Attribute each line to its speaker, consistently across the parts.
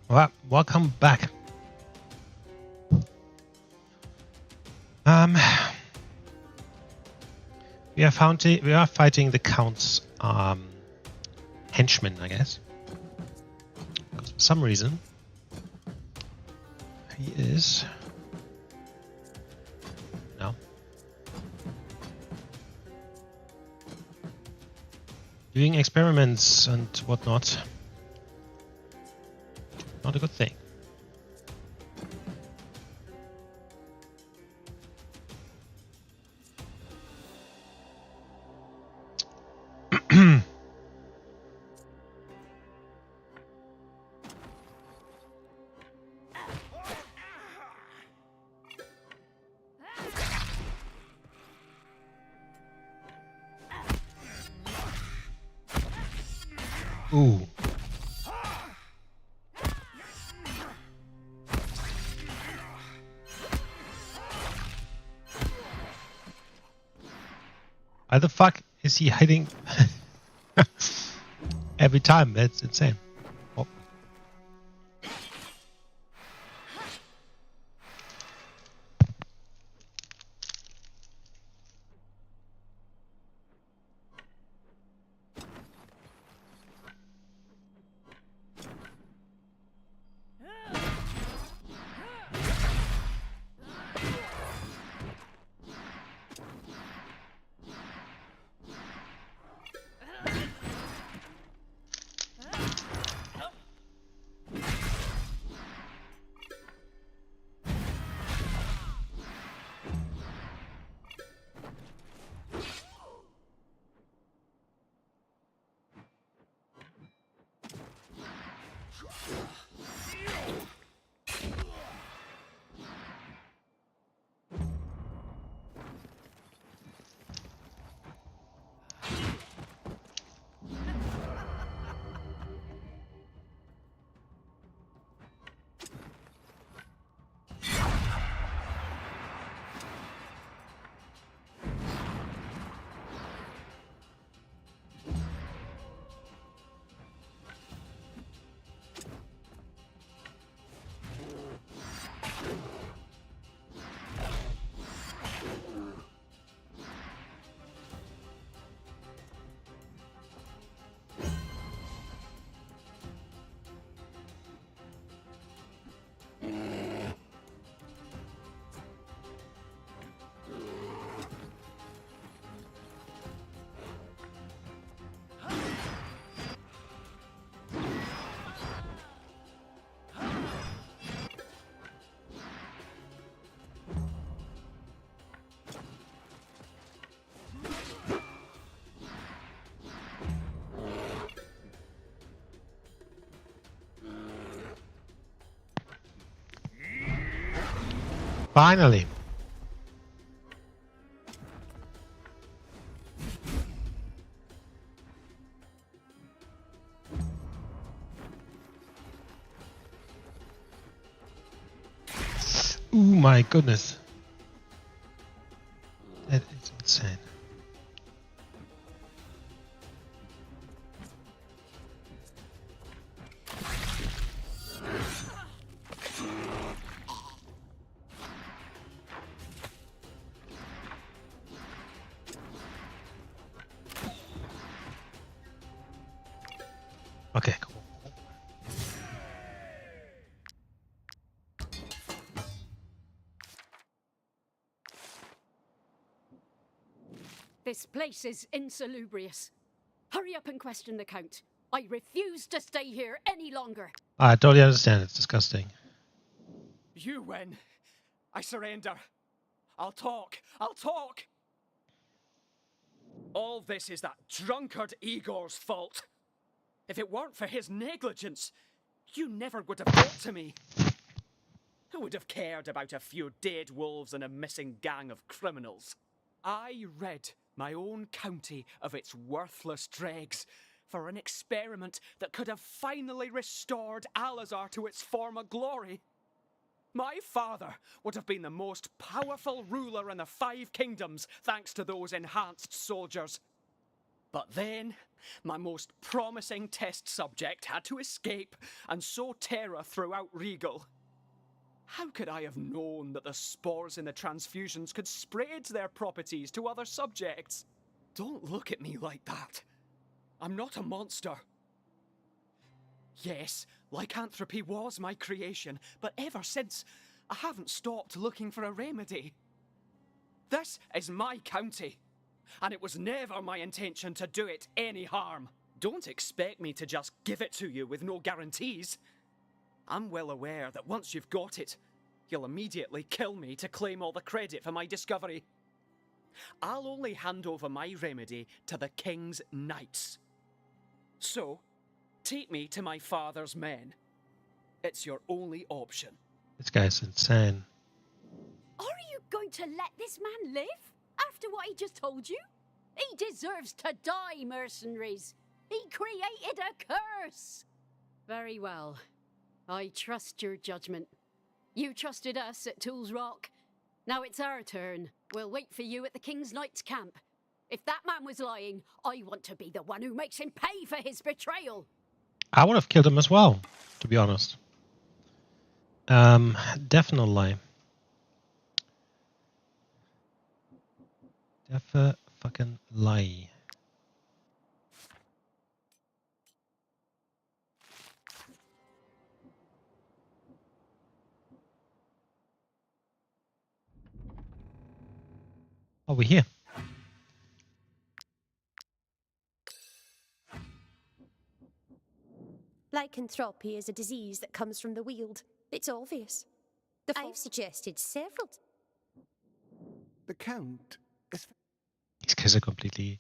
Speaker 1: Well, welcome back. We are fighting the Count's henchman, I guess. Because for some reason, he is no doing experiments and whatnot. Not a good thing. Ooh. Why the fuck is he hiding every time? That's insane. Oh. Finally. Ooh, my goodness. That is insane. Okay, cool.
Speaker 2: This place is insalubrious. Hurry up and question the Count. I refuse to stay here any longer.
Speaker 1: I totally understand. It's disgusting.
Speaker 3: You win. I surrender. I'll talk. I'll talk. All this is that drunkard Igor's fault. If it weren't for his negligence, you never would have got to me. Who would have cared about a few dead wolves and a missing gang of criminals? I rid my own county of its worthless dregs for an experiment that could have finally restored Alizar to its former glory. My father would have been the most powerful ruler in the 5 kingdoms thanks to those enhanced soldiers. But then, my most promising test subject had to escape and sow terror throughout Rigel. How could I have known that the spores in the transfusions could spread their properties to other subjects? Don't look at me like that. I'm not a monster. Yes, lycanthropy was my creation, but ever since, I haven't stopped looking for a remedy. This is my county, and it was never my intention to do it any harm. Don't expect me to just give it to you with no guarantees. I'm well aware that once you've got it, you'll immediately kill me to claim all the credit for my discovery. I'll only hand over my remedy to the King's Knights. So, take me to my father's men. It's your only option.
Speaker 1: This guy's insane.
Speaker 2: Are you going to let this man live? After what he just told you? He deserves to die, mercenaries. He created a curse. Very well. I trust your judgment. You trusted us at Tools Rock. Now it's our turn. We'll wait for you at the King's Knights camp. If that man was lying, I want to be the one who makes him pay for his betrayal.
Speaker 1: I would have killed him as well, to be honest. Definitely. Fucking lie. Oh, we're here.
Speaker 4: Lycanthropy is a disease that comes from the Weald. It's obvious. I've suggested several.
Speaker 5: The Count is...
Speaker 1: These guys are completely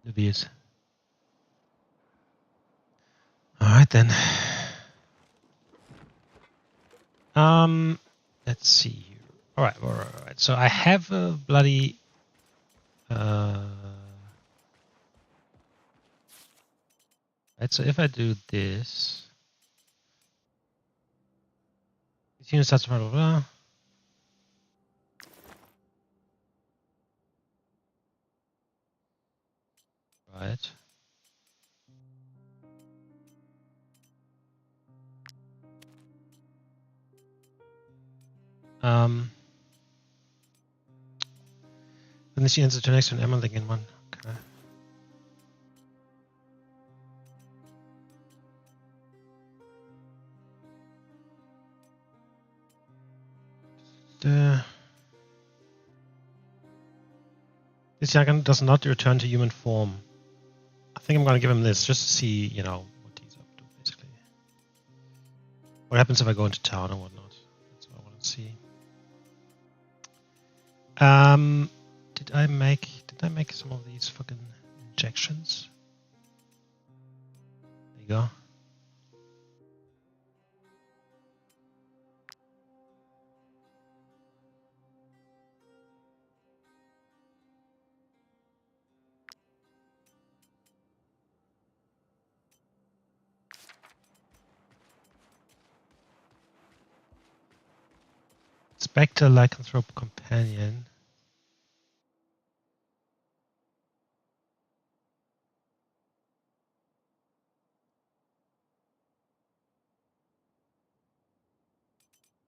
Speaker 1: oblivious. Alright then. Let's see here. Alright. So I have a bloody right, so if I do this, this unit starts blah blah blah. Right. When this ends the turn next to an emerald in one. Okay. This Yagan does not return to human form. I think I'm gonna give him this just to see, you know, what he's up to, basically. What happens if I go into town or whatnot? That's what I want to see. Did I make some of these fucking injections? There you go. Spectre Lycanthrope Companion.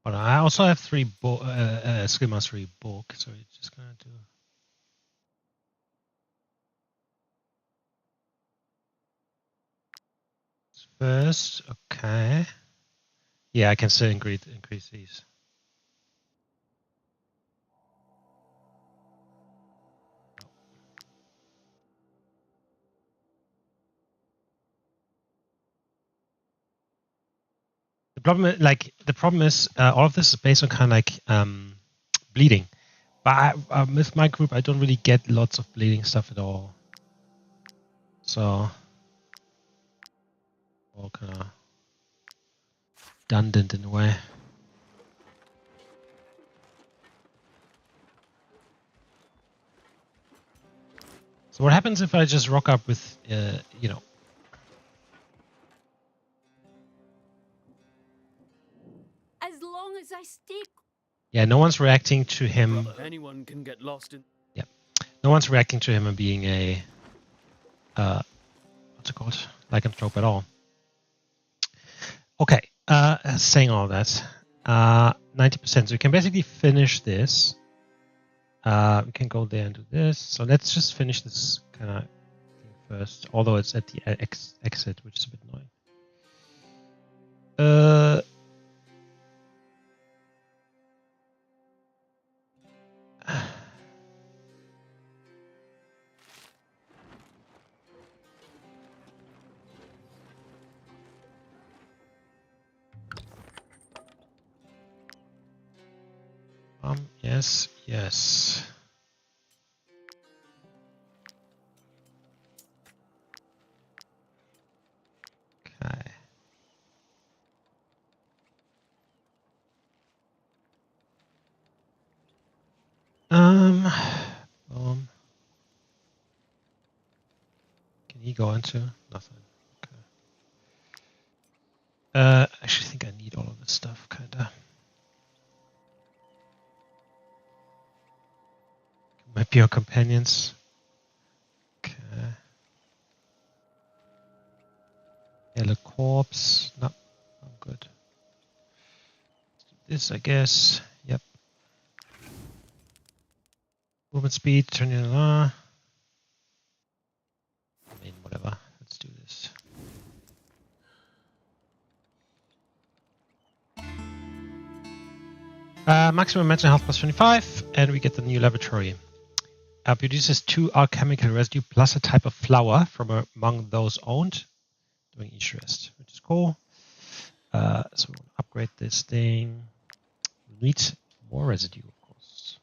Speaker 1: But I also have 3 skill mastery book, so it's just gonna do. First, okay. Yeah, I can still increase these. The problem is, all of this is based on kind of like bleeding. But with my group, I don't really get lots of bleeding stuff at all. So, all kind of redundant in a way. So what happens if I just rock up with, you know,
Speaker 2: As long as I stick.
Speaker 1: yeah, no one's reacting to him.
Speaker 3: Anyone can get lost in.
Speaker 1: Yeah, No one's reacting to him and being a what's it called? Lycanthrope at all. Okay, saying all that, 90%. So we can basically finish this. We can go there and do this. So let's just finish this kind of thing first, although it's at the exit, which is a bit annoying. Yes, yes. Okay. Boom. Can he go into nothing? Okay. I actually think I need all of this stuff, kinda. Might be our companions. Okay. Yellow corpse. No, I'm good. Let's do this, I guess. Yep. Movement speed, turn it on. I mean, whatever. Let's do this. Maximum mental health plus 25, and we get the new laboratory. Produces 2 alchemical residue plus a type of flower from among those owned during each rest, which is cool. So we'll upgrade this thing. We need more residue, of course.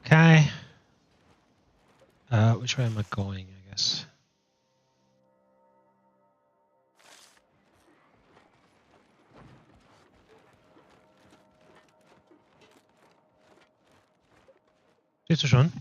Speaker 1: Okay. Which way am I going, I guess? Siehst du schon?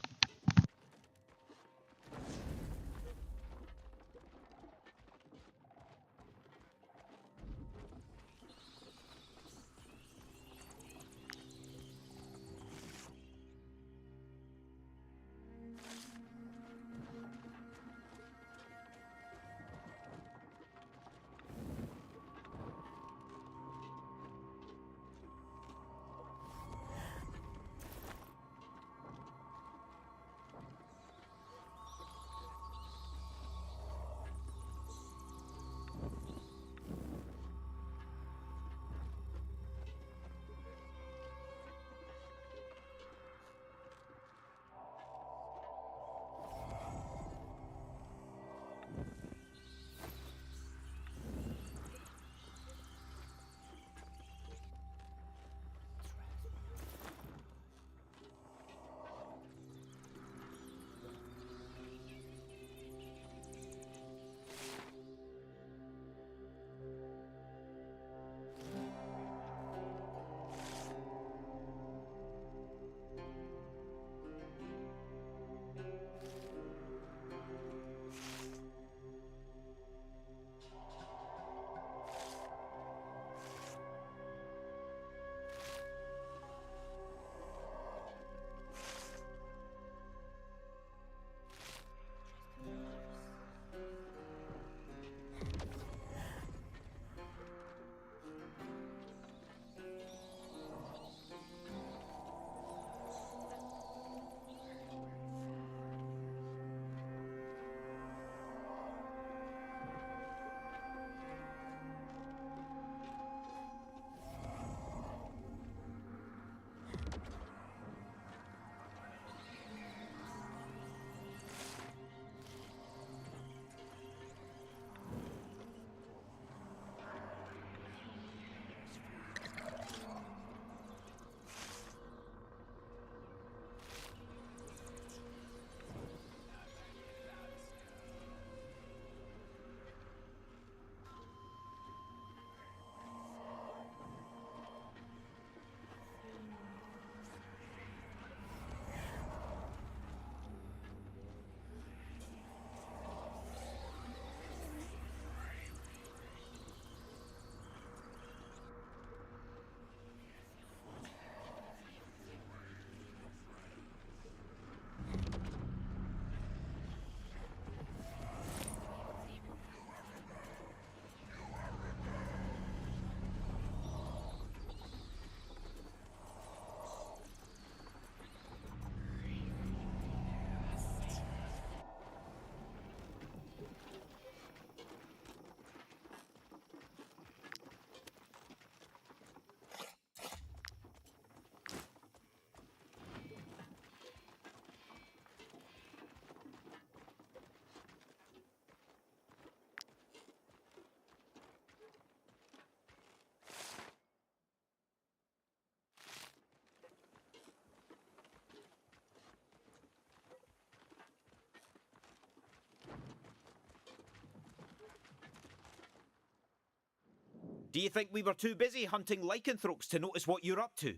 Speaker 6: Do you think we were too busy hunting lycanthropes to notice what you're up to?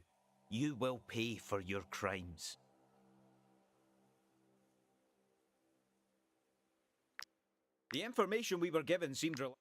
Speaker 6: You will pay for your crimes. The information we were given seemed reliable.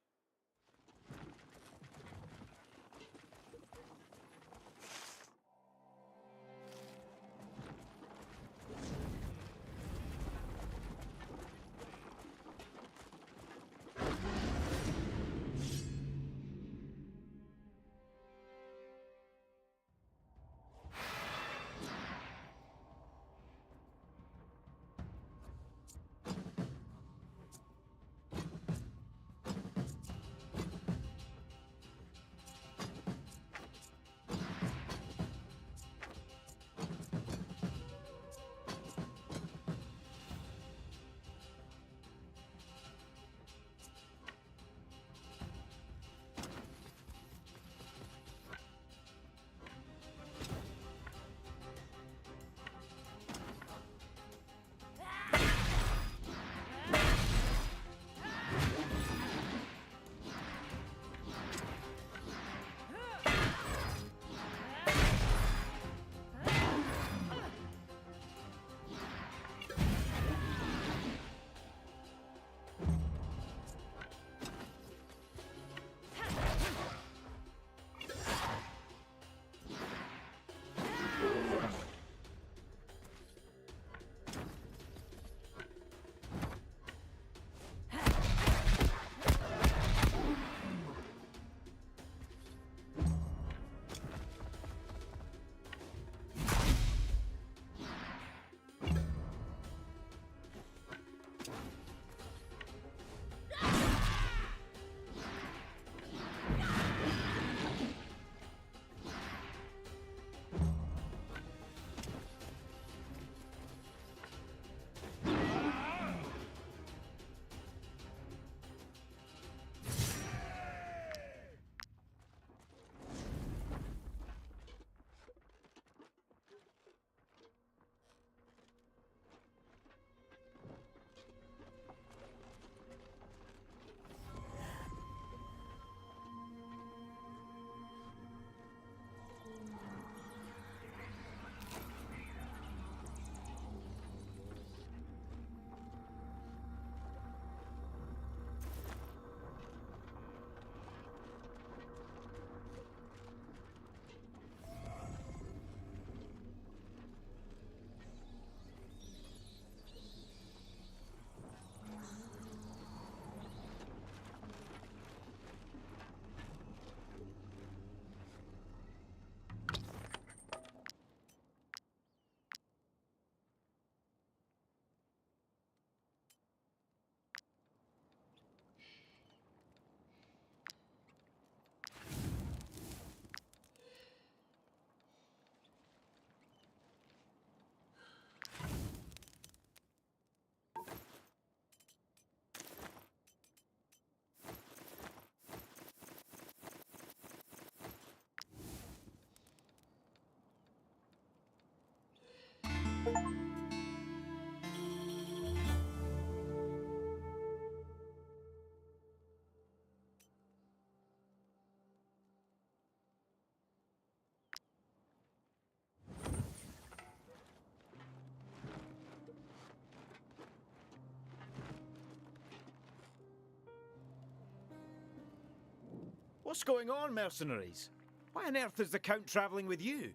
Speaker 6: What's going on, mercenaries? Why on earth is the Count travelling with you?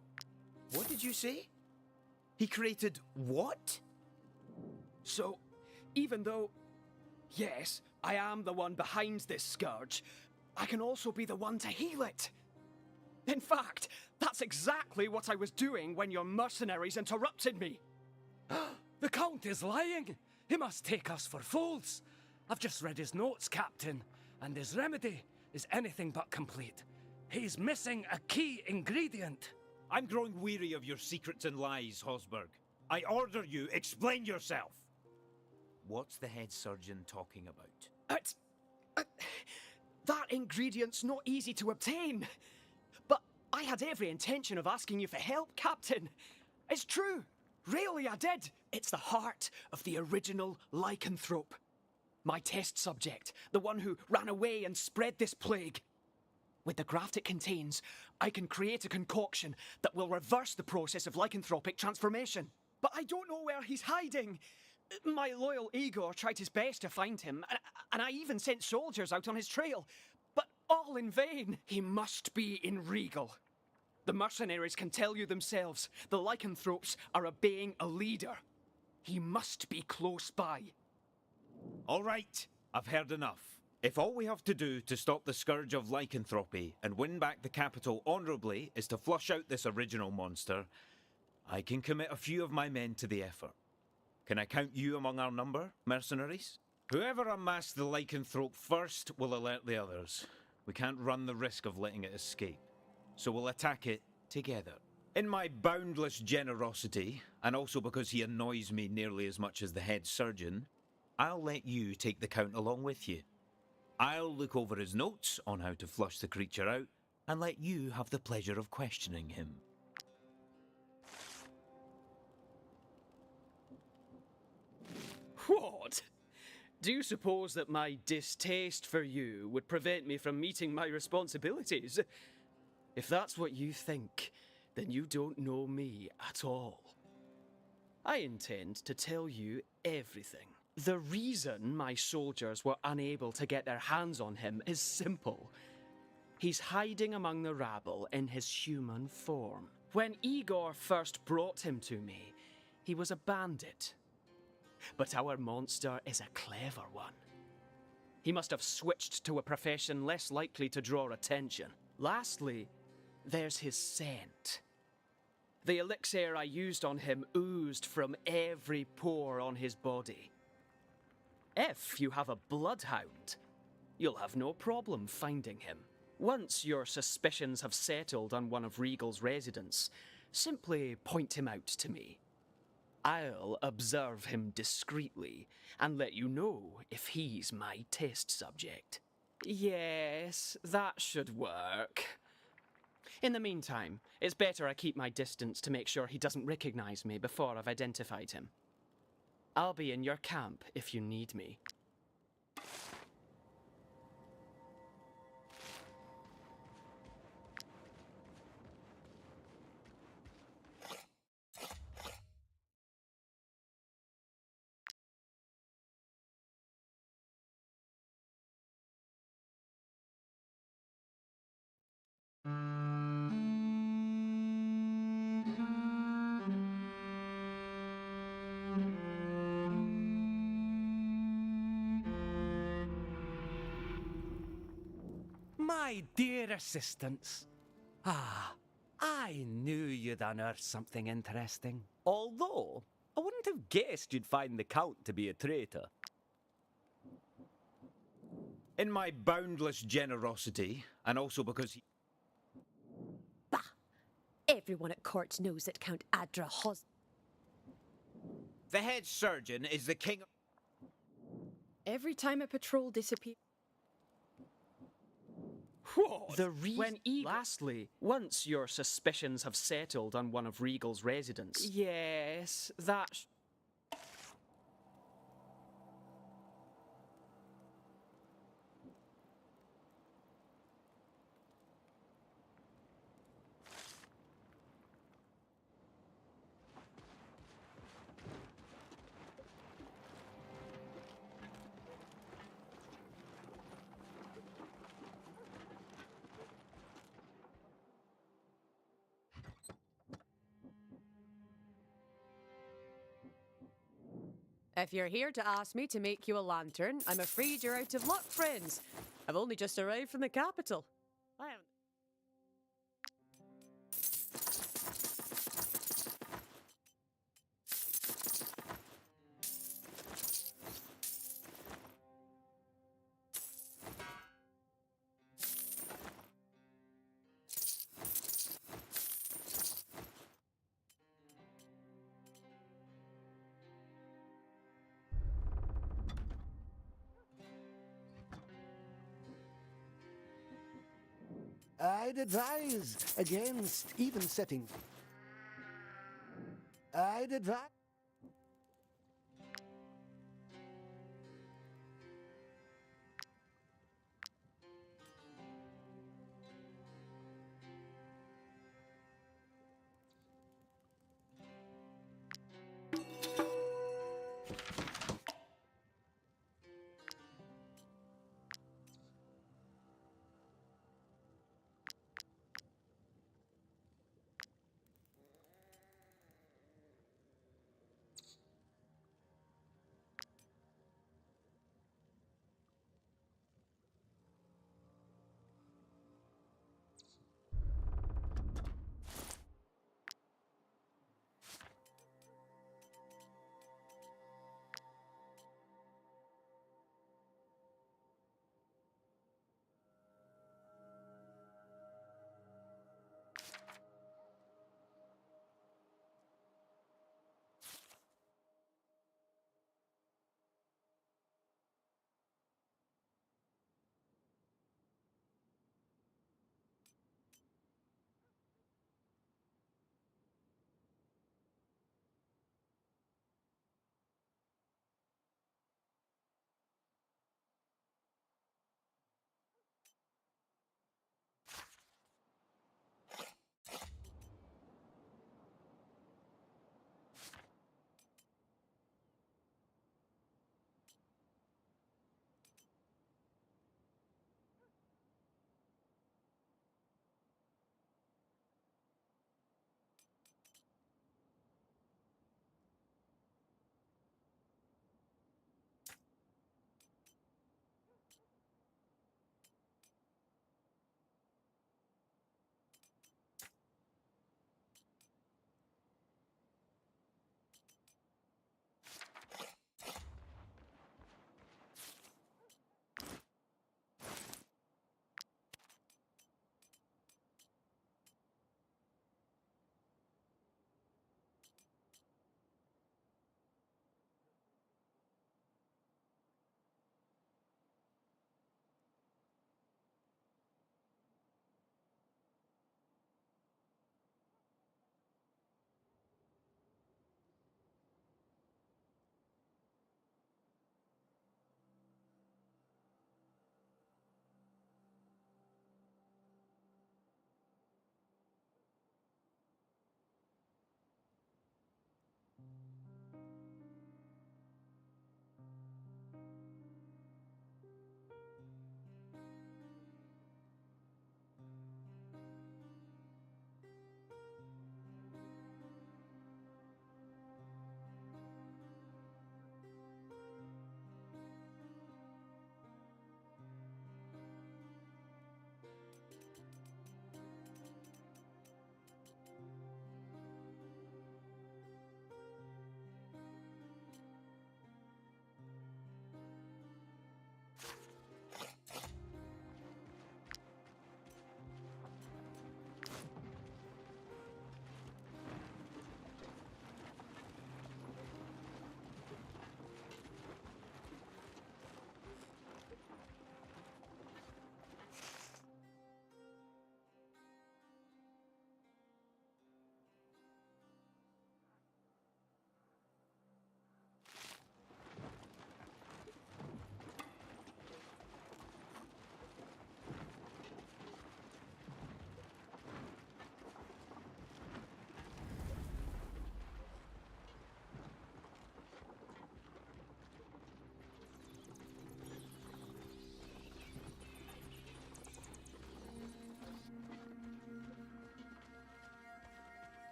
Speaker 6: What did you say? He created what?
Speaker 3: So, even though, yes, I am the one behind this scourge, I can also be the one to heal it. In fact, that's exactly what I was doing when your mercenaries interrupted me.
Speaker 7: The Count is lying. He must take us for fools. I've just read his notes, Captain, and his remedy is anything but complete. He's missing a key ingredient.
Speaker 6: I'm growing weary of your secrets and lies, Hosberg. I order you, explain yourself. What's the head surgeon talking about?
Speaker 3: That ingredient's not easy to obtain. But I had every intention of asking you for help, Captain. It's true. Really, I did. It's the heart of the original lycanthrope. My test subject, the one who ran away and spread this plague. With the graft it contains, I can create a concoction that will reverse the process of lycanthropic transformation. But I don't know where he's hiding. My loyal Igor tried his best to find him, and I even sent soldiers out on his trail. But all in vain. He must be in Rigel. The mercenaries can tell you themselves. The lycanthropes are obeying a leader. He must be close by.
Speaker 6: All right, I've heard enough. If all we have to do to stop the scourge of lycanthropy and win back the capital honourably is to flush out this original monster, I can commit a few of my men to the effort. Can I count you among our number, mercenaries? Whoever unmasks the lycanthrope first will alert the others. We can't run the risk of letting it escape, so we'll attack it together. In my boundless generosity, and also because he annoys me nearly as much as the head surgeon, I'll let you take the count along with you. I'll look over his notes on how to flush the creature out, and let you have the pleasure of questioning him.
Speaker 3: What? Do you suppose that my distaste for you would prevent me from meeting my responsibilities? If that's what you think, then you don't know me at all. I intend to tell you everything. The reason my soldiers were unable to get their hands on him is simple. He's hiding among the rabble in his human form. When Igor first brought him to me, he was a bandit. But our monster is a clever one. He must have switched to a profession less likely to draw attention. Lastly, there's his scent. The elixir I used on him oozed from every pore on his body. If you have a bloodhound, you'll have no problem finding him. Once your suspicions have settled on one of Rigel's residents, simply point him out to me. I'll observe him discreetly and let you know if he's my test subject. Yes, that should work. In the meantime, it's better I keep my distance to make sure he doesn't recognize me before I've identified him. I'll be in your camp if you need me.
Speaker 7: My dear assistants. Ah, I knew you'd unearth something interesting. Although, I wouldn't have guessed you'd find the Count to be a traitor.
Speaker 6: In my boundless generosity, and also because he...
Speaker 4: Bah! Everyone at court knows that Count Adra has...
Speaker 6: The head surgeon is the king of...
Speaker 2: Every time a patrol disappears...
Speaker 3: What? Lastly, once your suspicions have settled on one of Rigel's residents... Yes, that...
Speaker 8: If you're here to ask me to make you a lantern, I'm afraid you're out of luck, friends. I've only just arrived from the capital. I haven't...
Speaker 5: I'd advise against even setting. I'd advise.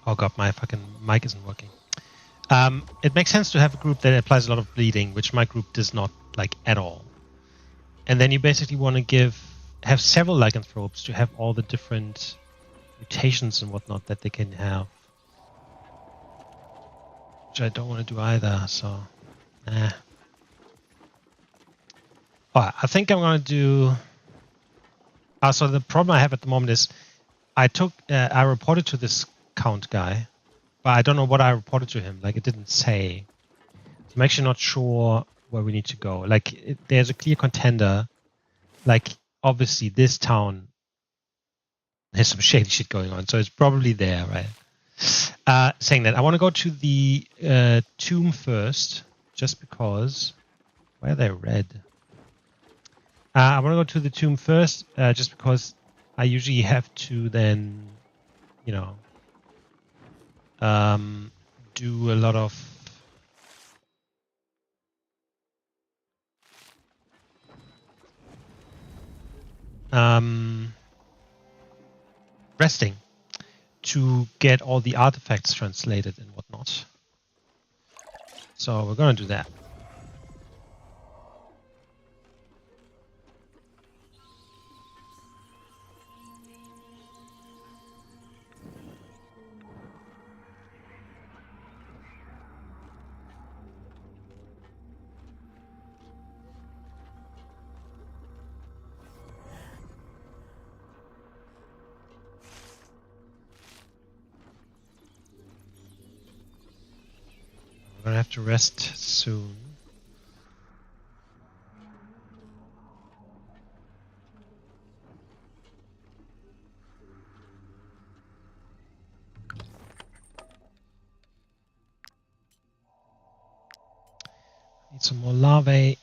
Speaker 1: Oh god, my fucking mic isn't working. It makes sense to have a group that applies a lot of bleeding, which my group does not like at all. And then you basically want to have several lycanthropes to have all the different mutations and whatnot that they can have. Which I don't want to do either, so nah. Oh, I think I'm gonna do. So the problem I have at the moment is I reported to this count guy, but I don't know what I reported to him. Like it didn't say. So I'm actually not sure where we need to go. Like there's a clear contender. Like obviously this town has some shady shit going on, so it's probably there, right? Saying that, I want to go to the tomb first, just because. Why are they red? I want to go to the tomb first, just because I usually have to then, you know, do a lot of resting to get all the artifacts translated and whatnot. So we're going to do that. We're gonna have to rest soon. Need some more larvae.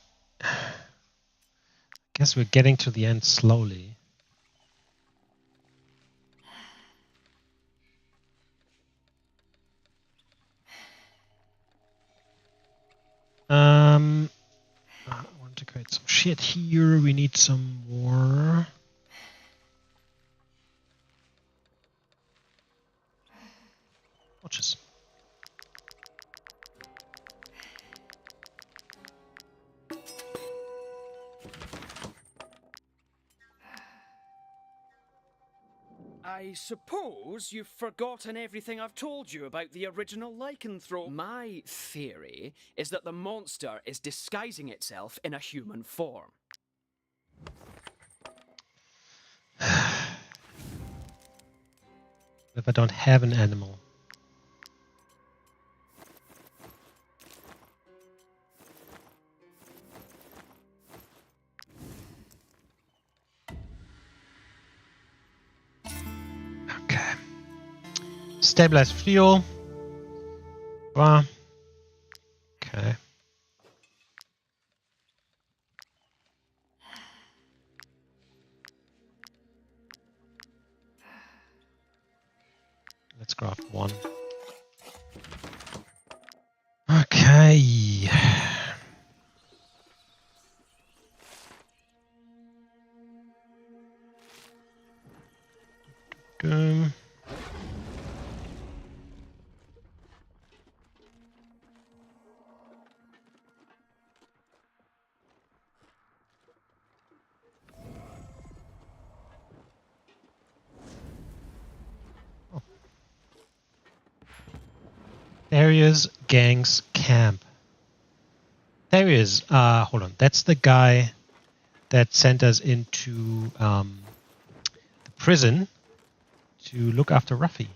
Speaker 1: Guess we're getting to the end slowly. I want to create some shit here. We need some more. Watches.
Speaker 3: I suppose you've forgotten everything I've told you about the original lycanthrope. My theory is that the monster is disguising itself in a human form.
Speaker 1: If I don't have an animal. Okay. Stabilize fuel. Wow. Okay. Let's craft one. Okay. Areas gangs camp. There he is. Hold on. That's the guy that sent us into the prison to look after Ruffy.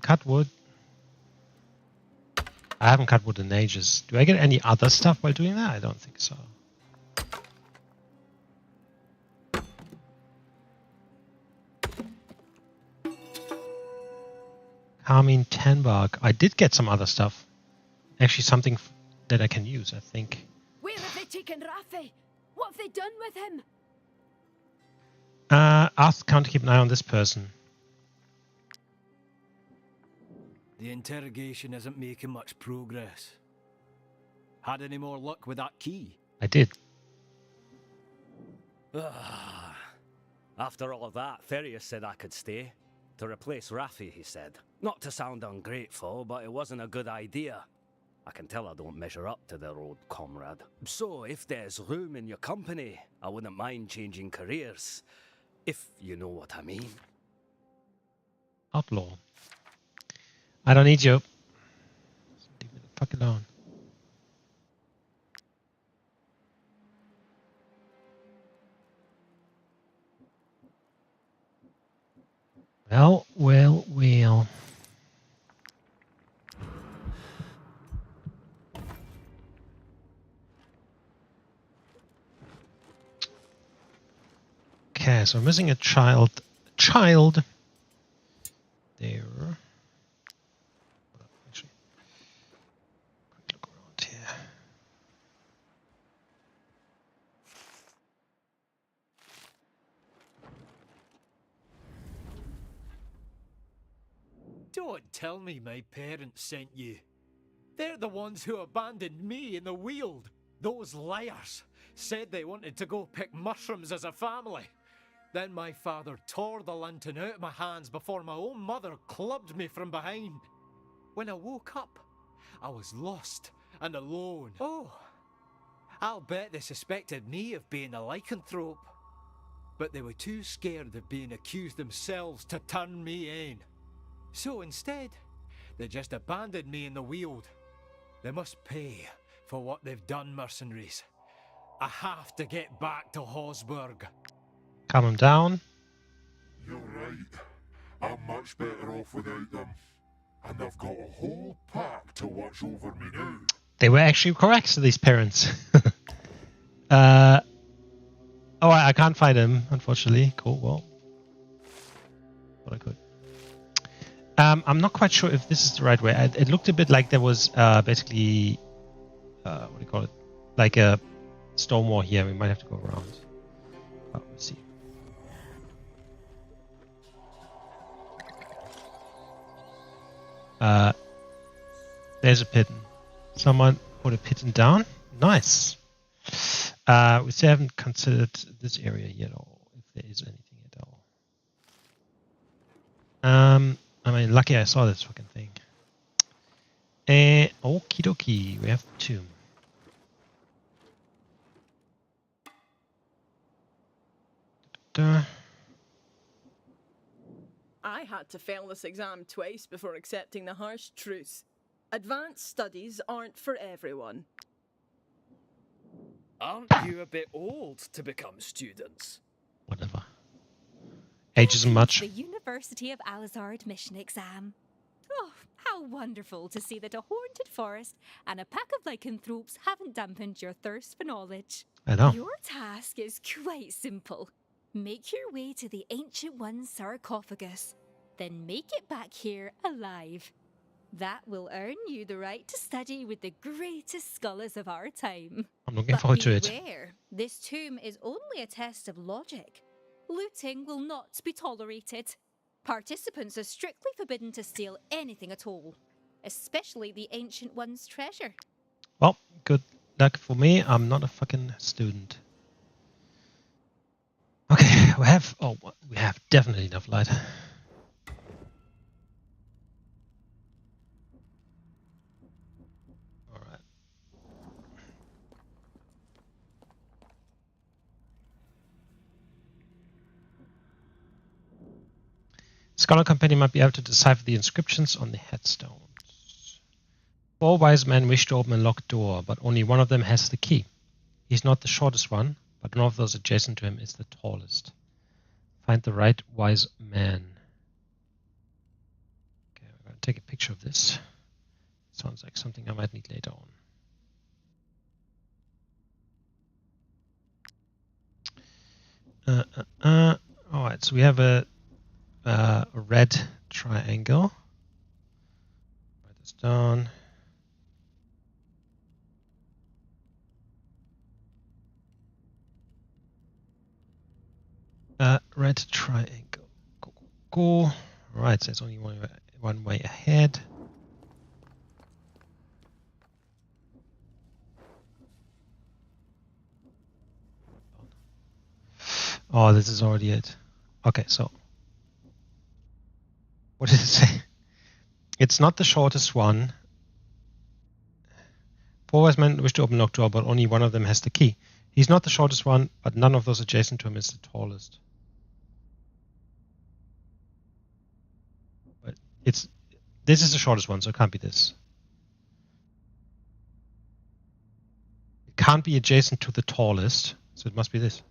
Speaker 1: cut wood. I haven't cut wood in ages. Do I get any other stuff while doing that? I don't think so. Carmine 10 bark. I did get some other stuff. Actually, something that I can use, I think.
Speaker 2: Where have they taken Rafi? What have they done with him?
Speaker 1: Ask the count to keep an eye on this person.
Speaker 9: The interrogation isn't making much progress. Had any more luck with that key?
Speaker 1: I did.
Speaker 7: After all of that, Ferius said I could stay. To replace Rafi, he said. Not to sound ungrateful, but it wasn't a good idea. I can tell I don't measure up to their old comrade. So if there's room in your company, I wouldn't mind changing careers. If you know what I mean.
Speaker 1: Outlaw. I don't need you. Leave me the fuck alone. Well. Okay, so I'm missing a child. There. Actually, quick look around here.
Speaker 9: Don't tell me my parents sent you. They're the ones who abandoned me in the Weald. Those liars said they wanted to go pick mushrooms as a family. Then my father tore the lantern out of my hands before my own mother clubbed me from behind. When I woke up, I was lost and alone. Oh, I'll bet they suspected me of being a lycanthrope. But they were too scared of being accused themselves to turn me in. So instead, they just abandoned me in the Weald. They must pay for what they've done, mercenaries. I have to get back to Hosburg.
Speaker 1: Calm him down.
Speaker 10: You're right. I'm much better off without them. And I've got a whole pack to watch over me now.
Speaker 1: They were actually correct, these parents. I can't find him, unfortunately. Cool, well. But I could. I'm not quite sure if this is the right way. It looked a bit like there was basically... what do you call it? Like a storm wall here. We might have to go around. Oh, let's see. There's a piton. Someone put a piton down. Nice. We still haven't considered this area yet, or if there is anything at all. I mean, lucky I saw this fucking thing. Okie dokie. We have the tomb.
Speaker 11: I had to fail this exam twice before accepting the harsh truth. Advanced studies aren't for everyone.
Speaker 3: Aren't you a bit old to become students?
Speaker 1: Whatever. Age isn't much.
Speaker 12: The University of Alizar admission exam. Oh, how wonderful to see that a haunted forest and a pack of lycanthropes haven't dampened your thirst for knowledge.
Speaker 1: I know.
Speaker 12: Your task is quite simple. Make your way to the Ancient One's sarcophagus, then make it back here alive. That will earn you the right to study with the greatest scholars of our time.
Speaker 1: I'm looking forward to it.
Speaker 12: Beware, this tomb is only a test of logic. Looting will not be tolerated. Participants are strictly forbidden to steal anything at all, especially the Ancient One's treasure.
Speaker 1: Well, good luck for me. I'm not a fucking student. Okay, we have definitely enough light. Alright. Scholar company might be able to decipher the inscriptions on the headstones. 4 wise men wish to open a locked door, but only one of them has the key. He's not the shortest one, but none of those adjacent to him is the tallest. Find the right wise man. Okay, we're going take a picture of this. Sounds like something I might need later on. All right, so we have a red triangle. Write this down. Red triangle. Go. Right, so there's only one way ahead. Oh, this is already it. Okay, so what did it say? It's not the shortest one. 4 wise men wish to open locked door, but only one of them has the key. He's not the shortest one, but none of those adjacent to him is the tallest. But this is the shortest one, so it can't be this. It can't be adjacent to the tallest, so it must be this.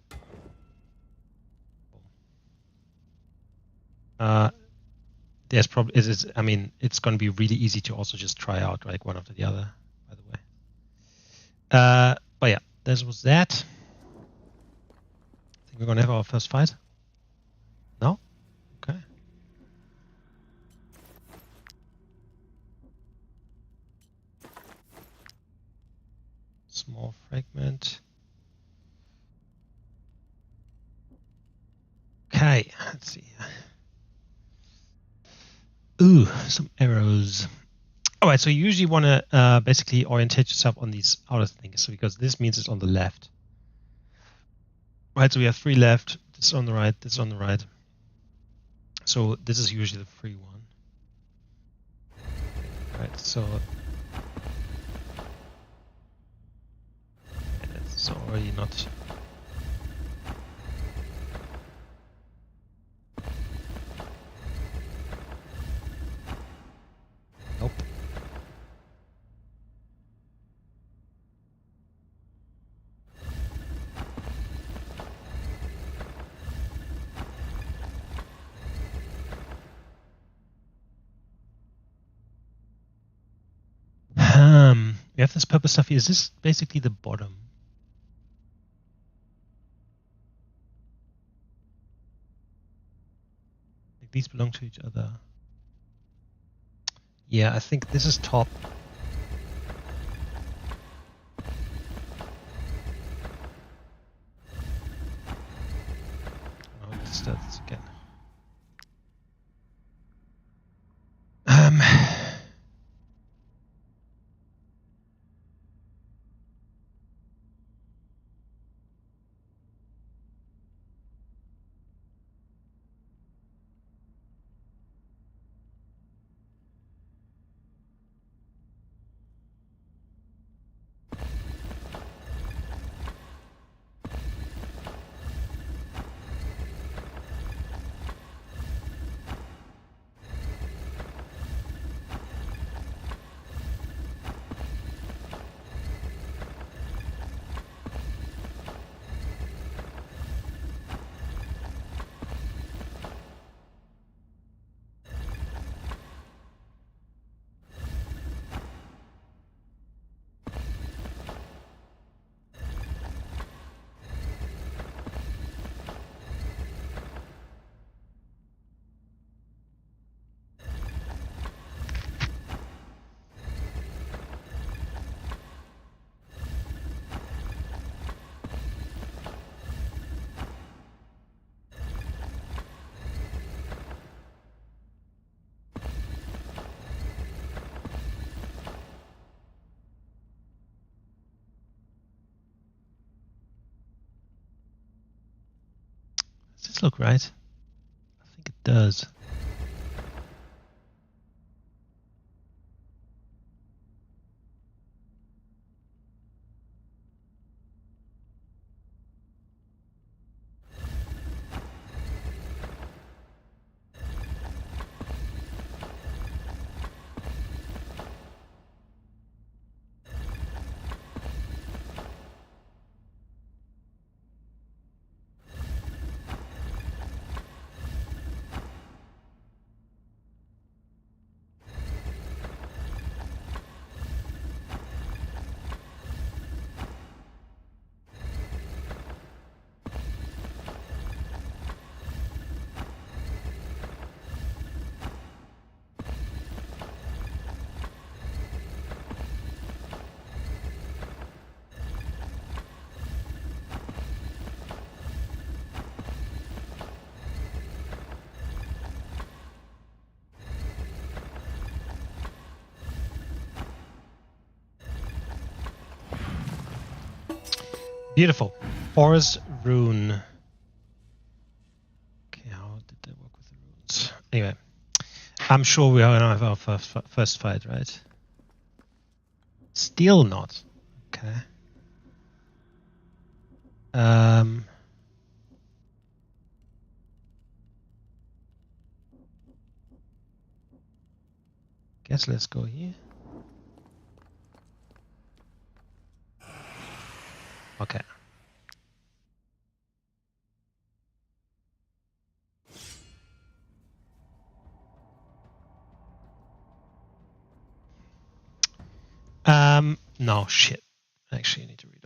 Speaker 1: There's probably I mean, it's going to be really easy to also just try out like one after the other, by the way. But yeah, this was that. I think we're going to have our first fight. No? Okay. Small fragment. Okay, let's see. Ooh, some arrows. All right, so you usually want to basically orientate yourself on these outer things, so because this means it's on the left. Right, so we have 3 left. This is on the right. This is on the right. So this is usually the free one. Right, so it's already not. Nope. We have this purple stuff here. Is this basically the bottom? Like these belong to each other. Yeah, I think this is top. Oh, let's start this again. Does this look right? I think it does. Beautiful. Forest rune. Okay, how did that work with the runes? Anyway, I'm sure we are gonna have our first fight, right? Still not. Okay. Guess let's go here. Okay. No, shit. Actually, I need to reload.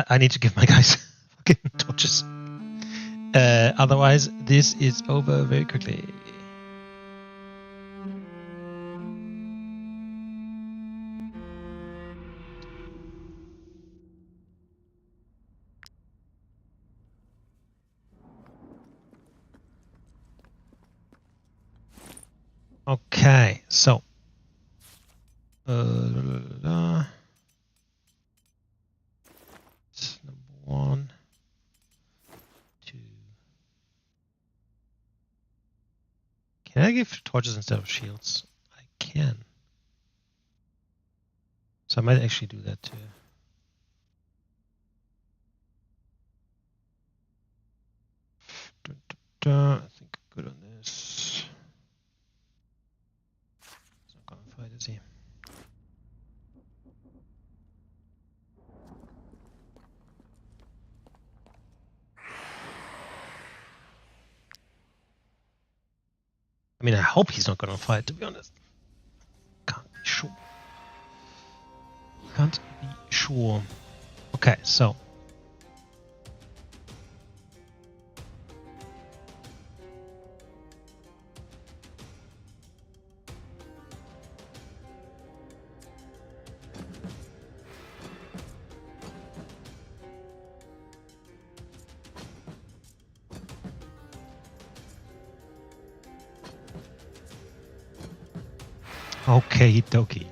Speaker 1: I need to give my guys fucking torches. Otherwise, this is over very quickly. Okay, so. It's number 1, 2. Can I give torches instead of shields? I can. So I might actually do that too. I think I'm good on this. He's not gonna fight, is he? I mean, I hope he's not gonna fight, to be honest. Can't be sure. Can't be sure. Okay, so. Okay, dokie.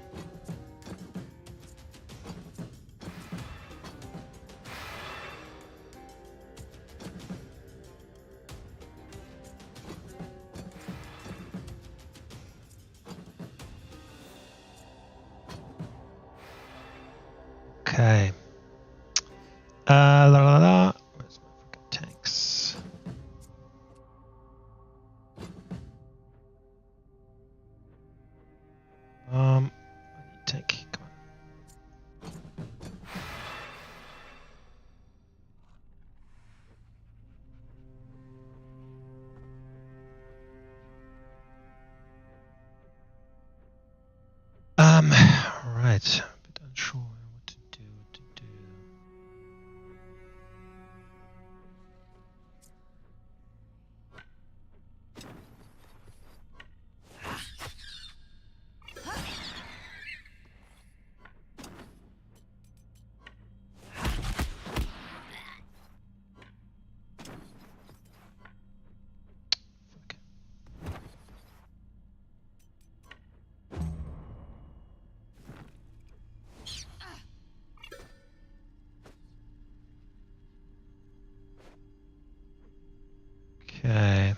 Speaker 1: Okay. La la la. Where's my fucking tanks? I need tank. Come on. Right. A bit unsure what to do. Okay.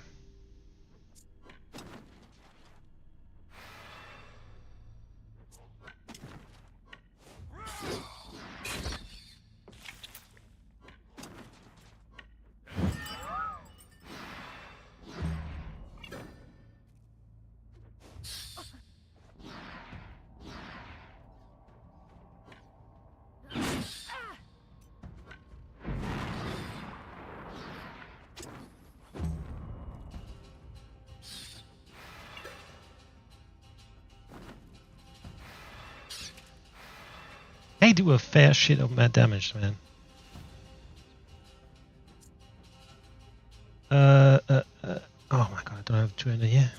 Speaker 1: They do a fair shit of mad damage, man. Oh my god, I don't have 2 in here.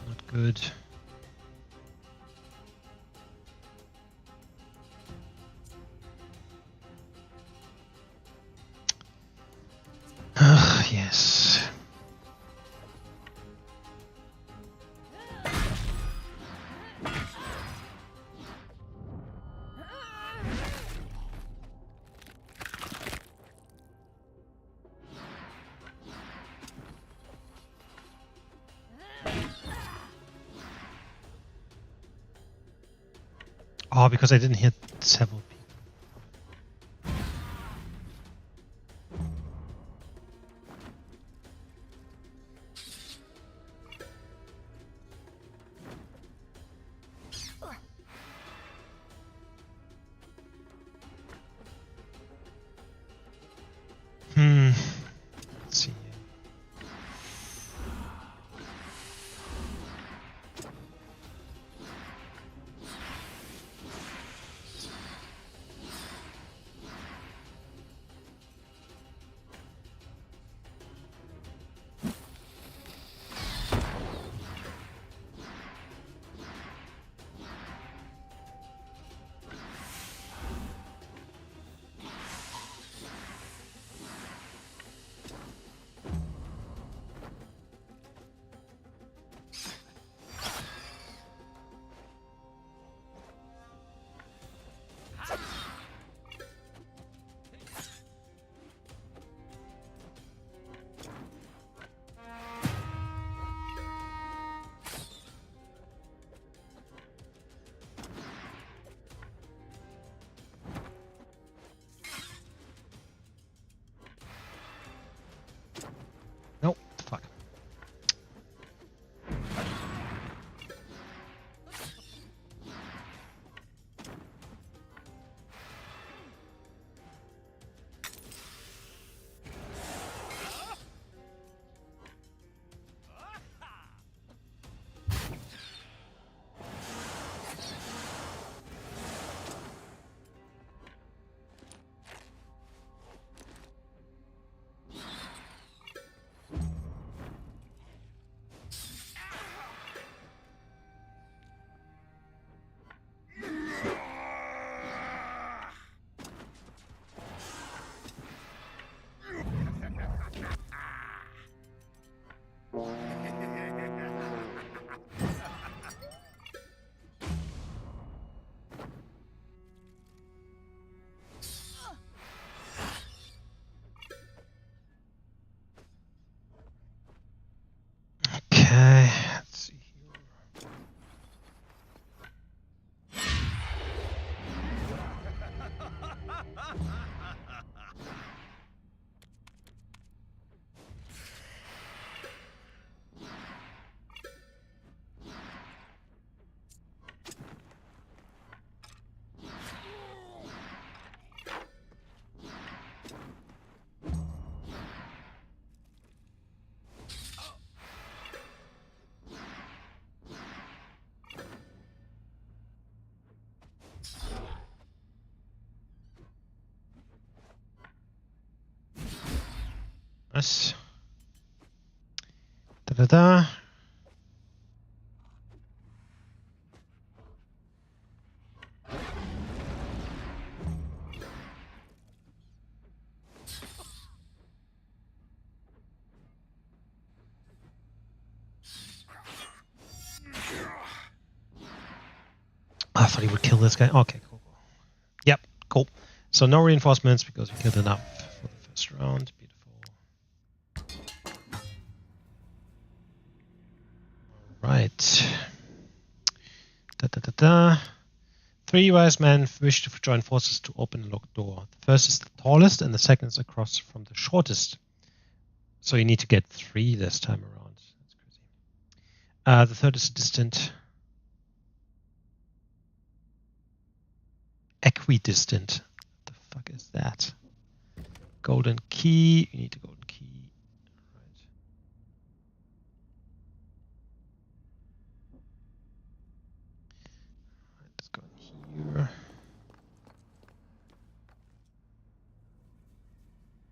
Speaker 1: Not good. Yes. Oh, because I didn't hit several people. Let's see. Nope, fuck. Okay, let's see here. Nice. Da-da-da. I thought he would kill this guy. Okay, cool. Yep, cool. So no reinforcements because we killed enough for the first round. Beautiful. Right. Da-da-da-da. 3 wise men wish to join forces to open a locked door. The first is the tallest and the second is across from the shortest. So you need to get 3 this time around. That's crazy. The third is distant. Equidistant. What the fuck is that? Golden key. You need a golden key. Right. Let's go in here.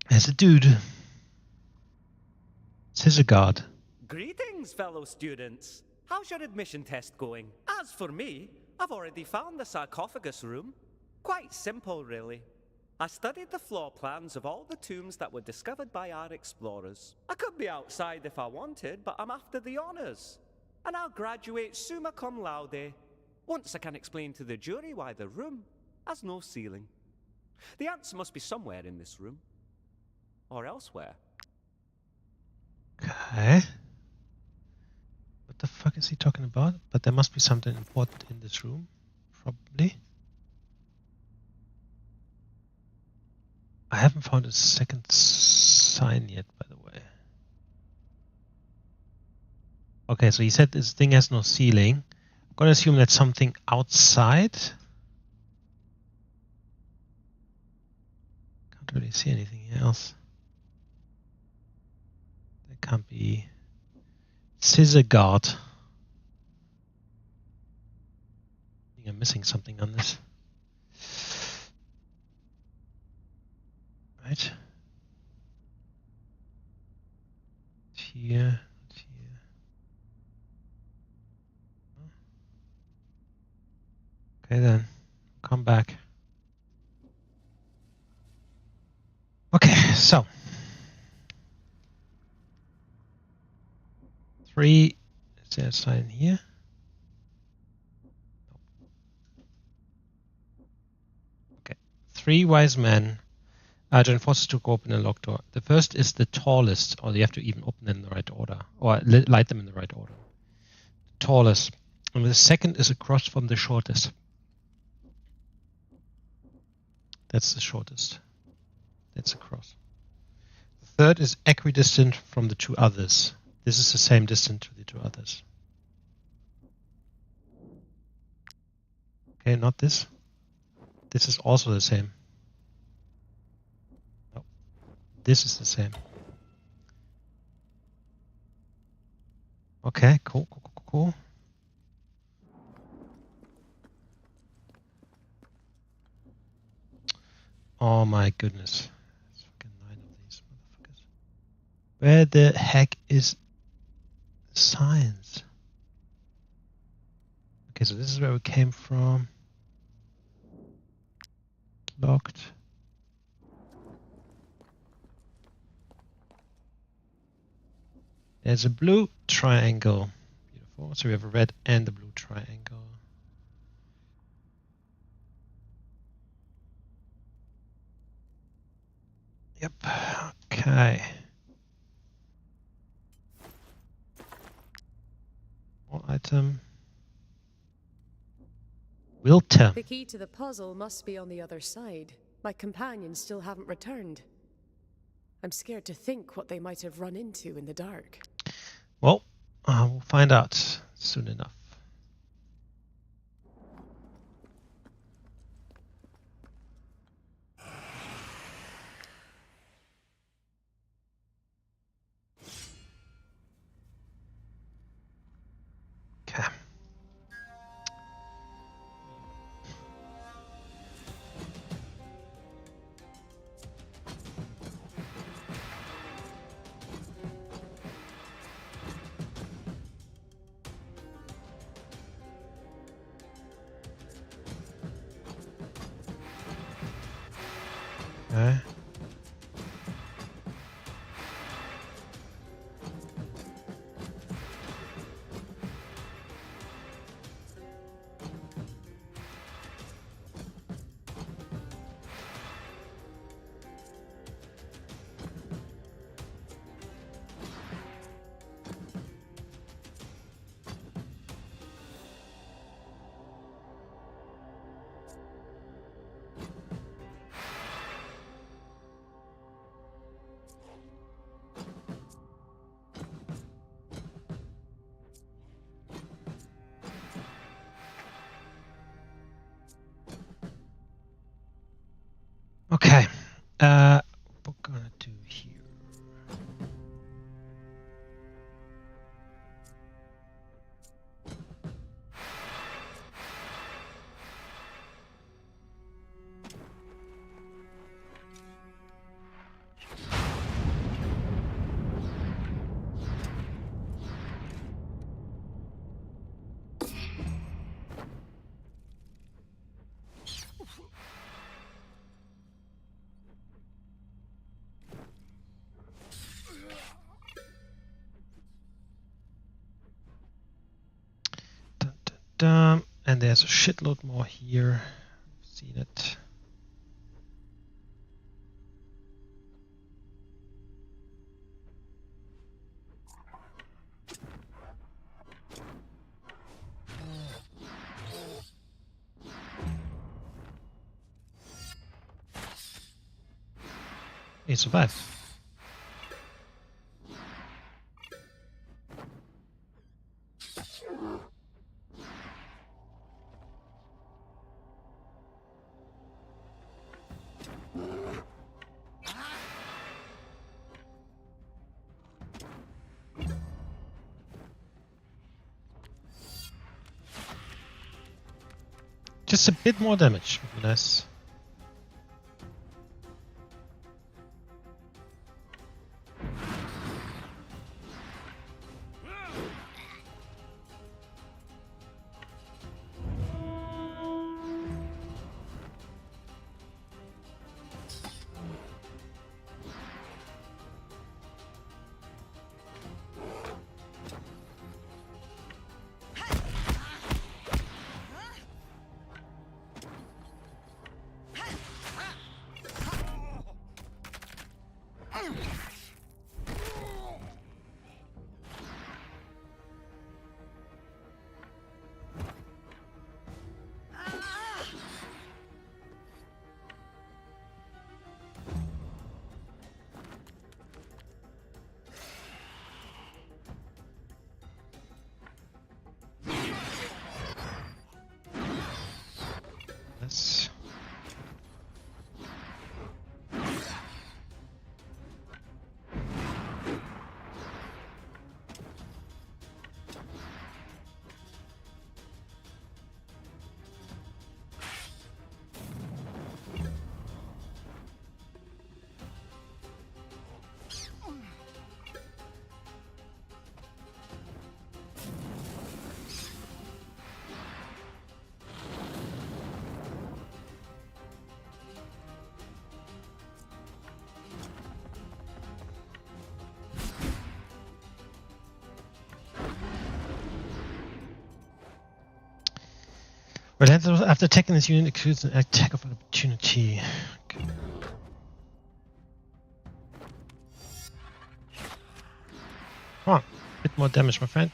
Speaker 1: There's a dude. It's a god.
Speaker 13: Greetings, fellow students. How's your admission test going? As for me, I've already found the sarcophagus room. Quite simple, really. I studied the floor plans of all the tombs that were discovered by our explorers. I could be outside if I wanted, but I'm after the honors. And I'll graduate summa cum laude, once I can explain to the jury why the room has no ceiling. The answer must be somewhere in this room. Or elsewhere.
Speaker 1: Okay. What the fuck is he talking about? But there must be something important in this room. Probably. haven't found a second sign yet, by the way. Okay, so he said this thing has no ceiling. I'm gonna assume that's something outside. Can't really see anything else. There can't be scissor guard. I think I'm missing something on this. Right. Here. Okay then, come back. Okay, so 3, is there a sign here? Okay, 3 wise men join forces to go open a locked door. The first is the tallest, or you have to even open them in the right order, or light them in the right order. The tallest, and the second is across from the shortest. That's the shortest. That's across. The third is equidistant from the 2 others. This is the same distance to the 2 others. Okay, not this. This is also the same. No. This is the same. Okay, cool. Oh my goodness. There's fucking 9 of these motherfuckers. Where the heck is science? Okay, so this is where we came from. Locked. There's a blue triangle. Beautiful. So we have a red and a blue triangle. Yep. Okay. More item. Wilter.
Speaker 8: The key to the puzzle must be on the other side. My companions still haven't returned. I'm scared to think what they might have run into in the dark.
Speaker 1: Well, we'll find out soon enough. Okay. Okay. Okay, what we're gonna do here. And there's a shitload more here. I've seen it. He survived. Just a bit more damage would be nice. Yes. Well, after attacking this unit, includes an attack of opportunity. Okay. Come on, a bit more damage, my friend.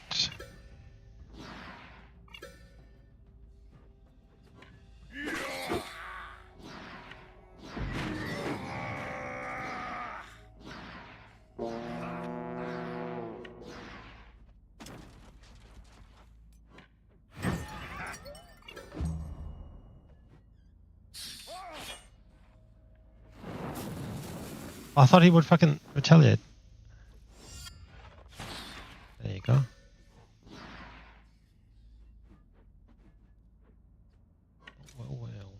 Speaker 1: I thought he would fucking retaliate. There you go. Well, well.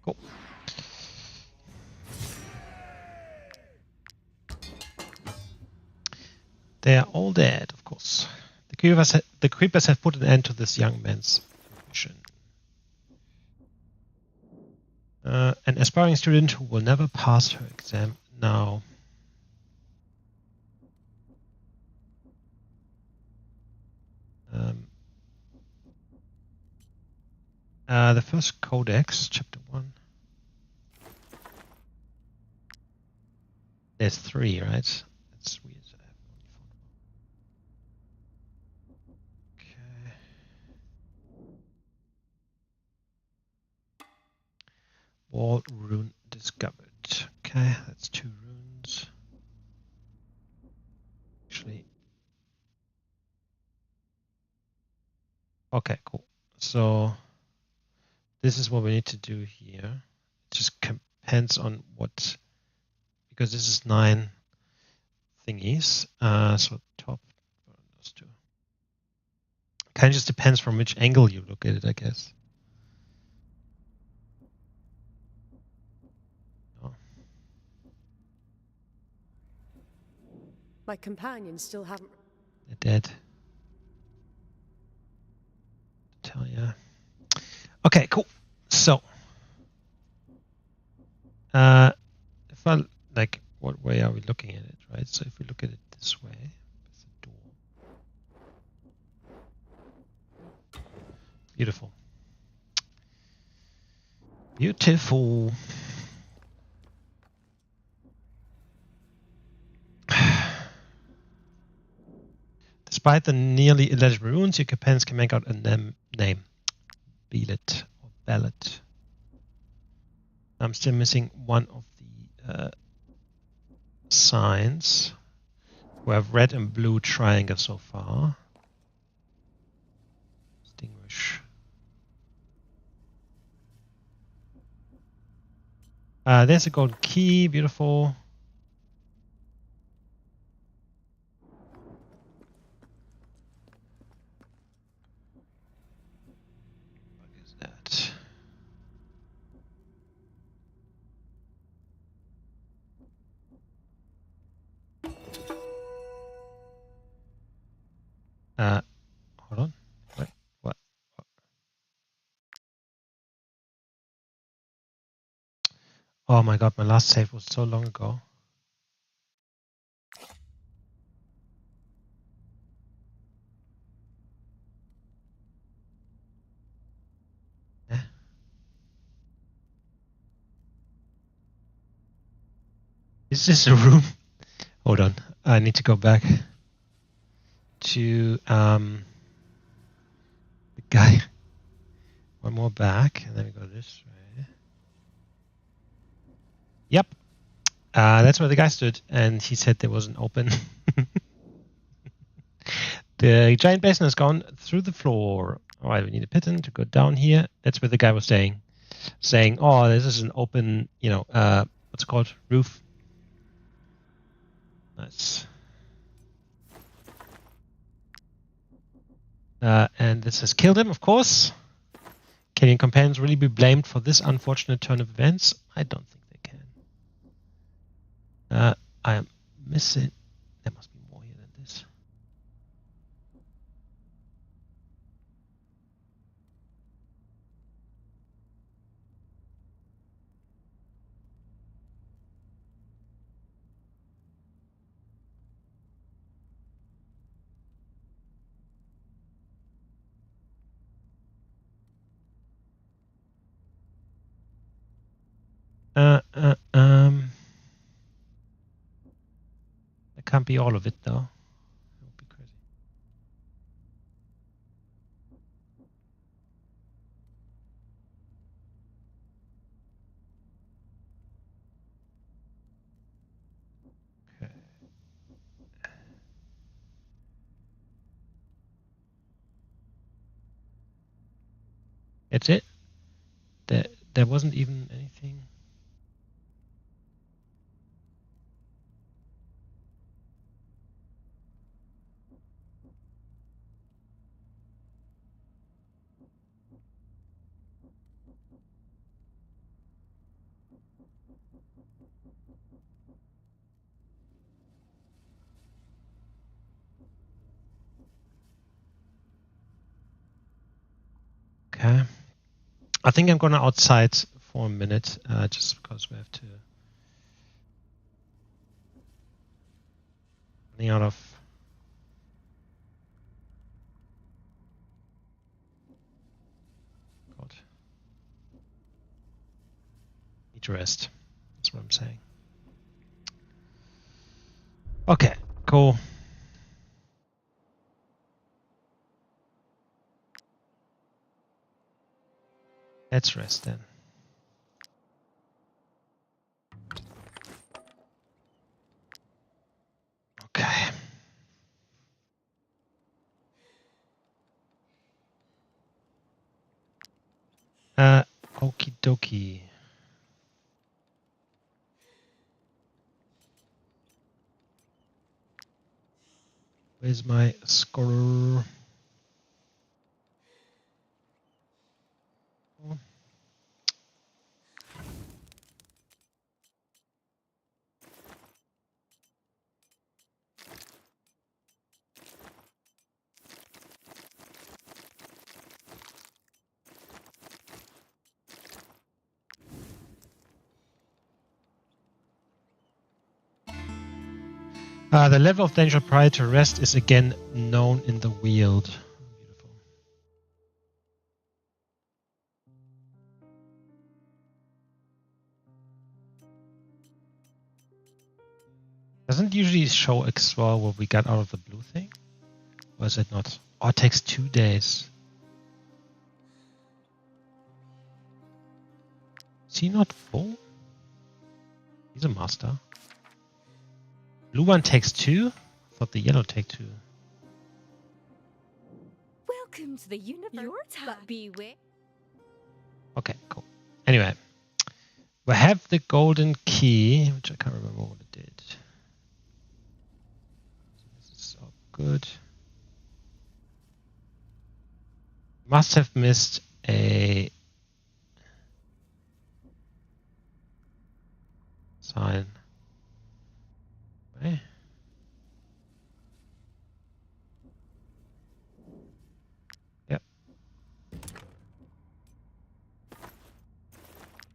Speaker 1: Cool. They are all dead, of course. The creepers have put an end to this young man's mission. An aspiring student who will never pass her exam now. The first codex, chapter 1. There's 3, right? That's weird. Okay. Wall rune discovered. Okay, that's 2 runes. Actually. Okay, cool. So this is what we need to do here. Just depends on what, because this is 9 thingies. So top, those two. Kind of just depends from which angle you look at it, I guess. Oh.
Speaker 8: My companions still haven't.
Speaker 1: They're dead. Tell ya. Okay, cool. So, if I like, what way are we looking at it, right? So if we look at it this way, there's a door. Beautiful. Beautiful. Despite the nearly illegible runes, your companions can make out a name. Belet or Ballet. I'm still missing one of the signs. We have red and blue triangle so far. Distinguish. There's a golden key. Beautiful. What is that? Hold on. What? Oh my god, my last save was so long ago. Is this a room? Hold on. I need to go back to the guy. One more back, and then we go this way. Yep. That's where the guy stood, and he said there was an open. The giant basin has gone through the floor. All right, we need a piton to go down here. That's where the guy was saying, "Oh, this is an open, what's it called? Roof." Nice. And this has killed him, of course. Can your companions really be blamed for this unfortunate turn of events? I don't think they can. I am missing. There must be more here than this. It can't be all of it, though. It would be crazy. Okay. That's it. There wasn't even anything. Okay. I think I'm going outside for a minute, just because we have to. Running out of. God. Need to rest. That's what I'm saying. Okay, cool. Let's rest then. Okay. Okie dokie. Where's my score? The level of danger prior to rest is again known in the Weald. Beautiful. Doesn't it usually show as well what we got out of the blue thing? Or is it not? Oh, it takes 2 days. Is he not full? He's a master. Blue one takes 2? I thought the yellow take 2.
Speaker 12: Welcome to the universe. Your time.
Speaker 4: But beware.
Speaker 1: Okay, cool. Anyway, we have the golden key, which I can't remember what it did. This is all good. Must have missed a sign. Okay. Yep.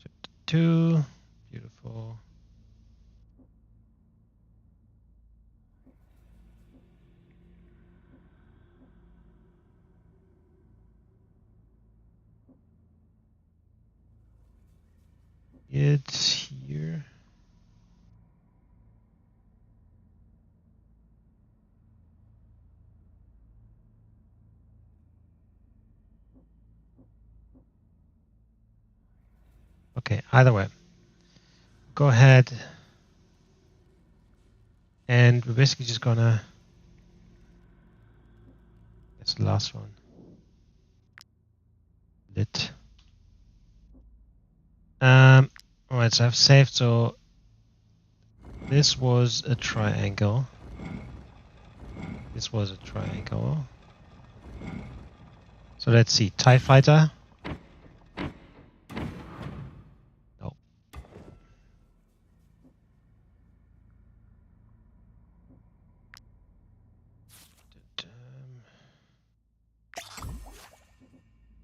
Speaker 1: Chapter 2. Beautiful. It's here. Okay, either way. Go ahead. And we're basically just gonna... That's the last one. Lit. Alright, so I've saved, so this was a triangle. This was a triangle. So let's see, TIE Fighter. No.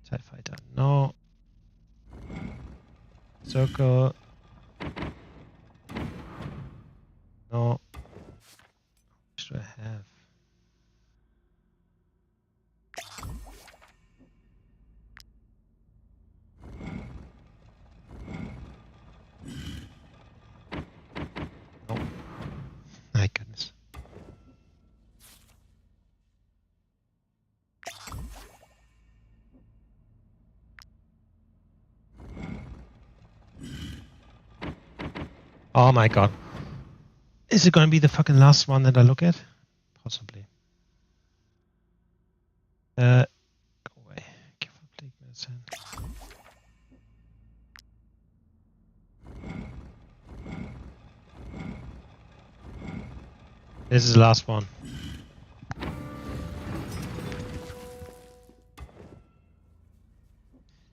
Speaker 1: TIE Fighter, no. Circle. No. What should I have? No. My goodness. Oh my god. Is it going to be the fucking last one that I look at? Possibly. Go away. Careful, plague medicine. This is the last one.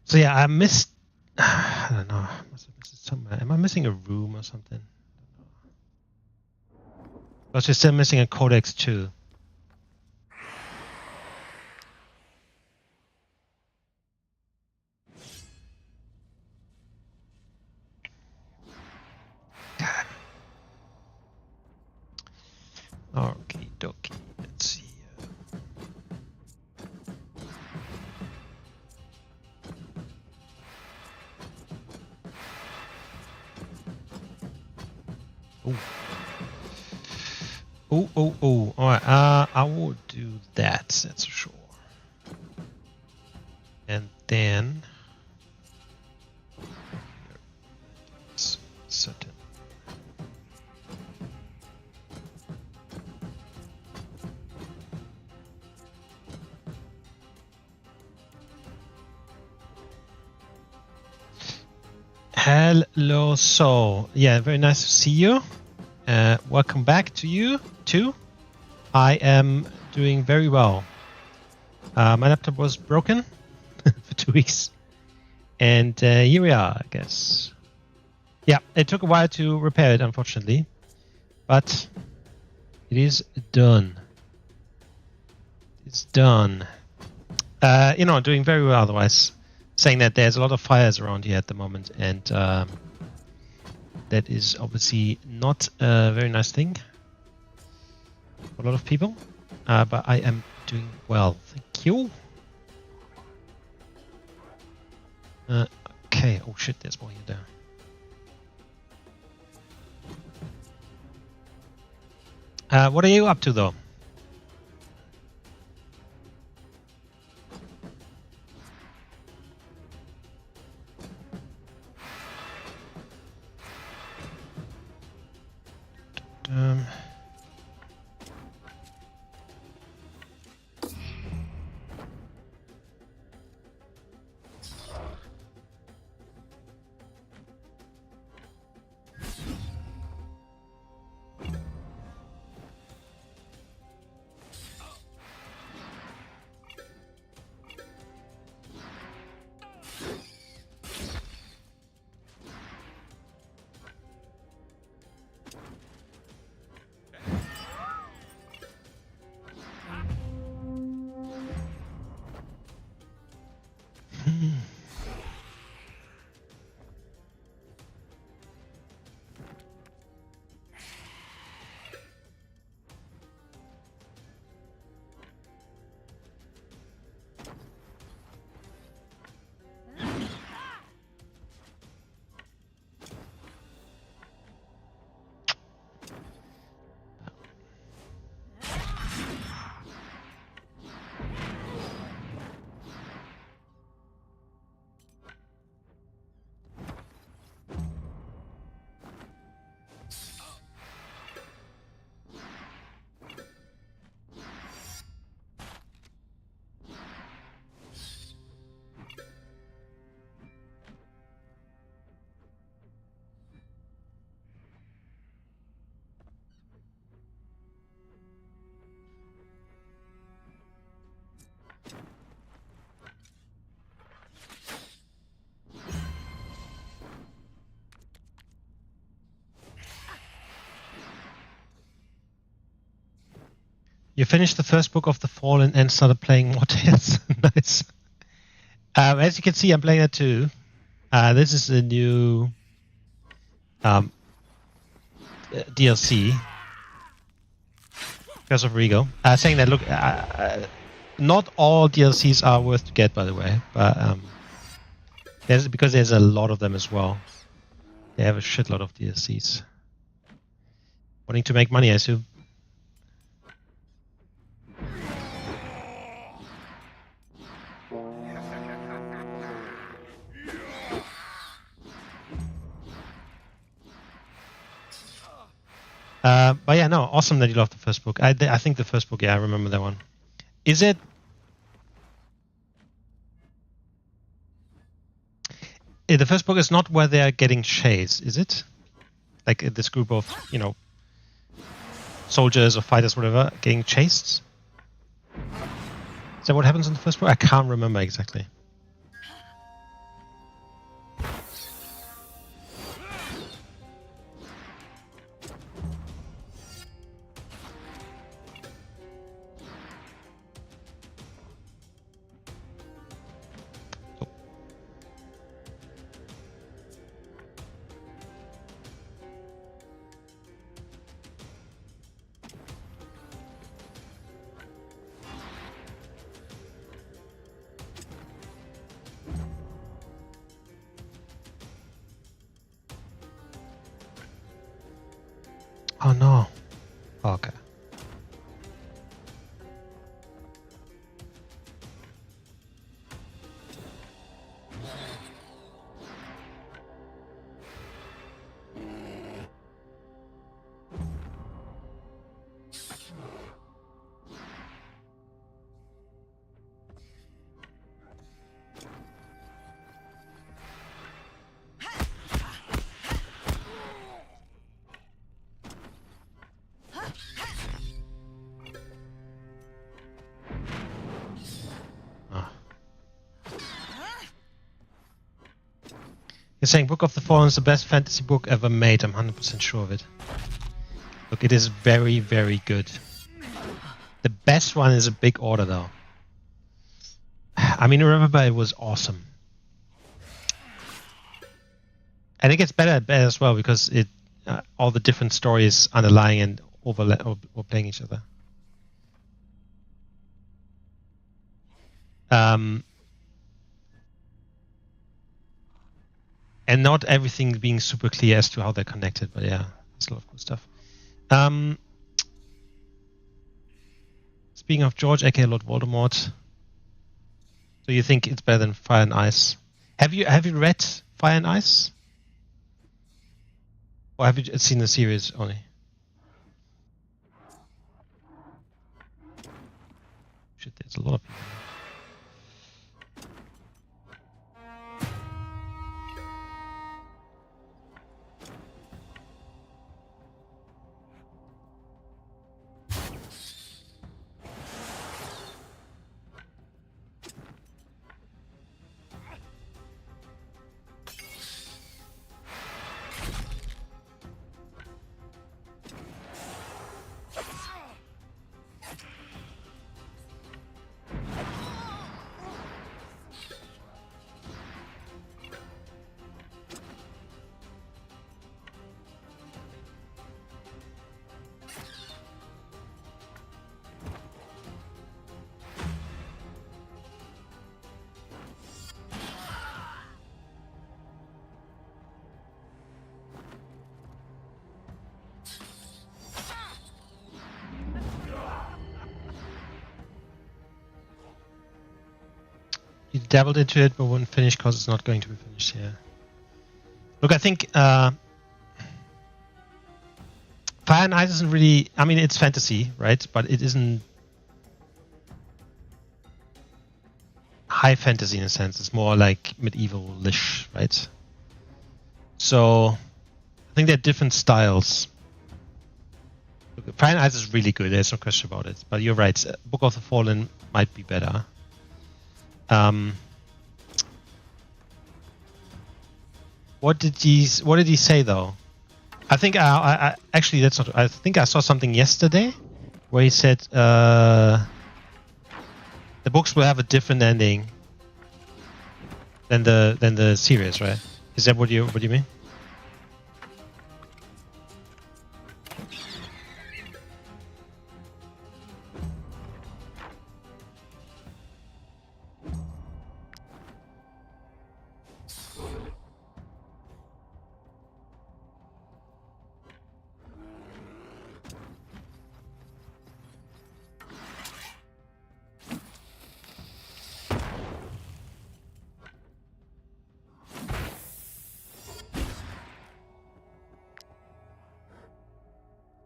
Speaker 1: So yeah, I missed... I don't know. I must have missed it somewhere. Am I missing a room or something? But you're still missing a codex too. Okie dokie. Let's see. Oh. Alright, I will do that, that's for sure. And then... It's certain. Hello, so yeah, very nice to see you. Welcome back to you too. I am doing very well. My laptop was broken for 2 weeks. And here we are, I guess. Yeah, it took a while to repair it, unfortunately. But it is done. It's done. Doing very well otherwise. Saying that there's a lot of fires around here at the moment. And that is obviously not a very nice thing for a lot of people. But I am doing well. Thank you. Okay. Oh shit, there's more here there. What are you up to, though? You finished the first book of the Fallen and started playing Wartales. Nice. As you can see, I'm playing that too. This is a new DLC. Because of Rigel. Saying that, look, not all DLCs are worth to get, by the way. But because there's a lot of them as well. They have a shitload of DLCs. Wanting to make money, I assume. But yeah, no, awesome that you loved the first book. I think the first book, yeah, I remember that one. Is it... The first book is not where they're getting chased, is it? Like this group of, soldiers or fighters, whatever, getting chased? Is that what happens in the first book? I can't remember exactly. Oh no. Okay. You're saying Book of the Fallen is the best fantasy book ever made. I'm 100% sure of it. Look, it is very, very good. The best one is a big order, though. I mean, remember, it was awesome. And it gets better and better as well, because it all the different stories underlying and overplaying each other. And not everything being super clear as to how they're connected, but yeah, it's a lot of cool stuff. Speaking of George, aka Lord Voldemort, so you think it's better than Fire and Ice? Have you read Fire and Ice? Or have you seen the series only? Shit, there's a lot of people. You dabbled into it, but wouldn't finish because it's not going to be finished. Yeah. Look, I think Fire and Ice isn't really. I mean, it's fantasy, right? But it isn't high fantasy in a sense. It's more like medieval-ish, right? So I think they're different styles. Look, Fire and Ice is really good. There's no question about it. But you're right. Book of the Fallen might be better. What did he say though? I think I actually that's not. I think I saw something yesterday where he said the books will have a different ending than the series, right? Is that what you mean?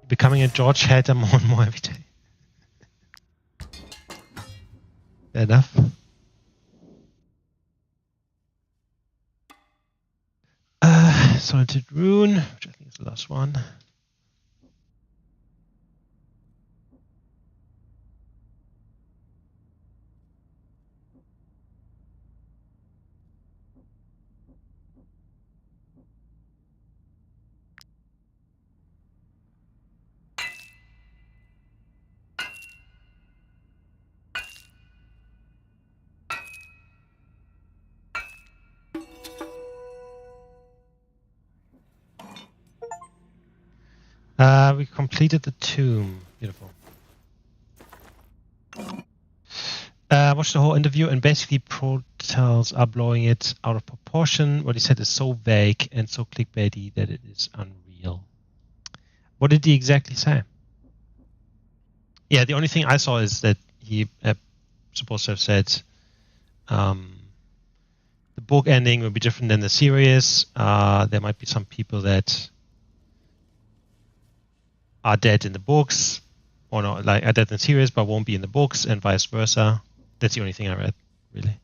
Speaker 1: Becoming a George hater more and more every day. Fair enough. Solitude Rune, which I think is the last one. We completed the tomb. Beautiful. Watched the whole interview, and basically Wartales are blowing it out of proportion. What he said is so vague and so clickbaity that it is unreal. What did he exactly say? Yeah, the only thing I saw is that he supposed to have said the book ending will be different than the series. There might be some people that are dead in the books, or not, like are dead in the series, but won't be in the books, and vice versa. That's the only thing I read, really.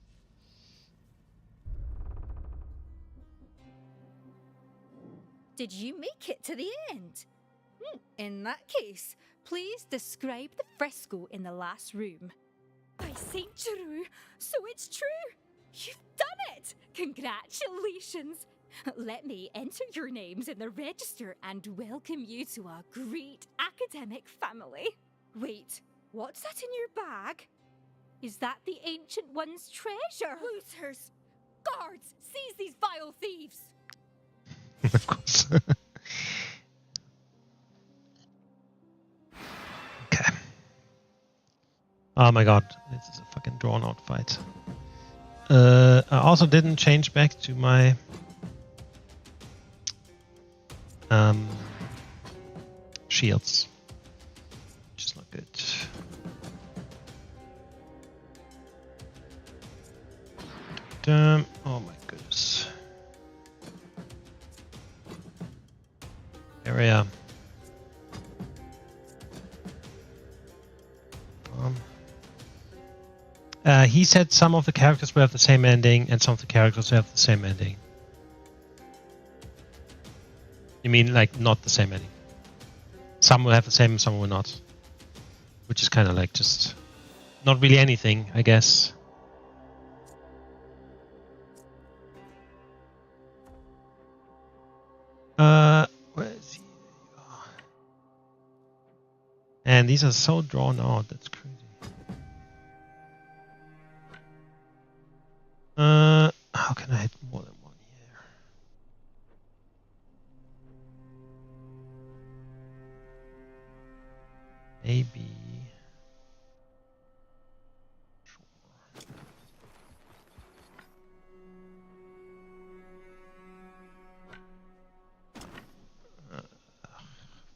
Speaker 12: Did you make it to the end? In that case, please describe the fresco in the last room. By Saint Giroux, so it's true! You've done it! Congratulations! Let me enter your names in the register and welcome you to our great academic family. Wait, what's that in your bag? Is that the Ancient One's treasure? Looters! Guards, seize these vile thieves!
Speaker 1: Of course. Okay. Oh my god, this is a fucking drawn out fight. I also didn't change back to my shields, which is not good. Oh my goodness. Area. He said some of the characters will have the same ending and some of the characters will have the same ending. You mean like not the same ending? Some will have the same, some will not. Which is kind of like just not really anything, I guess. Where is he? And these are so drawn out, that's crazy. How can I hit more than one here? Maybe. Sure.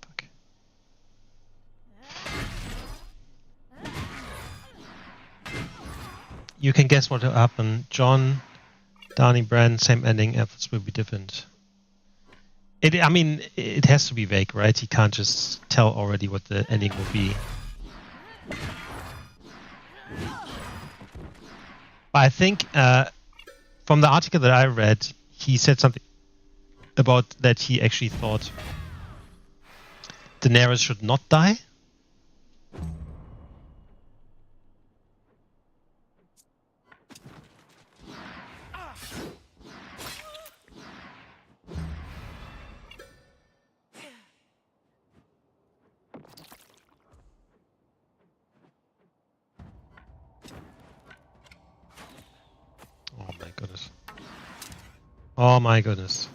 Speaker 1: Fuck. You can guess what will happen. John, Dani, Bran, same ending. Efforts will be different. I mean, it has to be vague, right? He can't just tell already what the ending will be. But I think from the article that I read, he said something about that he actually thought Daenerys should not die. Oh my goodness.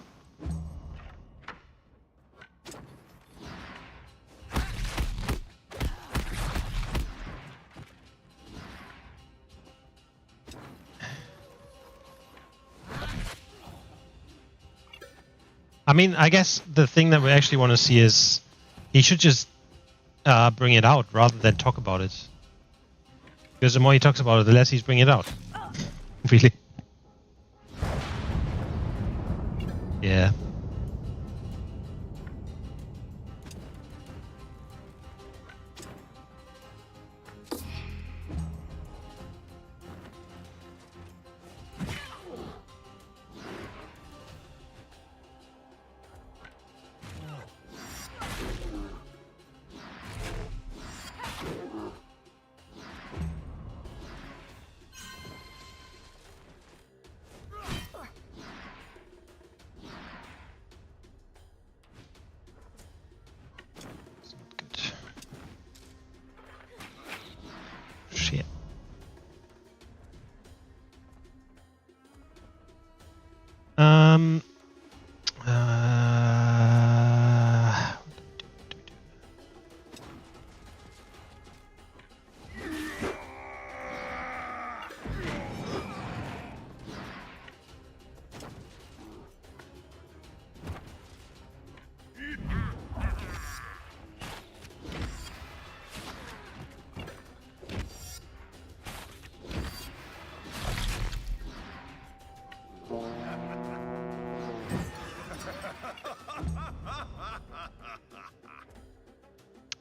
Speaker 1: I mean, I guess the thing that we actually want to see is he should just bring it out rather than talk about it. Because the more he talks about it, the less he's bringing it out. Really. Yeah. Shit.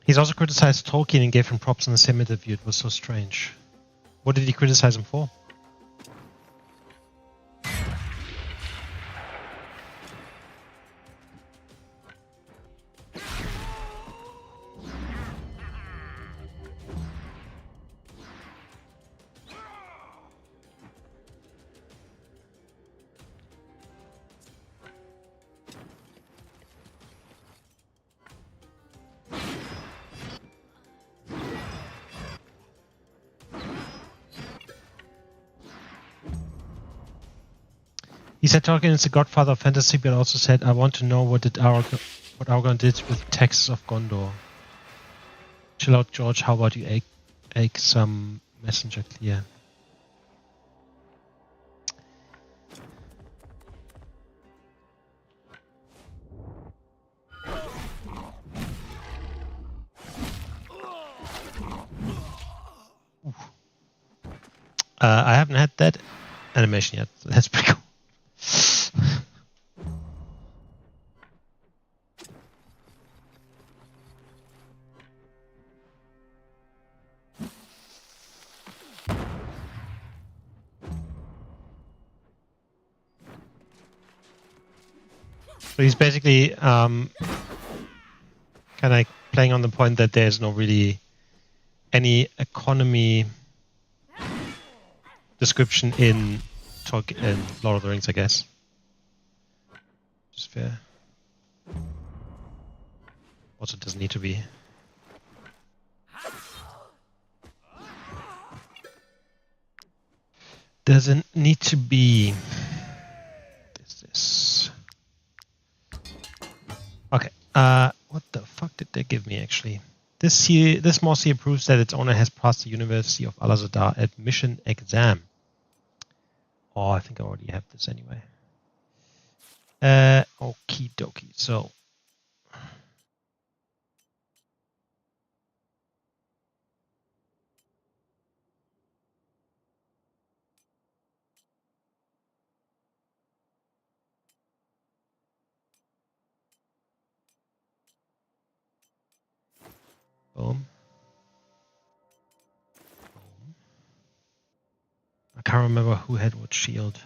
Speaker 1: He's also criticized Tolkien and gave him props in the same interview. It was so strange. What did he criticize him for? He said Tolkien is the godfather of fantasy, but also said, I want to know what Aragorn did with texts of Gondor. Chill out, George. How about you ache some messenger clear? I haven't had that animation yet. So that's pretty cool. So he's basically kind of playing on the point that there's no really any economy description in Lord of the Rings, I guess. Which is fair. Also doesn't need to be. Doesn't need to be. This. Okay. What the fuck did they give me actually? This moss here proves that its owner has passed the University of Al-Azadar admission exam. Oh, I think I already have this anyway. Okie dokie. So. Boom. Boom. I can't remember who had what shield.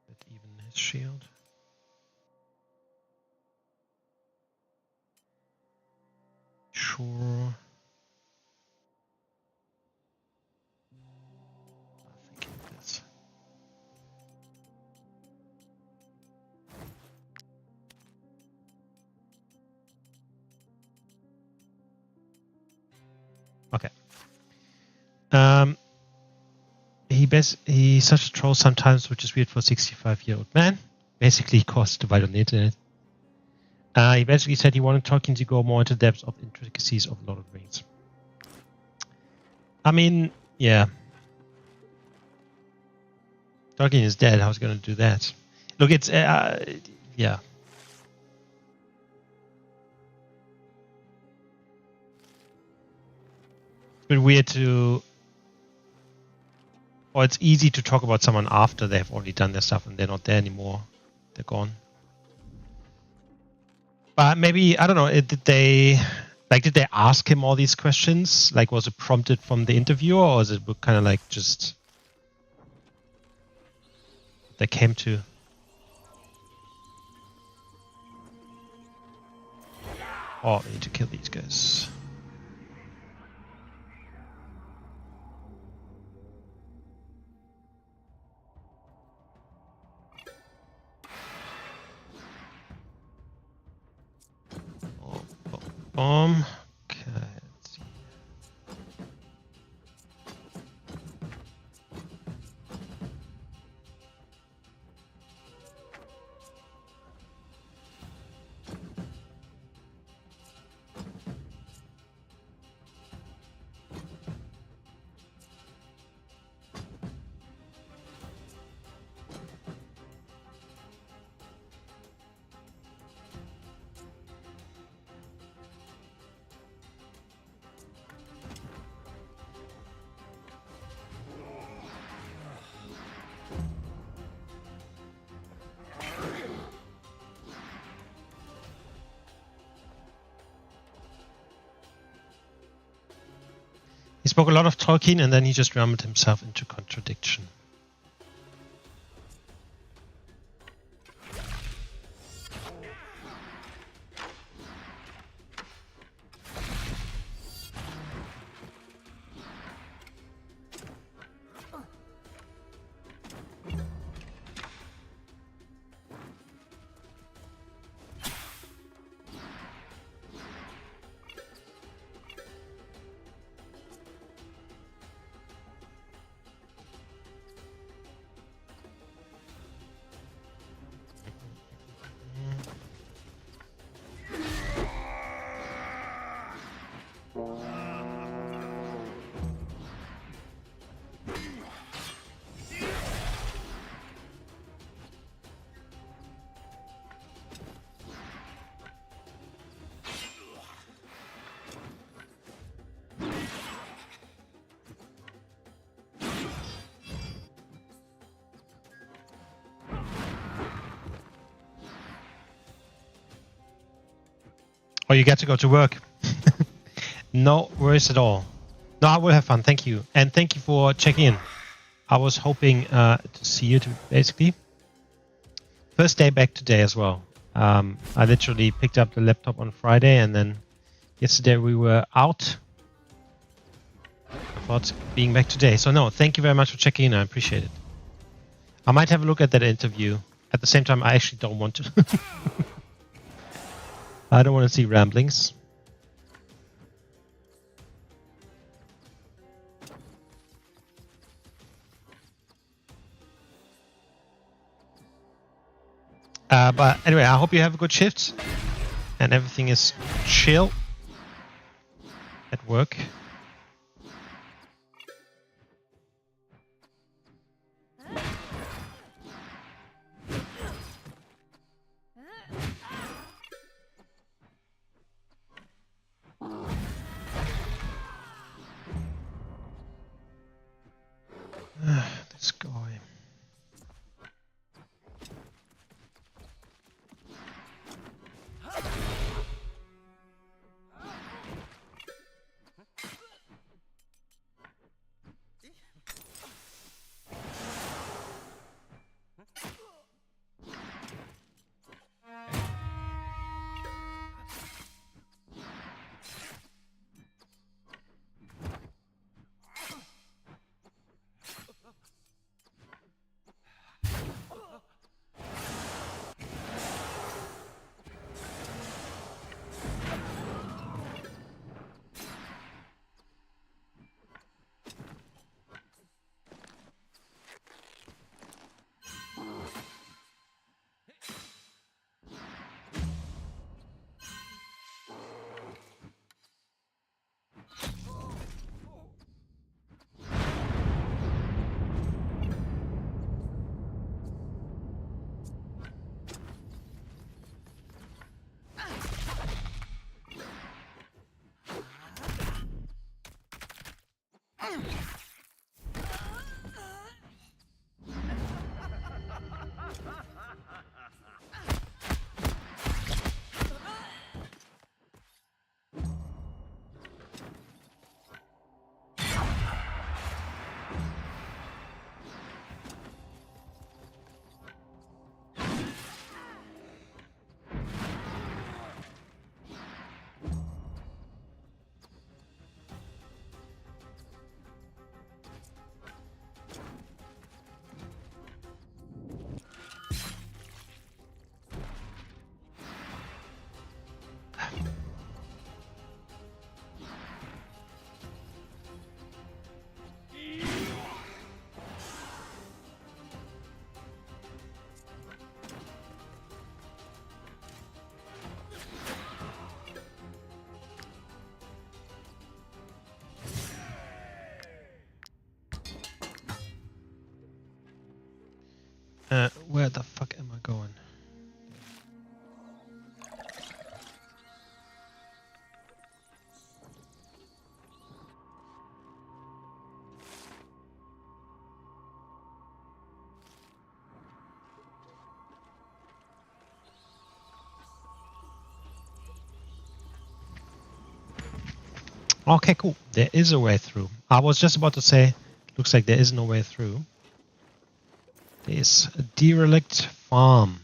Speaker 1: But even his shield. Sure. I think this. Okay. He's such a troll sometimes, which is weird for a 65-year-old man. Basically, caused a divide on the internet. He basically said he wanted Tolkien to go more into depth of intricacies of Lord of the Rings. I mean, yeah. Tolkien is dead. How's he going to do that? Look, it's yeah. It's been weird to. Or it's easy to talk about someone after they've already done their stuff and they're not there anymore. They're gone. But maybe, I don't know, did they ask him all these questions? Like, was it prompted from the interviewer, or is it kind of like just they came to? Oh, we need to kill these guys. Okay, let's see. He spoke a lot of Tolkien and then he just rammed himself into contradiction. Oh, you get to go to work. No worries at all. No, I will have fun. Thank you. And thank you for checking in. I was hoping to see you basically. First day back today as well. I literally picked up the laptop on Friday, and then yesterday we were out. I thought being back today. So no, thank you very much for checking in. I appreciate it. I might have a look at that interview. At the same time, I actually don't want to. I don't want to see ramblings. But anyway, I hope you have a good shift and everything is chill at work. This guy. Where the fuck am I going? Okay, cool. There is a way through. I was just about to say, looks like there is no way through. There's a derelict farm.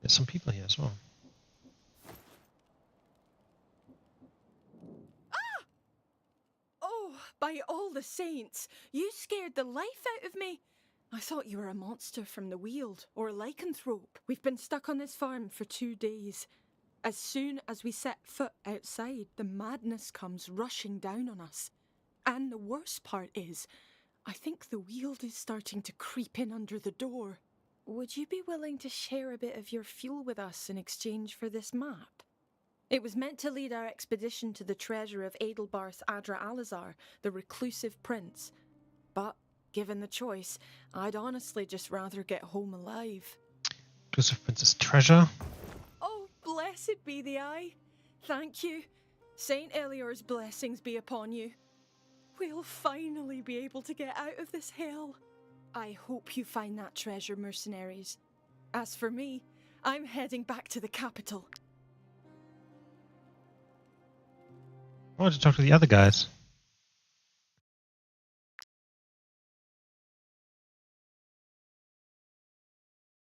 Speaker 1: There's some people here as well.
Speaker 11: Ah! Oh, by all the saints, you scared the life out of me. I thought you were a monster from the Weald, or a lycanthrope. We've been stuck on this farm for 2 days. As soon as we set foot outside, the madness comes rushing down on us. And the worst part is, I think the Weald is starting to creep in under the door. Would you be willing to share a bit of your fuel with us in exchange for this map? It was meant to lead our expedition to the treasure of Adelbarth Adra Alizar, the reclusive prince. But, given the choice, I'd honestly just rather get home alive.
Speaker 1: Reclusive prince's treasure?
Speaker 11: Oh, blessed be the eye. Thank you. Saint Elior's blessings be upon you. We'll finally be able to get out of this hell. I hope you find that treasure, mercenaries. As for me, I'm heading back to the capital.
Speaker 1: I want to talk to the other guys.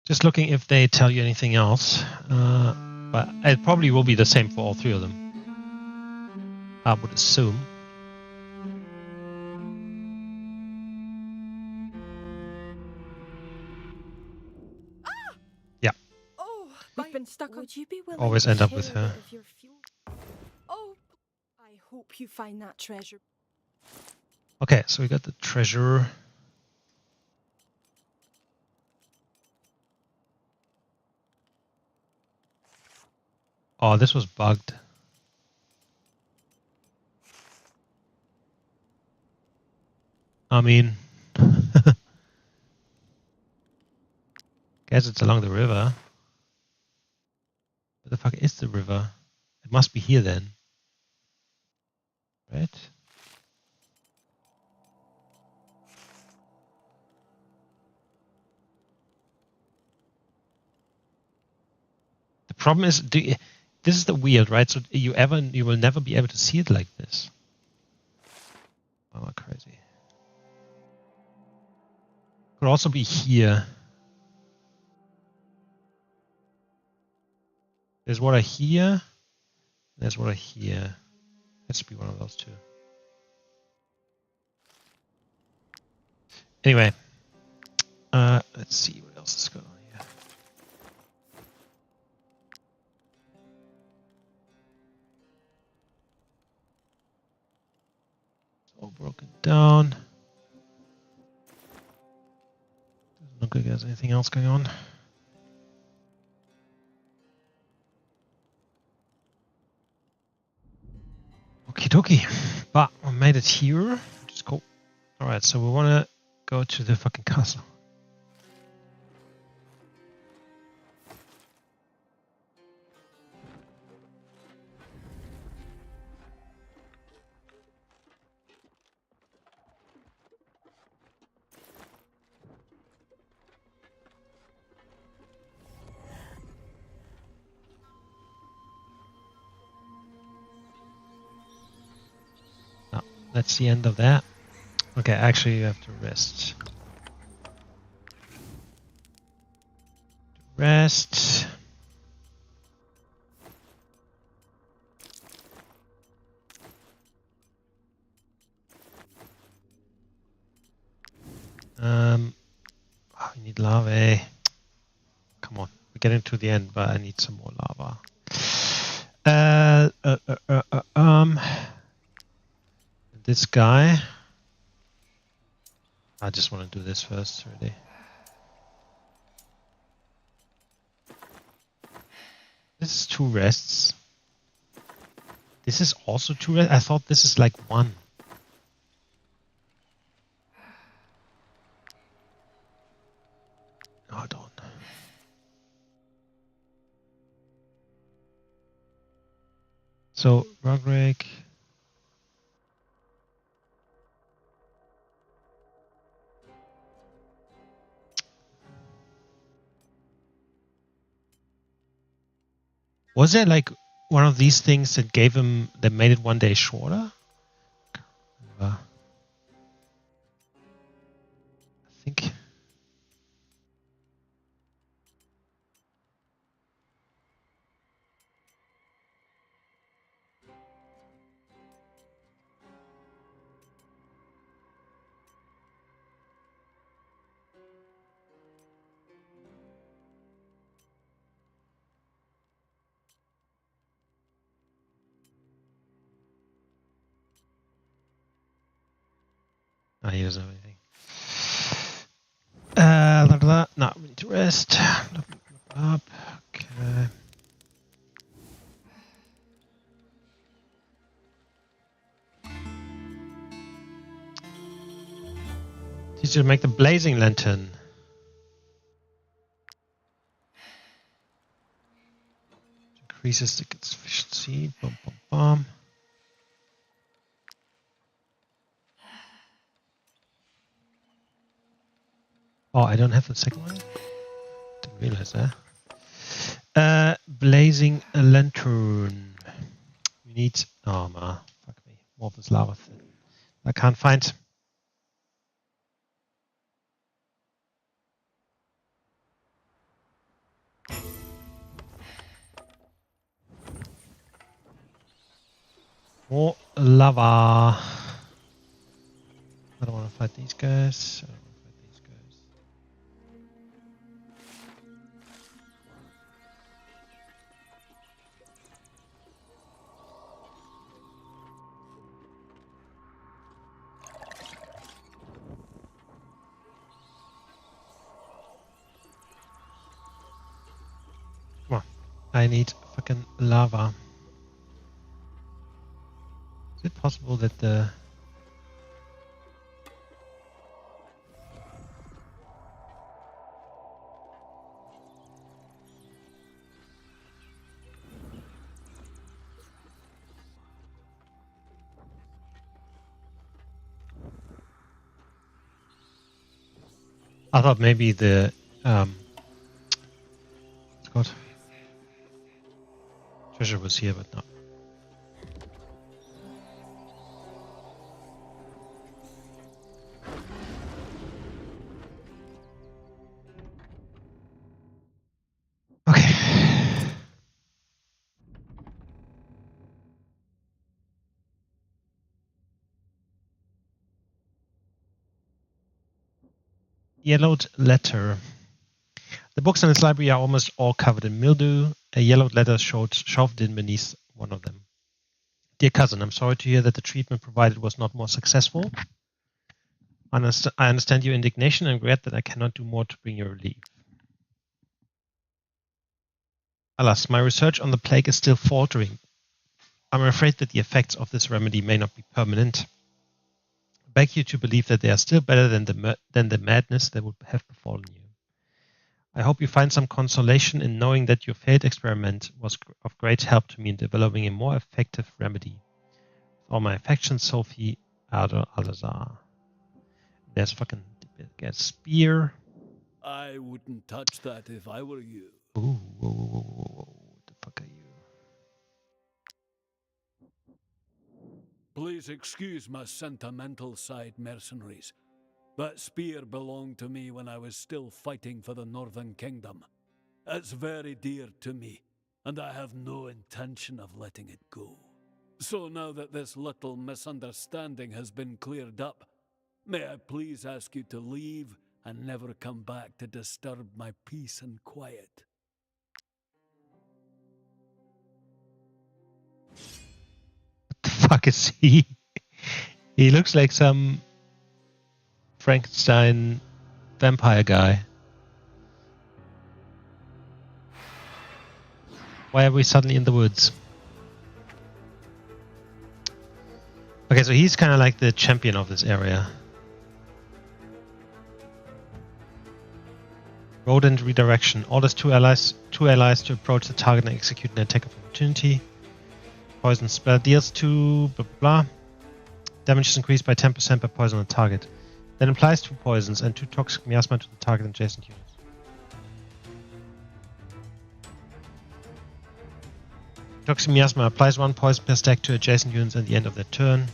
Speaker 1: Just looking if they tell you anything else. But it probably will be the same for all three of them. I would assume. Yeah.
Speaker 11: Oh, we've been stuck. Would you be willing
Speaker 1: Always
Speaker 11: to
Speaker 1: end up
Speaker 11: share
Speaker 1: with
Speaker 11: a
Speaker 1: her.
Speaker 11: bit of your fuel? Oh, I hope you find that treasure.
Speaker 1: Okay, so we got the treasure. Oh, this was bugged. I mean, guess it's along the river. What the fuck is the river? It must be here then. Right? The problem is, this is the weird, right? So you will never be able to see it like this. Oh, crazy. Could also be here. There's water here. There's water here. Has to be one of those two. Anyway, let's see what else is going on here. It's all broken down. Doesn't look like there's anything else going on. Okie dokie. But we made it here, which is cool. Alright, so we want to go to the fucking castle. That's the end of that. Okay, actually you have to rest. Rest. We need lava. Come on, we're getting to the end, but I need some more lava. This guy. I just want to do this first, really. This is 2 rests. This is also 2 rests. I thought this is like 1. Hold on. So, rug rake. Was there like one of these things that gave him, that made it 1 day shorter? I think. He doesn't have anything. No, we need to rest. Up. Okay. Teach you to make the blazing lantern. Increases the efficiency. Bum, bum, bum. Oh, I don't have the second one? Didn't realize that. Blazing lantern. We need armor. Fuck. more of this lava thing I can't find. More lava. I don't want to fight these guys. I don't want to fight these guys. Come on. I need fucking lava. Is it possible that the... I thought maybe the what's it called? Treasure was here, but no. Okay. Yellowed letter. The books in this library are almost all covered in mildew. A yellowed letter shoved in beneath one of them. Dear cousin, I'm sorry to hear that the treatment provided was not more successful. I understand your indignation and regret that I cannot do more to bring you relief. Alas, my research on the plague is still faltering. I'm afraid that the effects of this remedy may not be permanent. I beg you to believe that they are still better than the madness that would have befallen you. I hope you find some consolation in knowing that your failed experiment was of great help to me in developing a more effective remedy. With all my affections, Sophie Alazar. There's fucking get spear.
Speaker 14: I wouldn't touch that if I were you.
Speaker 1: Ooh, whoa, whoa, whoa, whoa, whoa. What the fuck are you?
Speaker 14: Please excuse my sentimental side, mercenaries. That spear belonged to me when I was still fighting for the Northern Kingdom. It's very dear to me, and I have no intention of letting it go. So now that this little misunderstanding has been cleared up, may I please ask you to leave and never come back to disturb my peace and quiet?
Speaker 1: What the fuck is he? He looks like some Frankenstein vampire guy. Why are we suddenly in the woods? Okay, so he's kind of like the champion of this area. Rodent redirection. Orders two allies to approach the target and execute an attack of opportunity. Poison spell deals 2 blah blah blah. Damage is increased by 10% by poison on the target. That implies 2 poisons and 2 toxic miasma to the target and adjacent units. Toxic miasma applies 1 poison per stack to adjacent units at the end of their turn.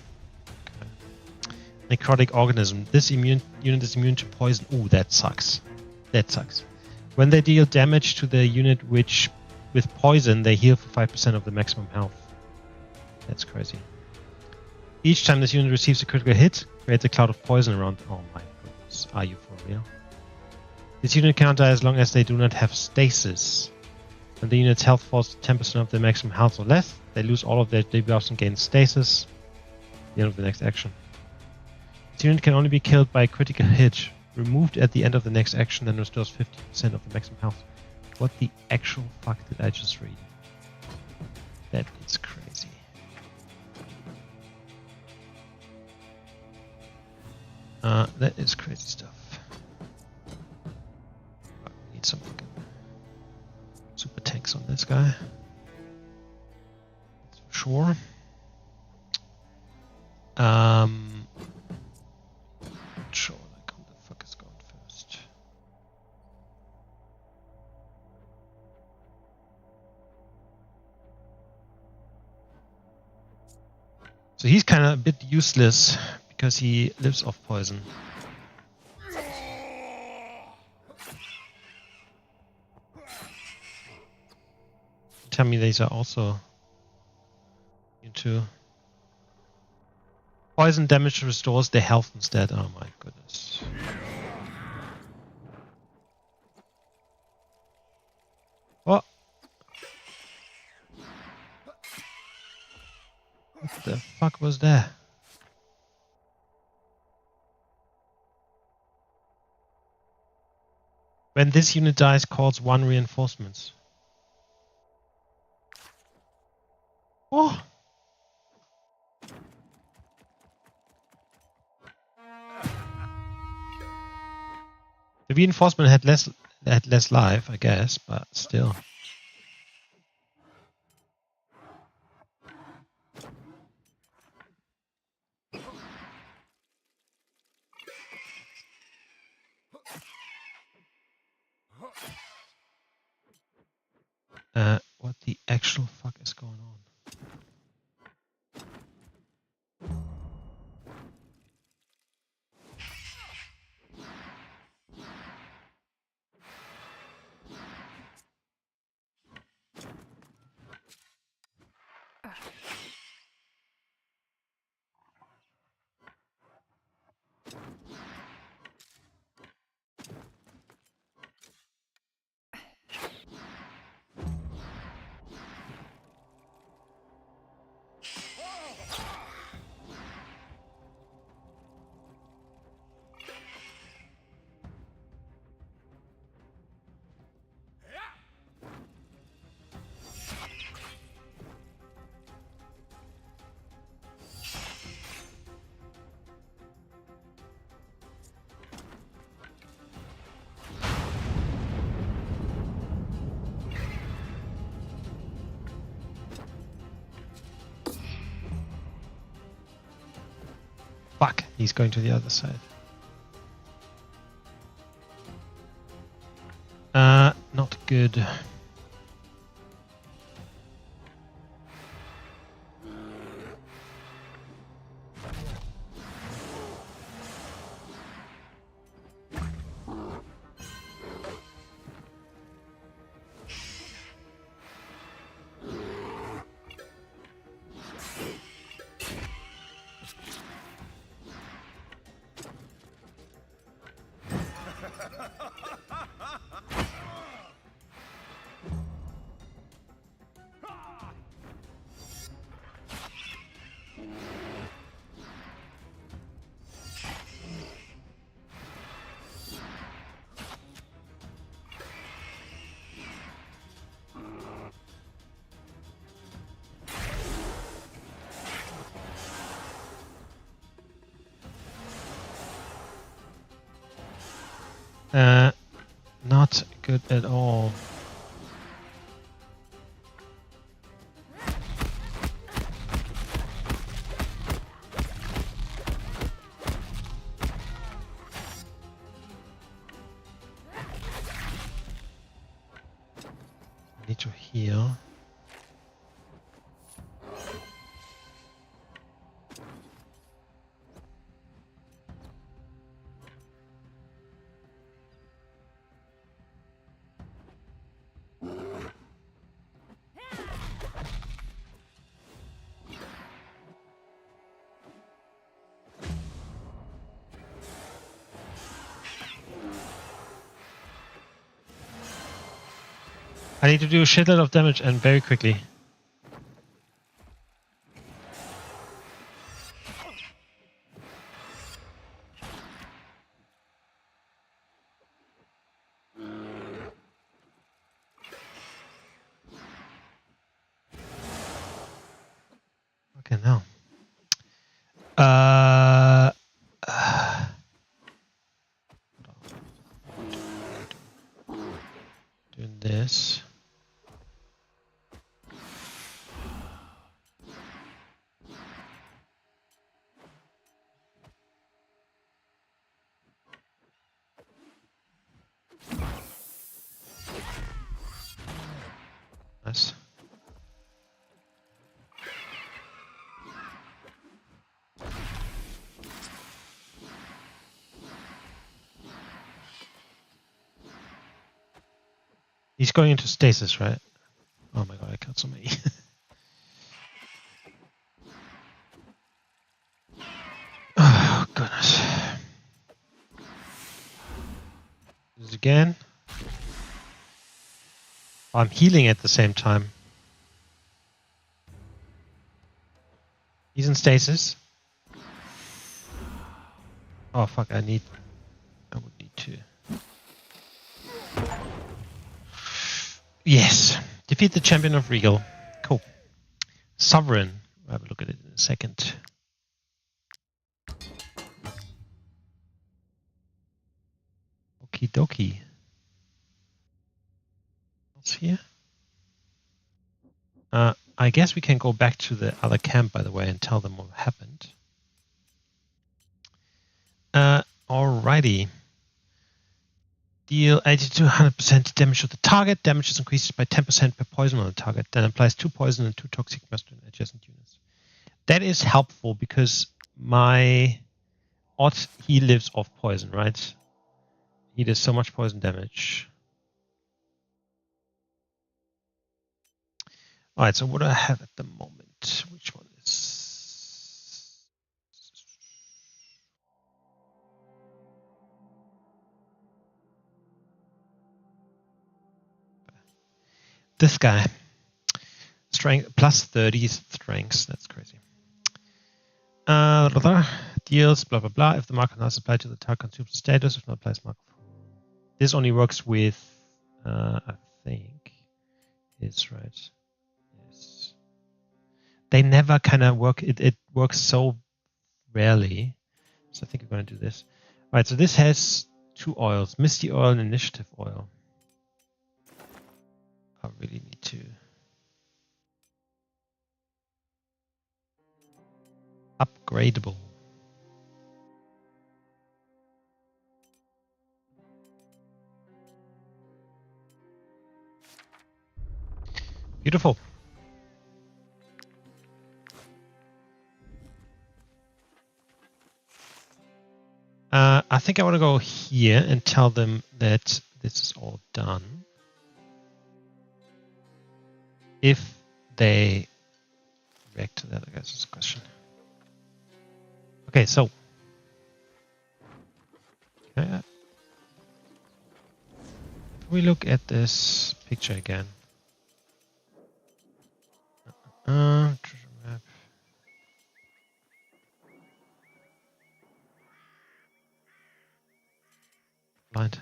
Speaker 1: Okay. Necrotic organism. This unit is immune to poison. Ooh, that sucks. That sucks. When they deal damage to the unit with poison, they heal for 5% of the maximum health. That's crazy. Each time this unit receives a critical hit, creates a cloud of poison around. Oh my goodness. Are you for real? This unit cannot die as long as they do not have stasis. When the unit's health falls to 10% of their maximum health or less, they lose all of their debuffs and gain stasis at the end of the next action. This unit can only be killed by a critical hit. Removed at the end of the next action, then restores 50% of the maximum health. What the actual fuck did I just read? That is crazy. That is crazy stuff. I need some fucking super tanks on this guy. That's for sure. Not sure like who the fuck is going first. So he's kind of a bit useless because he lives off poison. Tell me these are also into poison damage restores their health instead. Oh my goodness. What? What the fuck was that? When this unit dies, calls 1 reinforcements. Oh! The reinforcement had less life, I guess, but still. What the actual fuck is going on? Fuck, he's going to the other side. Not good. Not good at all. Need to heal. I need to do a shitload of damage and very quickly. Okay, now. Doing this. Nice. He's going into stasis, right? Oh my god, I killed so many. Oh, goodness. This again. I'm healing at the same time. He's in stasis. Oh fuck, I would need to. Yes. Defeat the champion of Rigel. Cool. Sovereign. We'll have a look at it in a second. Okie dokie. What's here? I guess we can go back to the other camp, by the way, and tell them what happened. Alrighty. Deal 80 to 100% damage to the target. Damage is increased by 10% per poison on the target. Then applies 2 poison and 2 toxic to adjacent units. That is helpful because my Odd, he lives off poison, right? He does so much poison damage. Alright, so what do I have at the moment? Which one is... This guy. Strength plus 30 strengths. That's crazy. Deals, blah, blah, blah. If the marker not applied to the target, consumes the status. If not, applies marker. This only works with, I think, it's right. Yes. They never kind of work. It works so rarely. So I think we're going to do this. All right, so this has 2 oils. Misty oil and initiative oil. I really need to... Upgradable. Beautiful. I think I want to go here and tell them that this is all done. If they react to that, I guess is a question. Okay, so we look at this picture again. Treasure map. Blind.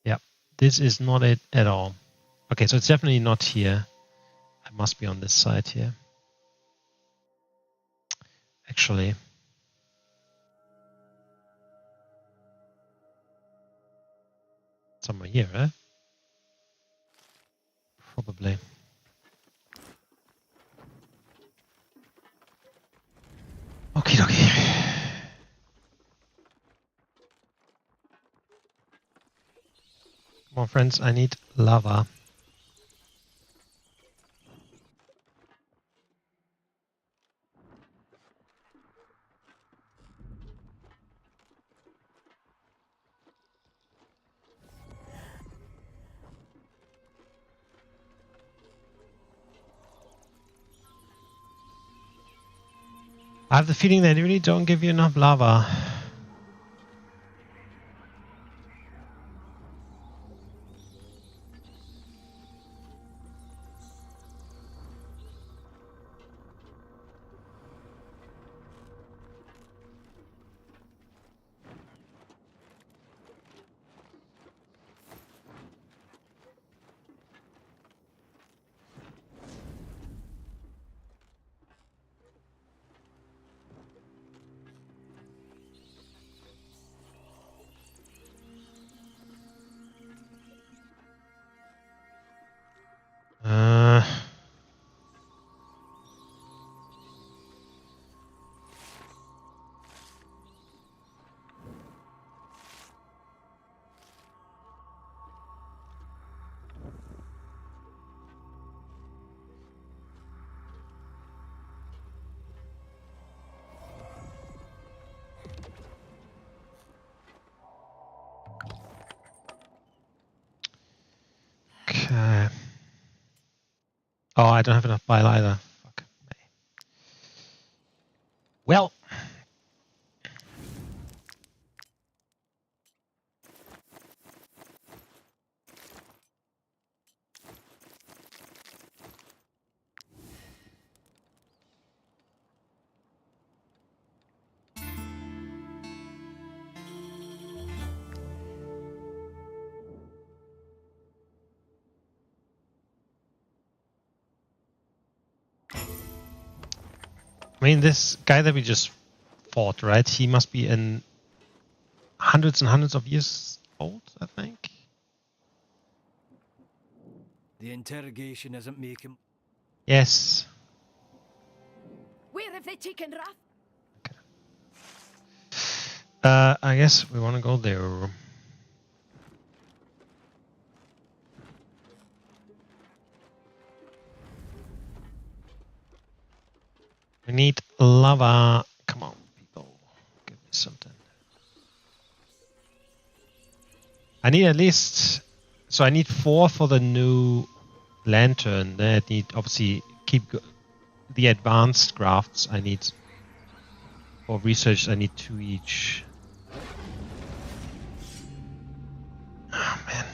Speaker 1: Yeah, this is not it at all. Okay, so it's definitely not here. I must be on this side here. Actually. Somewhere here, right? Probably. Okie dokie. Come on, friends, I need lava. I have the feeling they really don't give you enough lava. Oh, I don't have enough bile either. Fuck. Well. I mean, this guy that we just fought, right? He must be in hundreds and hundreds of years old, I think.
Speaker 9: The interrogation isn't making...
Speaker 1: Yes.
Speaker 2: Where have they taken Raph?
Speaker 1: I guess we want to go there. We need lava. Come on, people. Give me something. I need at least... So I need 4 for the new lantern. Then I need, obviously, the advanced crafts. I need... For research, I need 2 each. Oh, man.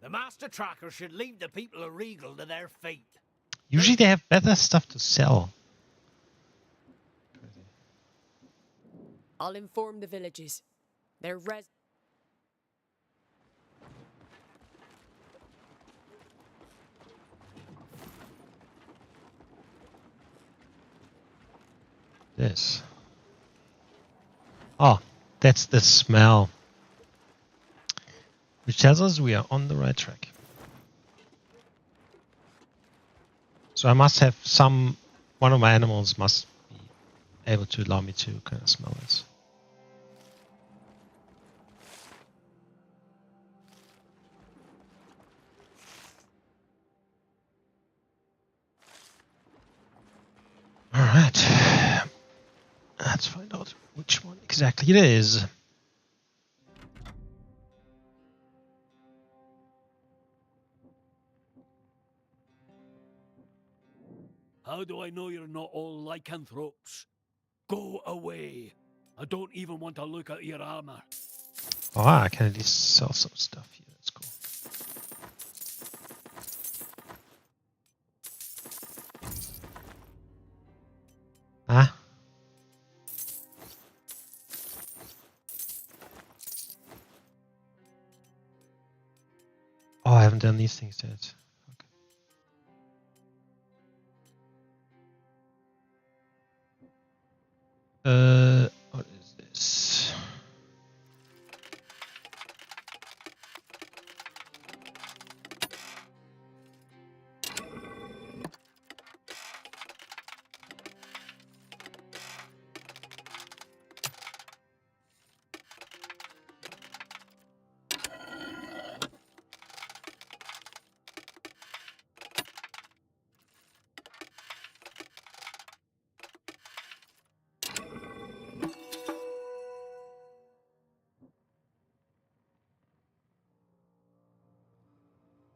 Speaker 9: The Master Tracker should leave the people of Rigel to their fate.
Speaker 1: Usually they have better stuff to sell.
Speaker 8: I'll inform the villages. They're
Speaker 1: This. Oh, that's the smell. Which tells us we are on the right track. So I must have one of my animals must be able to allow me to kind of smell this. Alright. Let's find out which one exactly it is.
Speaker 14: How do I know you're not all lycanthropes? Go away. I don't even want to look at your armor.
Speaker 1: Oh, I can at least sell some stuff here. That's cool. Ah. Oh, I haven't done these things yet. What is this?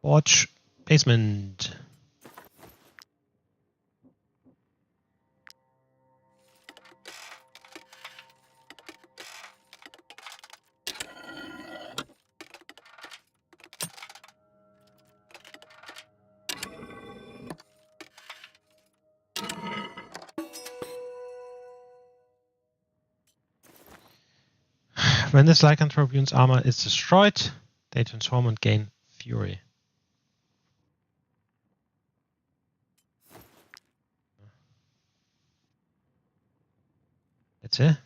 Speaker 1: Forge basement. When this lycanthrope unit's armor is destroyed, they transform and gain fury. That's it.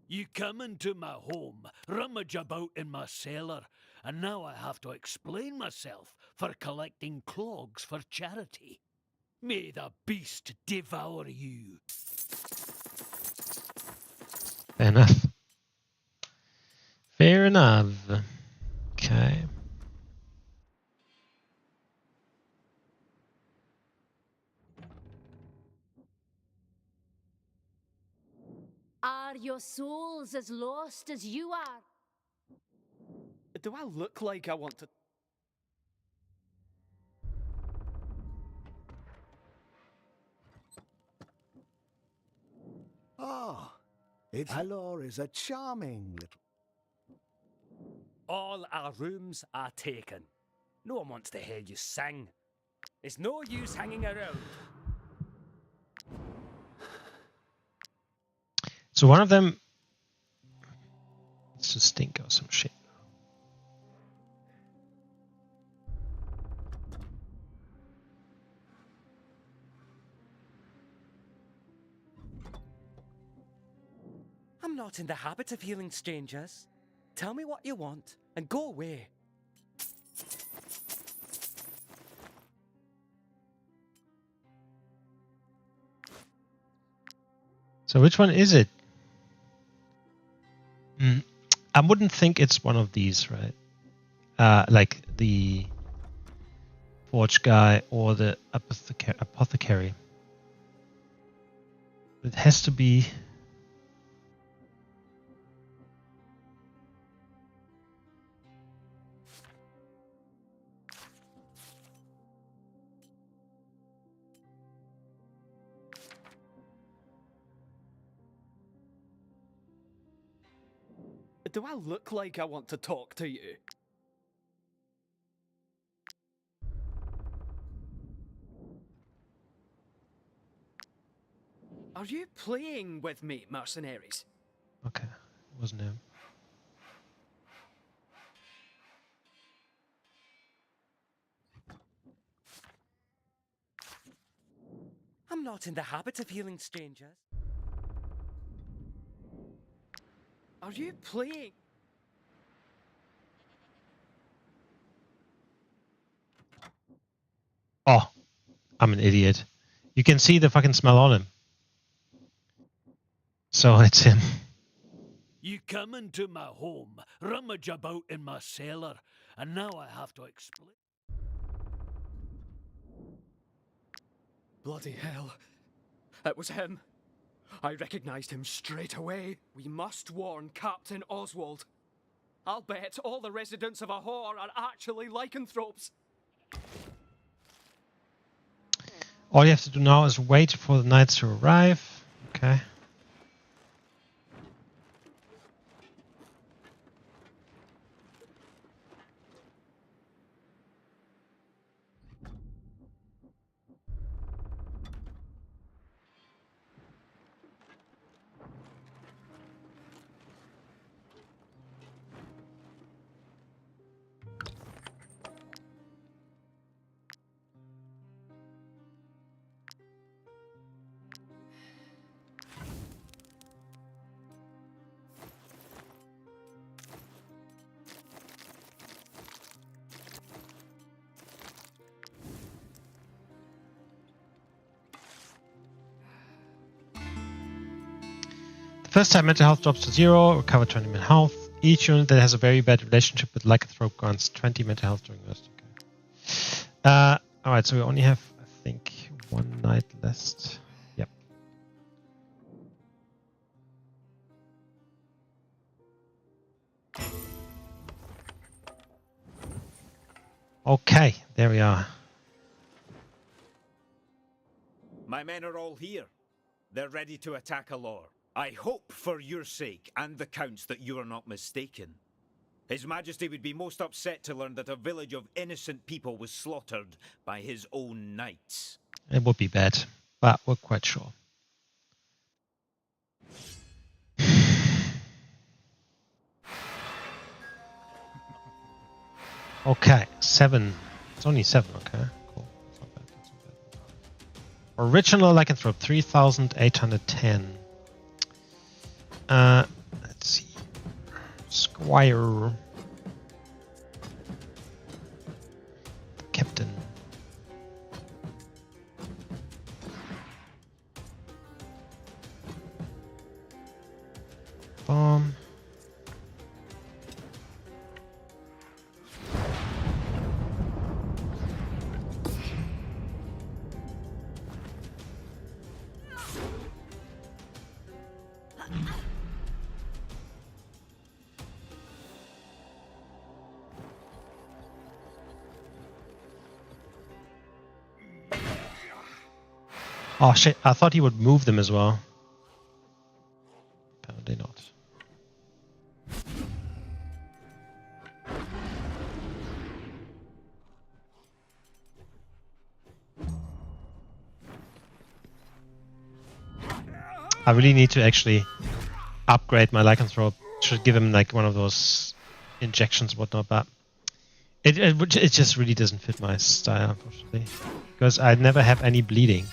Speaker 14: You come into my home, rummage about in my cellar, and now I have to explain myself for collecting clogs for charity. May the beast devour you.
Speaker 1: Fair enough. Fair enough. Okay.
Speaker 2: Are your souls as lost as you are?
Speaker 3: Do I look like I want to...
Speaker 5: Ah, Alor is a charming little...
Speaker 7: All our rooms are taken. No one wants to hear you sing. It's no use hanging around.
Speaker 1: So one of them needs to stink or some shit.
Speaker 13: I'm not in the habit of healing strangers. Tell me what you want and go away.
Speaker 1: So which one is it? I wouldn't think it's one of these, right? Like the forge guy or the apothecary. It has to be.
Speaker 3: Do I look like I want to talk to you? Are you playing with me, mercenaries?
Speaker 1: Okay, wasn't him.
Speaker 13: I'm not in the habit of healing strangers.
Speaker 3: Are you playing?
Speaker 1: Oh, I'm an idiot. You can see the fucking smell on him. So it's him.
Speaker 14: You come into my home, rummage about in my cellar, and now I have to explain.
Speaker 3: Bloody hell. It was him. I recognized him straight away. We must warn Captain Oswald. I'll bet all the residents of Ahor are actually lycanthropes.
Speaker 1: All you have to do now is wait for the knights to arrive. Okay. First time mental health drops to 0, recover 20 mental health. Each unit that has a very bad relationship with lycanthrope grants 20 mental health during rest. Okay. Alright, so we only have, I think, one night left. Yep. Okay, there we are.
Speaker 6: My men are all here. They're ready to attack Alor. I hope for your sake and the Count's that you are not mistaken. His Majesty would be most upset to learn that a village of innocent people was slaughtered by his own knights.
Speaker 1: It would be bad, but we're quite sure. Okay, 7. It's only 7, okay. Cool. That's not bad. That's not bad. Original lycanthrope, 3,810. Let's see. Squire. Captain. Bomb. Oh shit, I thought he would move them as well. Apparently not. I really need to actually upgrade my lycanthrope. Should give him like one of those injections, whatnot, but it just really doesn't fit my style, unfortunately, because I never have any bleeding.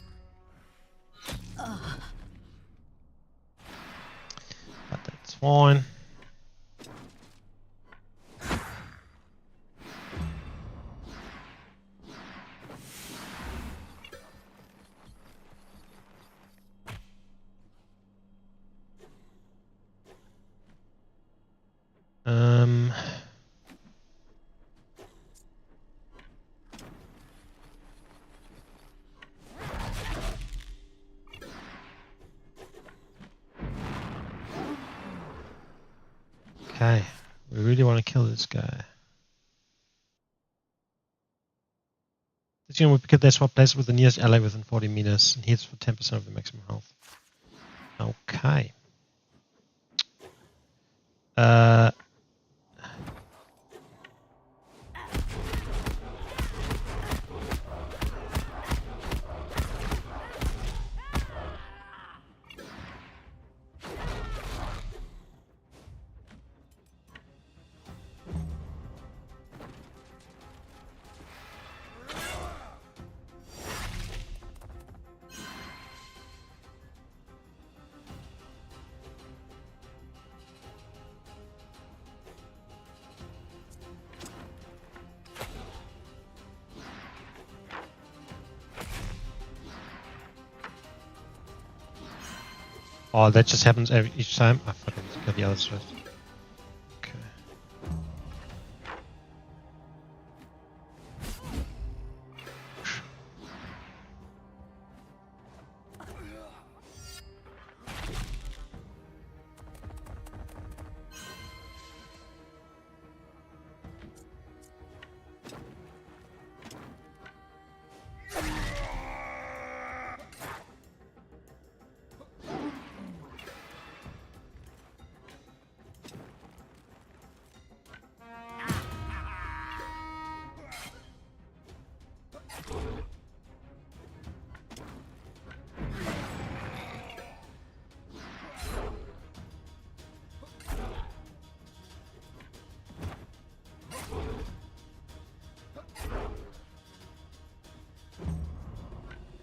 Speaker 1: But that's fine. Okay, we really want to kill this guy. This unit would pick up their swap place with the nearest ally within 40 meters and hits for 10% of the maximum health. Okay. Oh, that just happens each time? I fucking got the others first. Okay.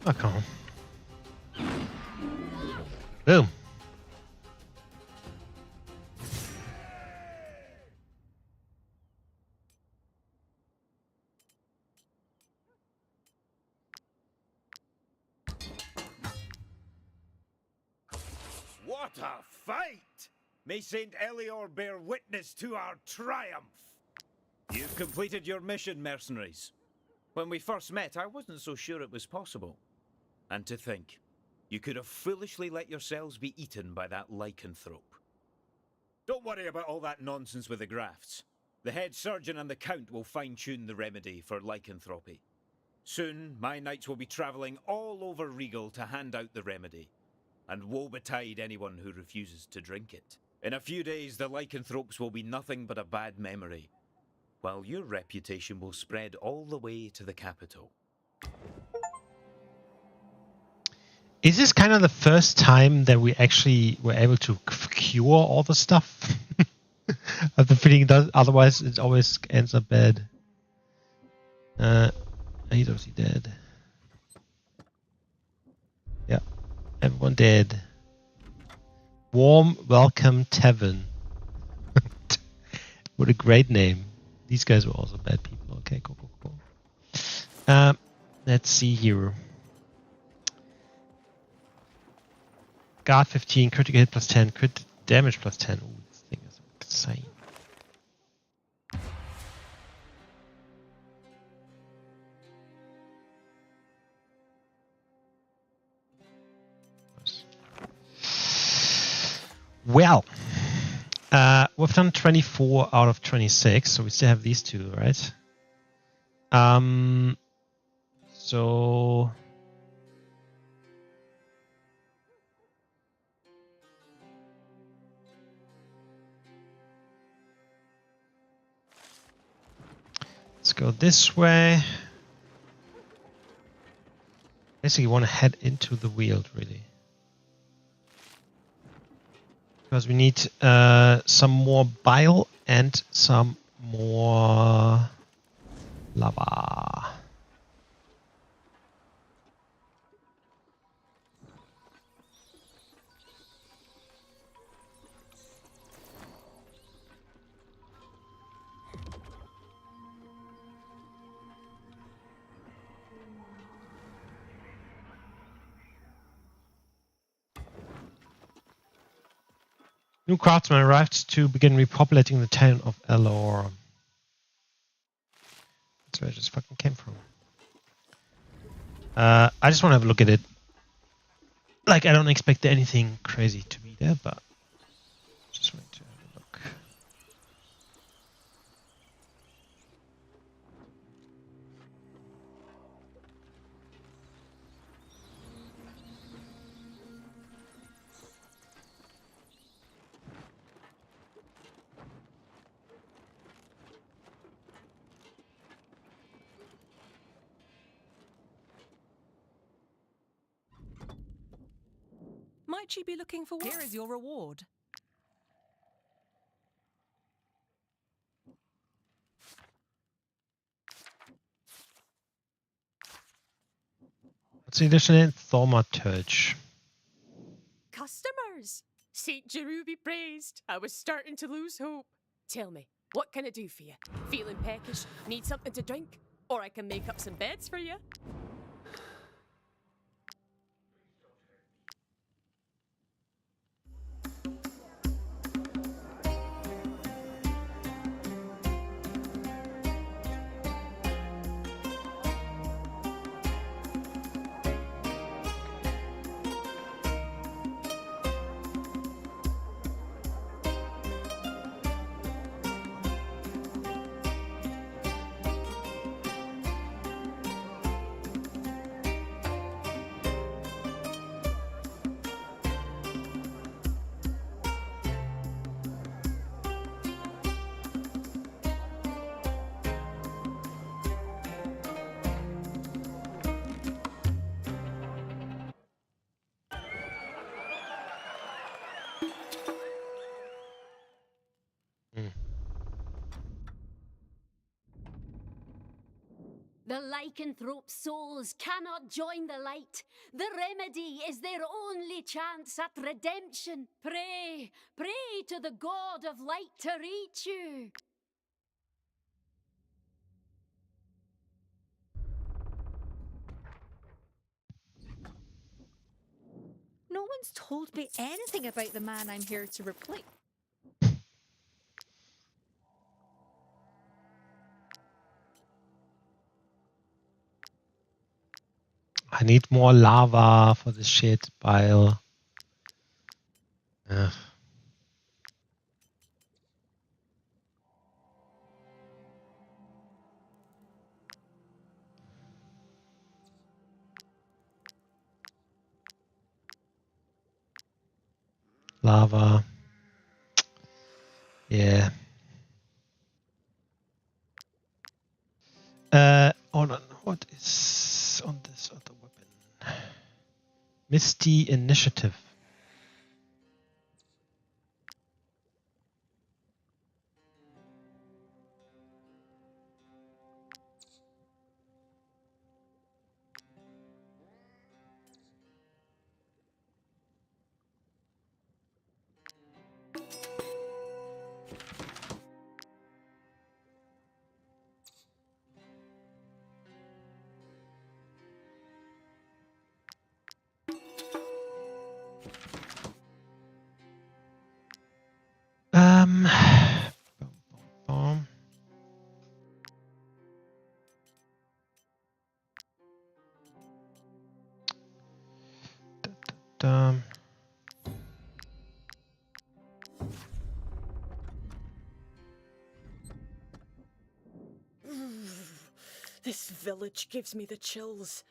Speaker 1: Oh, come on. Boom.
Speaker 6: What a fight! May Saint Elior bear witness to our triumph! You've completed your mission, mercenaries. When we first met, I wasn't so sure it was possible. And to think, you could have foolishly let yourselves be eaten by that lycanthrope. Don't worry about all that nonsense with the grafts. The head surgeon and the count will fine-tune the remedy for lycanthropy. Soon, my knights will be travelling all over Rigel to hand out the remedy. And woe betide anyone who refuses to drink it. In a few days, the lycanthropes will be nothing but a bad memory, while your reputation will spread all the way to the capital.
Speaker 1: Is this kind of the first time that we actually were able to cure all the stuff? I have the feeling that otherwise it always ends up bad. He's obviously dead. Yeah, everyone dead. Warm Welcome Tavern. What a great name. These guys were also bad people. Okay, cool. Let's see here. Guard 15, critical hit plus 10, crit damage plus 10. Ooh, this thing is insane. Well, we've done 24 out of 26, so we still have these two, right? So let's go this way. Basically, you want to head into the Weald, really. Because we need some more bile and some more lava. New craftsmen arrived to begin repopulating the town of Elor. That's where I just fucking came from. I just want to have a look at it. Like, I don't expect anything crazy to be there, but just want to have a look.
Speaker 8: Might you be looking for work? Here is your reward.
Speaker 1: Let's see, there's an thaumaturge.
Speaker 8: Customers! St. Jeru be praised. I was starting to lose hope. Tell me, what can I do for you? Feeling peckish? Need something to drink? Or I can make up some beds for you?
Speaker 2: The lycanthrope souls cannot join the light. The remedy is their only chance at redemption. Pray, pray to the god of light to reach you.
Speaker 12: No one's told me anything about the man I'm here to replace.
Speaker 1: I need more lava for this shit, bile. Ugh. lava. Yeah. Hold on. What is on this other weapon? Misty Initiative. Boom. Dum.
Speaker 11: This village gives me the chills.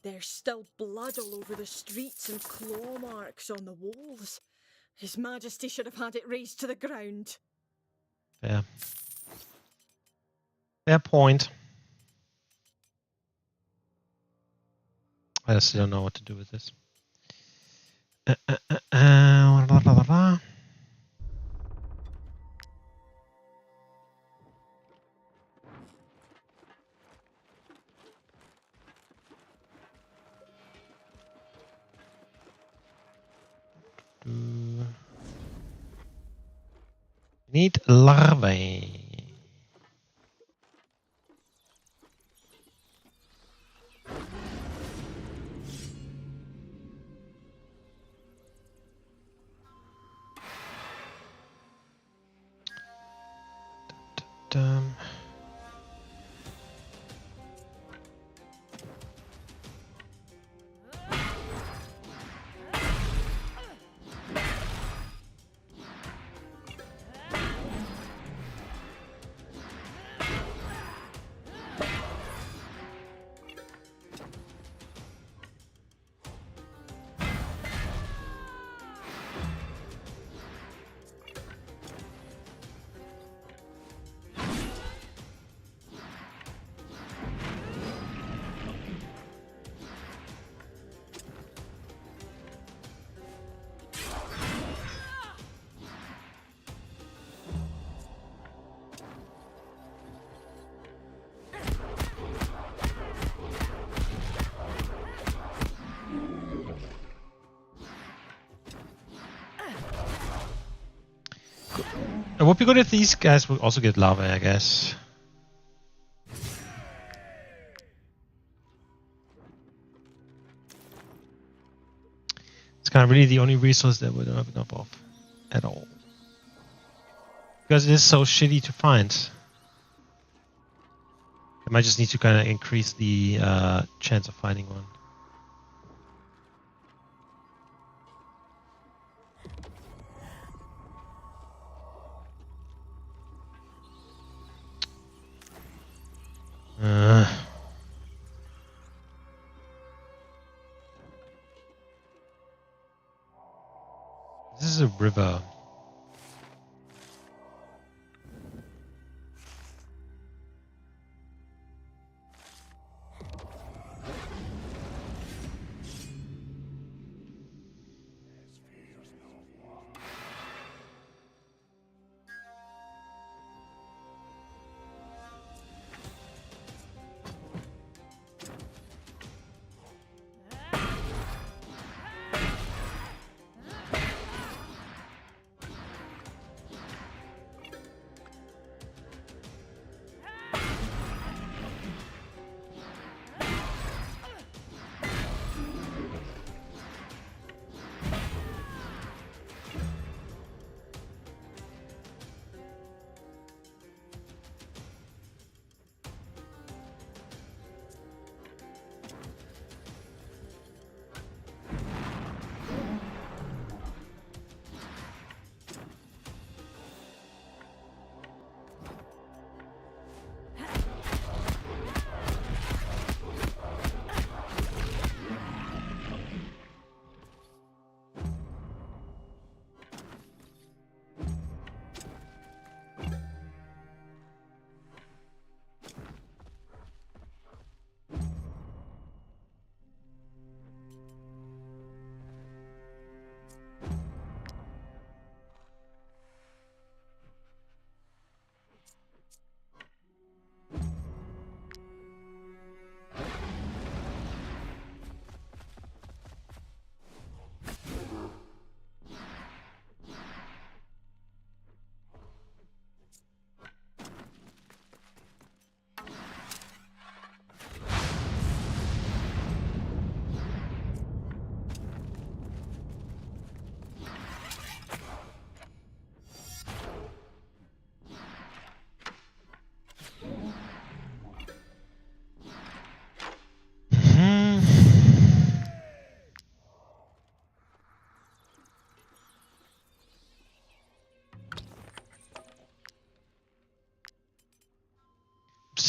Speaker 11: There's still blood all over the streets and claw marks on the walls. His Majesty should have had it razed to the ground.
Speaker 1: Fair. Fair point. I still don't know what to do with this. Blah, blah, blah. Need larvae. Dum. It would be good if these guys would also get lava, I guess. It's kind of really the only resource that we don't have enough of at all. Because it is so shitty to find. I might just need to kind of increase the chance of finding one. This is a river.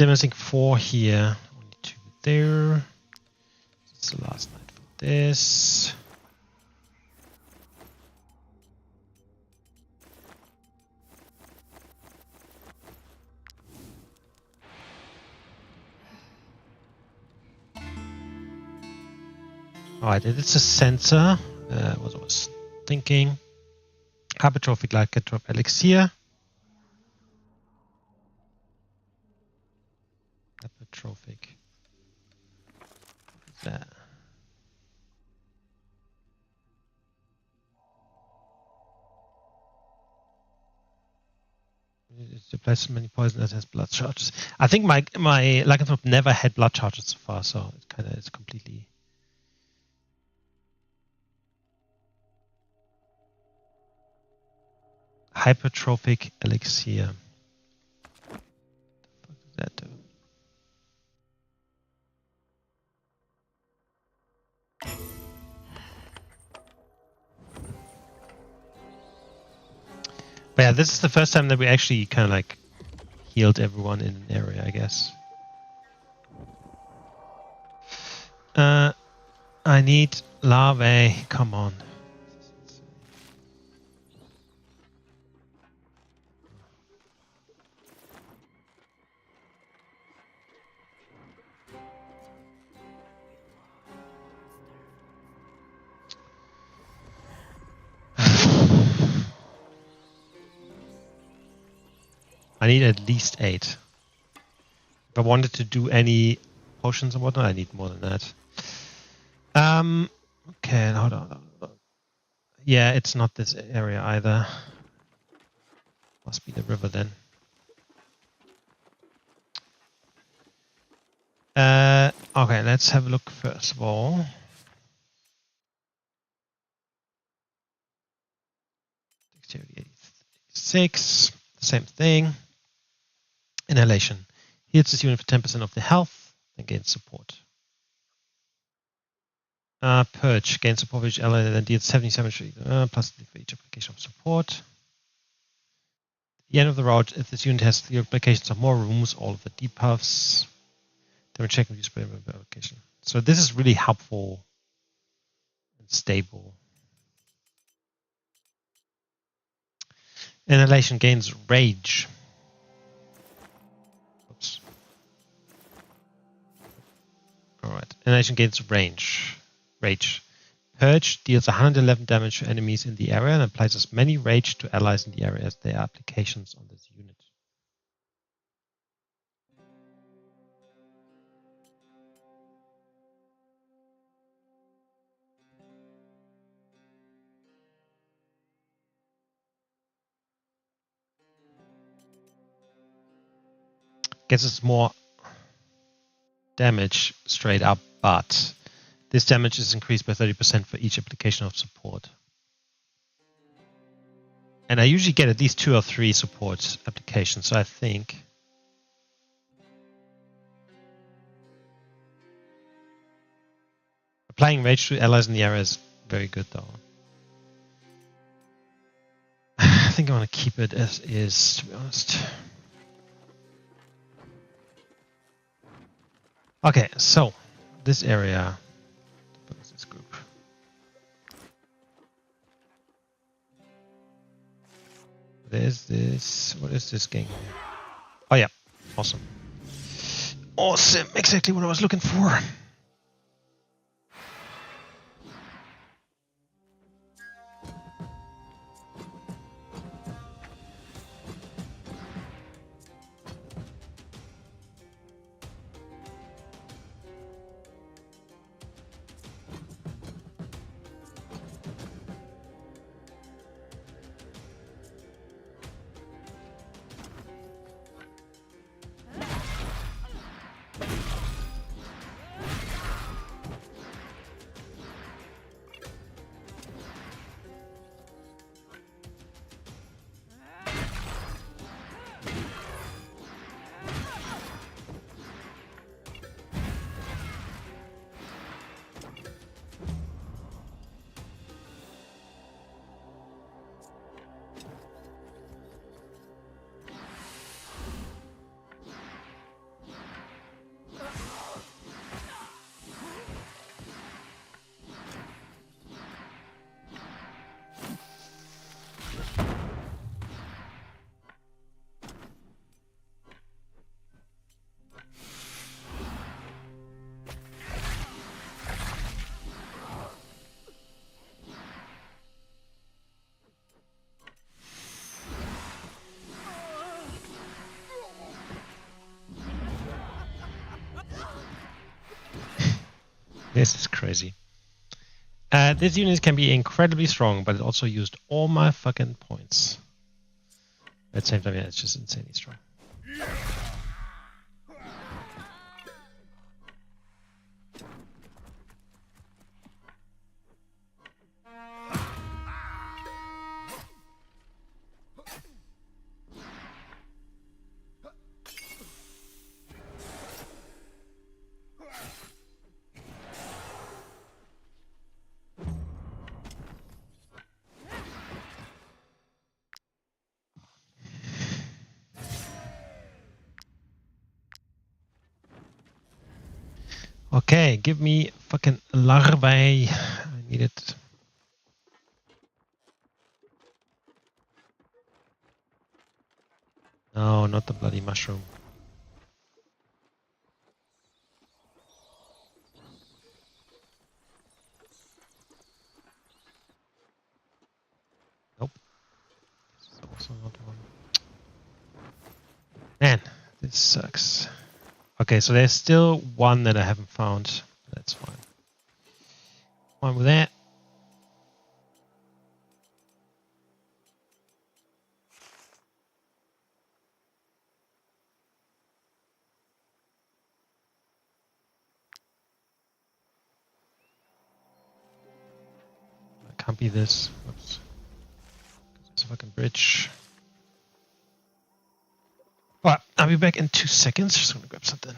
Speaker 1: Still missing 4 here. Only 2 there. It's the last night for this. Alright, it's a sensor. What I was thinking. Hypertrophic lycanthrope elixir. Hypertrophic. What's that? It applies to many poison that has blood charges. I think my lycanthrope never had blood charges so far, so it's completely. Hypertrophic elixir. What does that do? But yeah, this is the first time that we actually kind of like healed everyone in an area, I guess. I need larvae. Come on. I need at least 8. If I wanted to do any potions or whatnot, I need more than that. Okay, hold on. Yeah, it's not this area either. Must be the river then. Okay, let's have a look first of all. Dexterity 86, same thing. Inhalation. Heals this unit for 10% of the health, then gains support. Purge. Gains support for each ally, then deals 77 plus for each application of support. At the end of the route, if this unit has 3 applications or more rooms, all of the debuffs. Then we check and use per application. So this is really helpful and stable. Inhalation gains rage. Oops. Alright. Inhalation gains rage. Purge deals 111 damage to enemies in the area and applies as many rage to allies in the area as there are applications on this unit. Guess it's more damage straight up, but this damage is increased by 30% for each application of support. And I usually get at least 2 or 3 support applications, so I think applying rage to allies in the area is very good though. I think I want to keep it as is, to be honest. Okay, so this area, this group. There's this. What is this gang? Oh yeah, awesome. Awesome, exactly what I was looking for. This is crazy. This unit can be incredibly strong, but it also used all my fucking points. At the same time, yeah, it's just insanely strong. Okay, give me fucking larvae. I need it. No, not the bloody mushroom. Nope. This is also not one. Man, this sucks. Okay, so there's still one that I haven't found. That's fine. Fine with that. I can't be this. Whoops. It's a fucking bridge. Alright, I'll be back in 2 seconds. Just gonna grab something.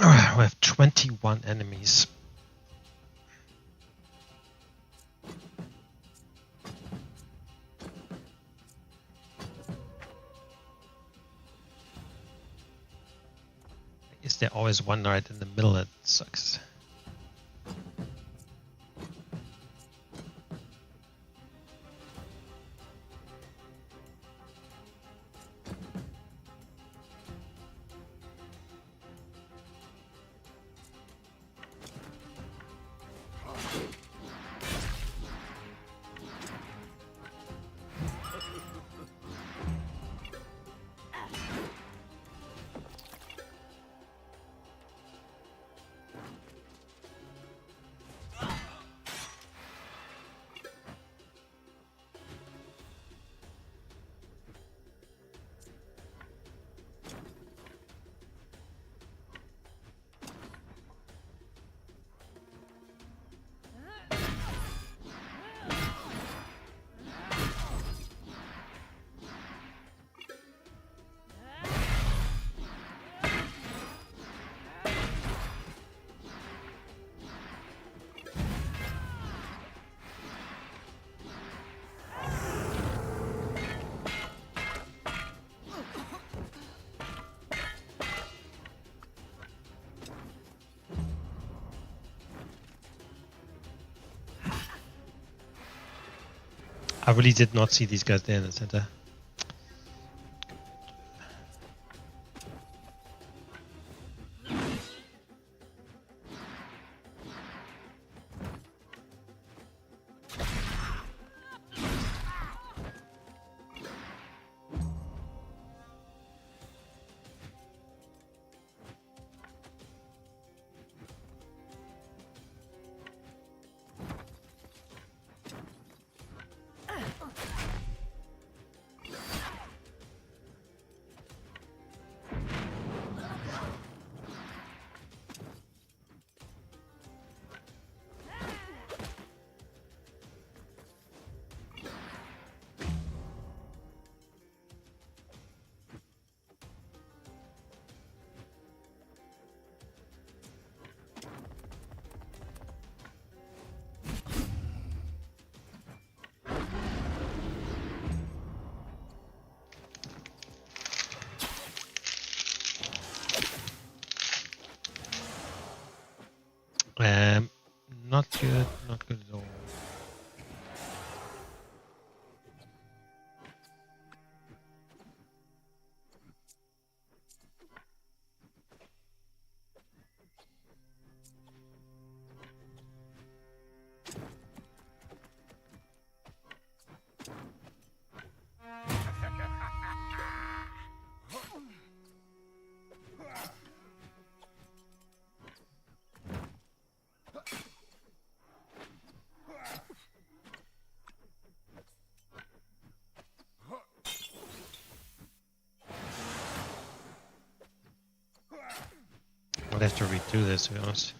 Speaker 1: Alright, we have 21 enemies. Is there always one right in the middle that sucks? I really did not see these guys there in the center. Not good, not good at all. I'll have to redo this, to be honest.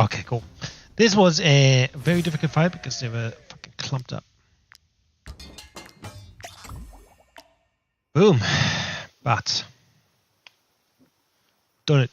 Speaker 1: Okay, cool. This was a very difficult fight because they were fucking clumped up. Boom. But done it.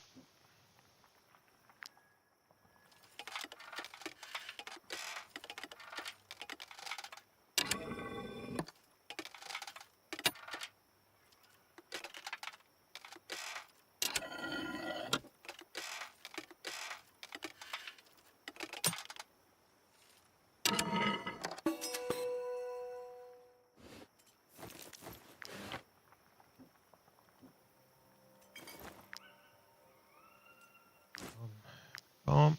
Speaker 1: Boom.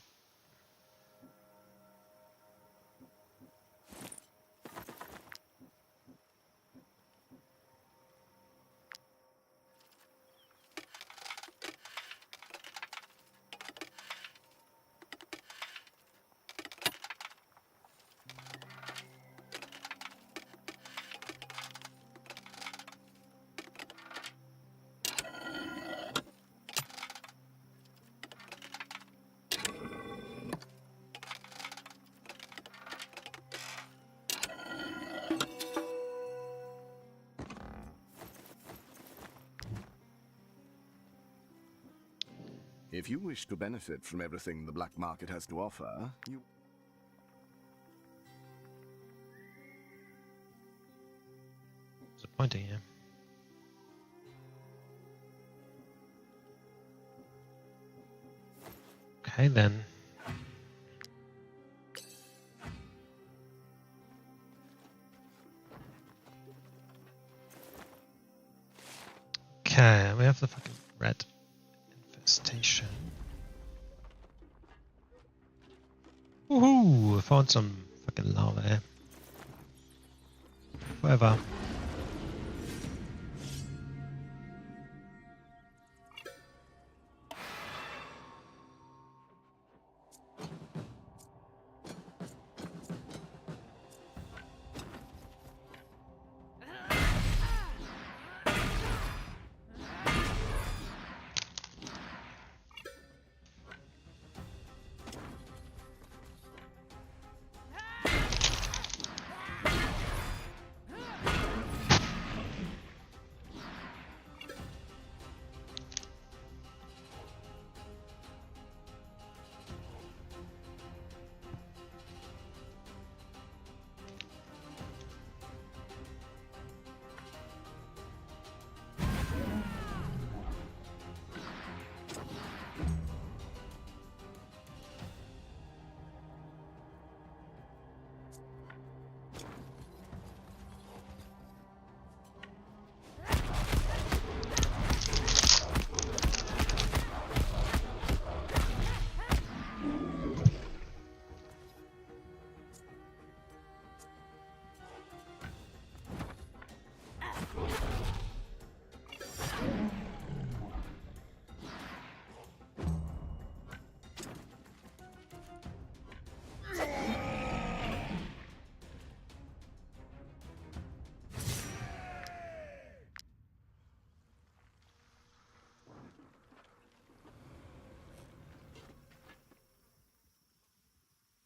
Speaker 15: If you wish to benefit from everything the black market has to offer, you...
Speaker 1: Disappointing, yeah. Okay, then. Okay, we have the fucking red infestation. Woohoo! Found some fucking lava here. Forever.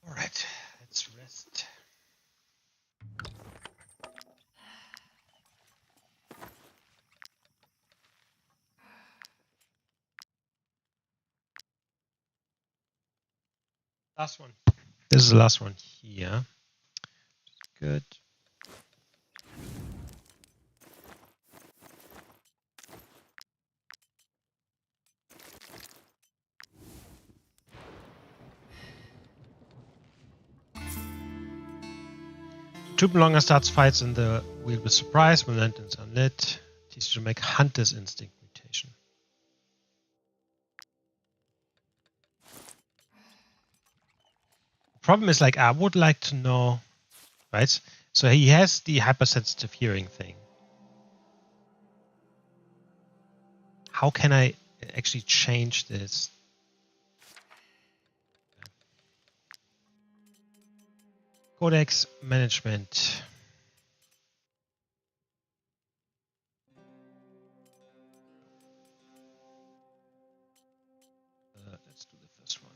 Speaker 1: Alright, let's rest. Last one. This is the last one here. Good. Troop longer starts fights in the wheel with surprise when lanterns are lit. Teaches you to make hunter's instinct mutation. Problem is, like, I would like to know, right? So he has the hypersensitive hearing thing. How can I actually change this? Codex management. Let's do the first one.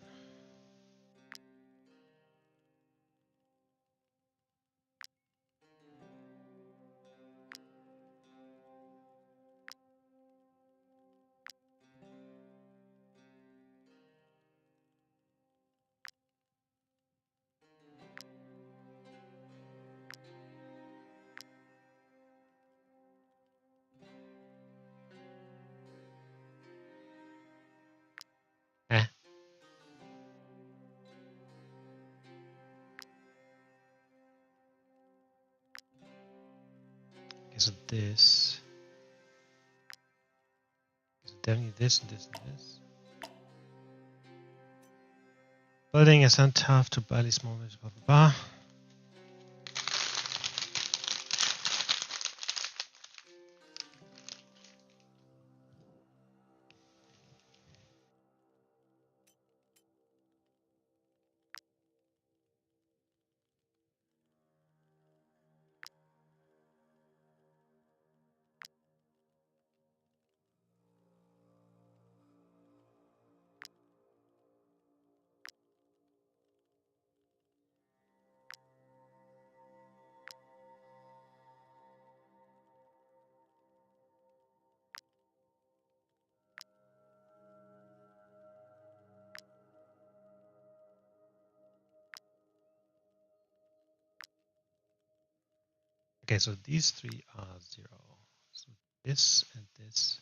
Speaker 1: Is it this? Is it definitely this and this and this? Building a centaur to barely small, blah blah blah. Okay, so these three are 0. So this and this.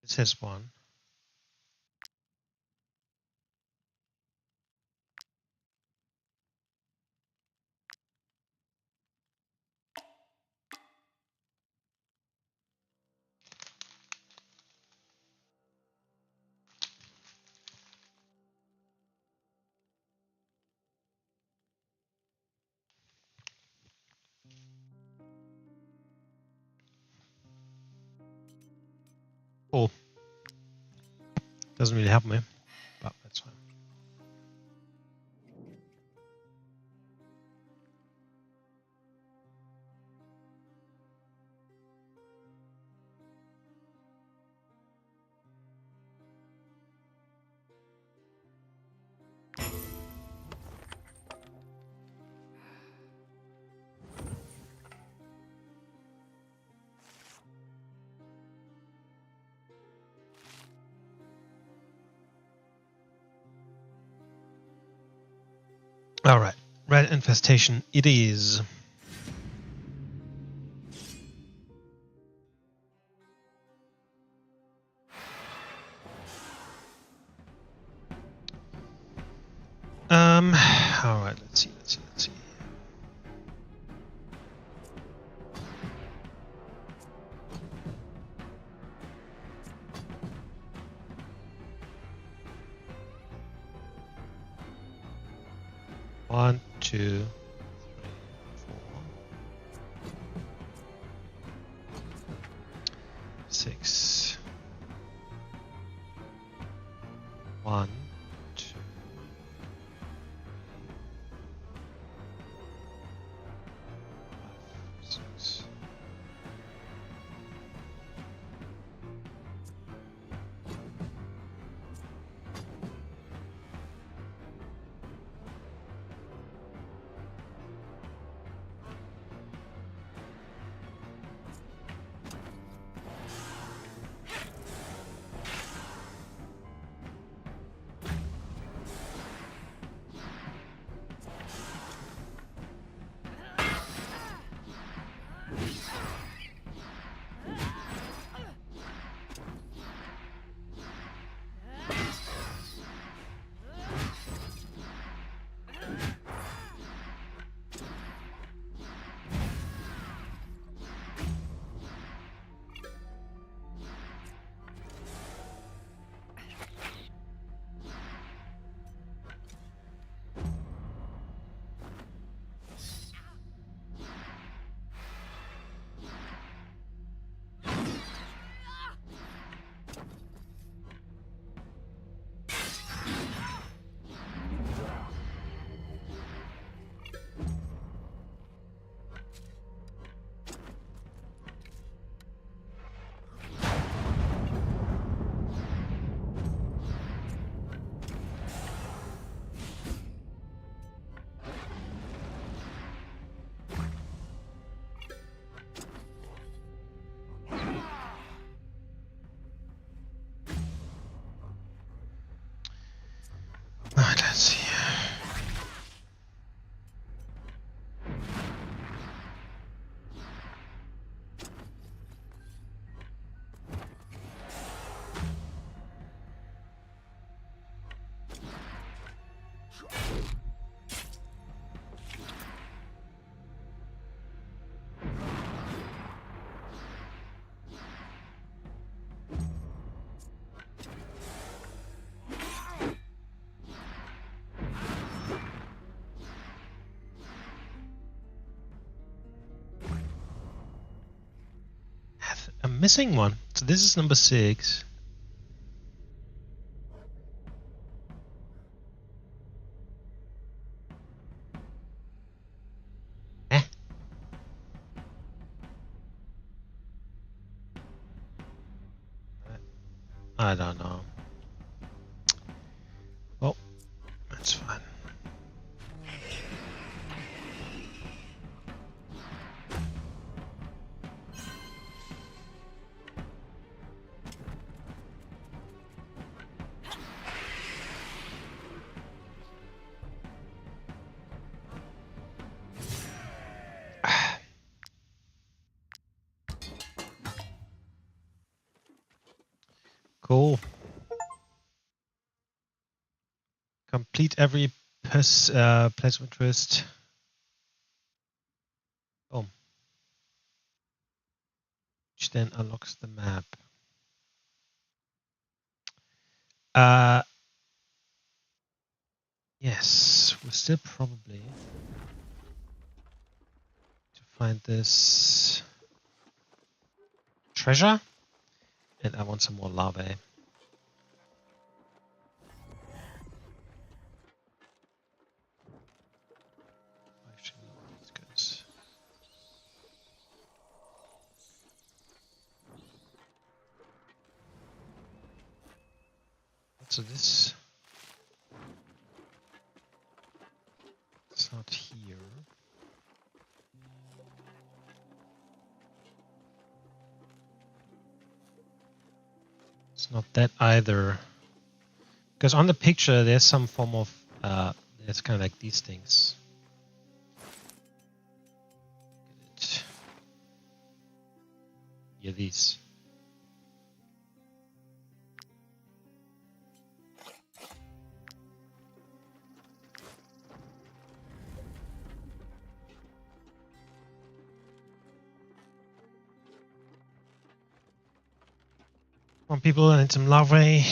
Speaker 1: This is 1. Oh, doesn't really help me, but that's fine. All right, red infestation it is. All right, let's see. One, 2, 3, 4, 6. 1, 2, 5, 6. missing one. So this is number 6. I don't know. Well, that's fine. Cool. Complete every place of interest. Oh. Which then unlocks the map. Yes, we're still probably to find this treasure. And I want some more larvae. So this it's not here. It's not that either. Because on the picture there's some form of there's kind of like these things. Yeah, these. Come on, people, I need some larvae.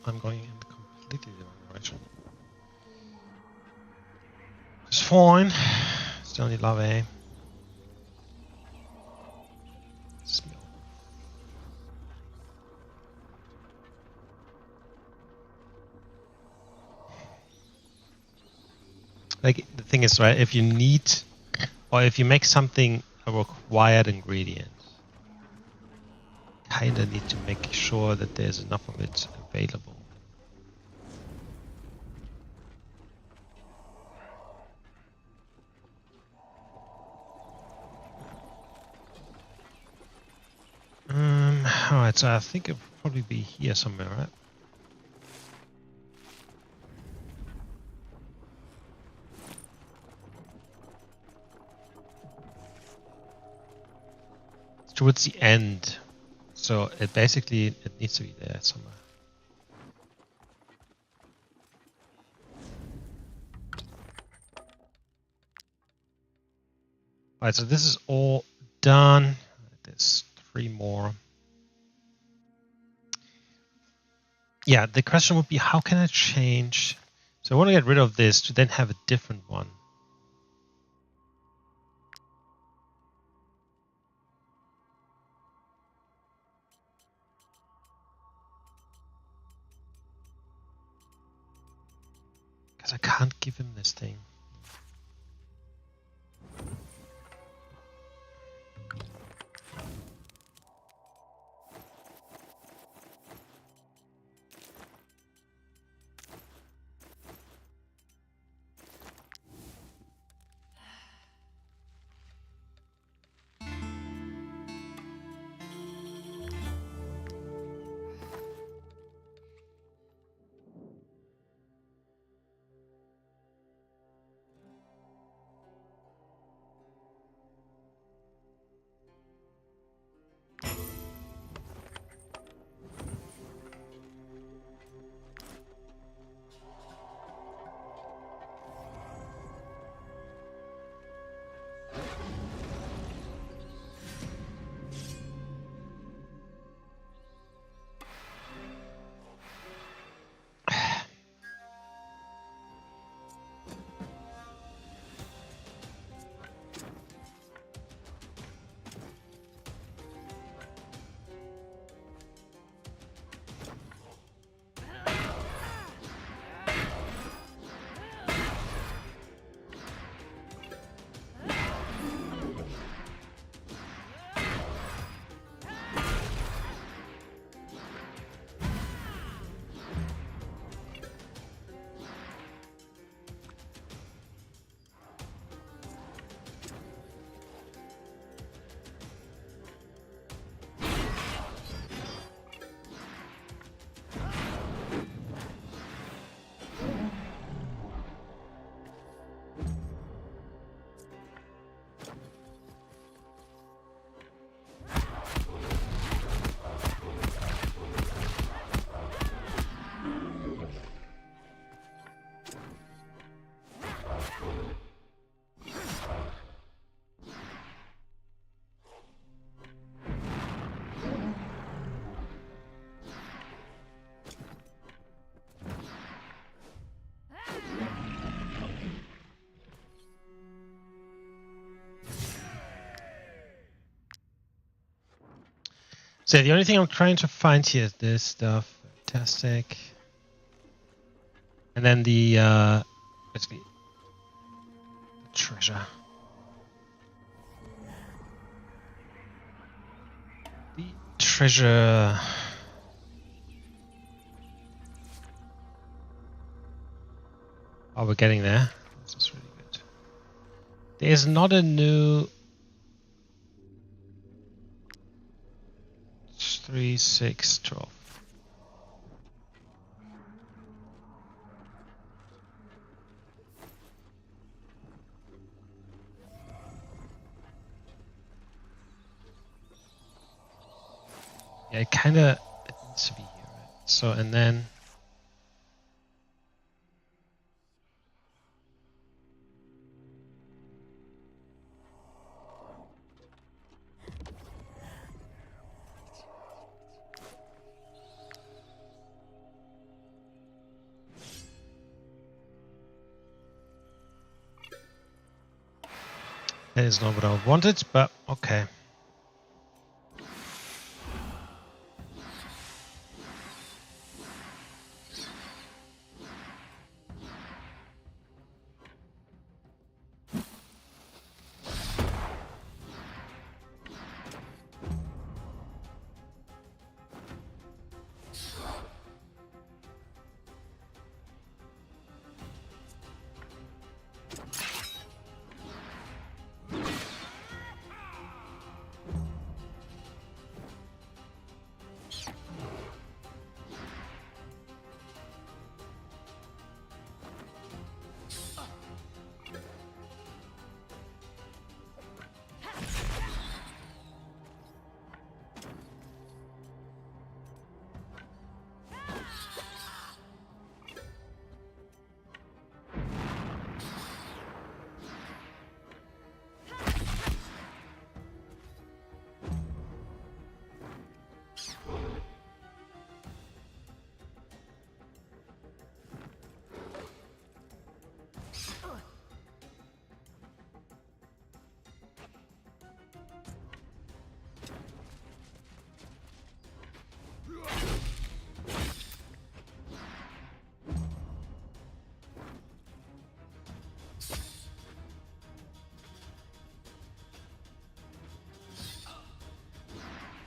Speaker 1: I'm going in completely the wrong direction. It's fine. Still need larvae. Smell. Like the thing is, right? If you need, or if you make something a required ingredient, kinda need to make sure that there's enough of it available. Alright, so I think it will probably be here somewhere, right? It's towards the end. So it basically, it needs to be there somewhere. Alright, so this is all done. There's 3 more. Yeah, the question would be, how can I change? So I want to get rid of this to then have a different one. Because I can't give him this thing. So the only thing I'm trying to find here is this stuff. Fantastic. And then the basically the treasure. The treasure. Oh, we're getting there. This is really good. There's not a new 3, 6, 12. Yeah, it kind of needs to be here, right? So, and then that is not what I wanted, but okay.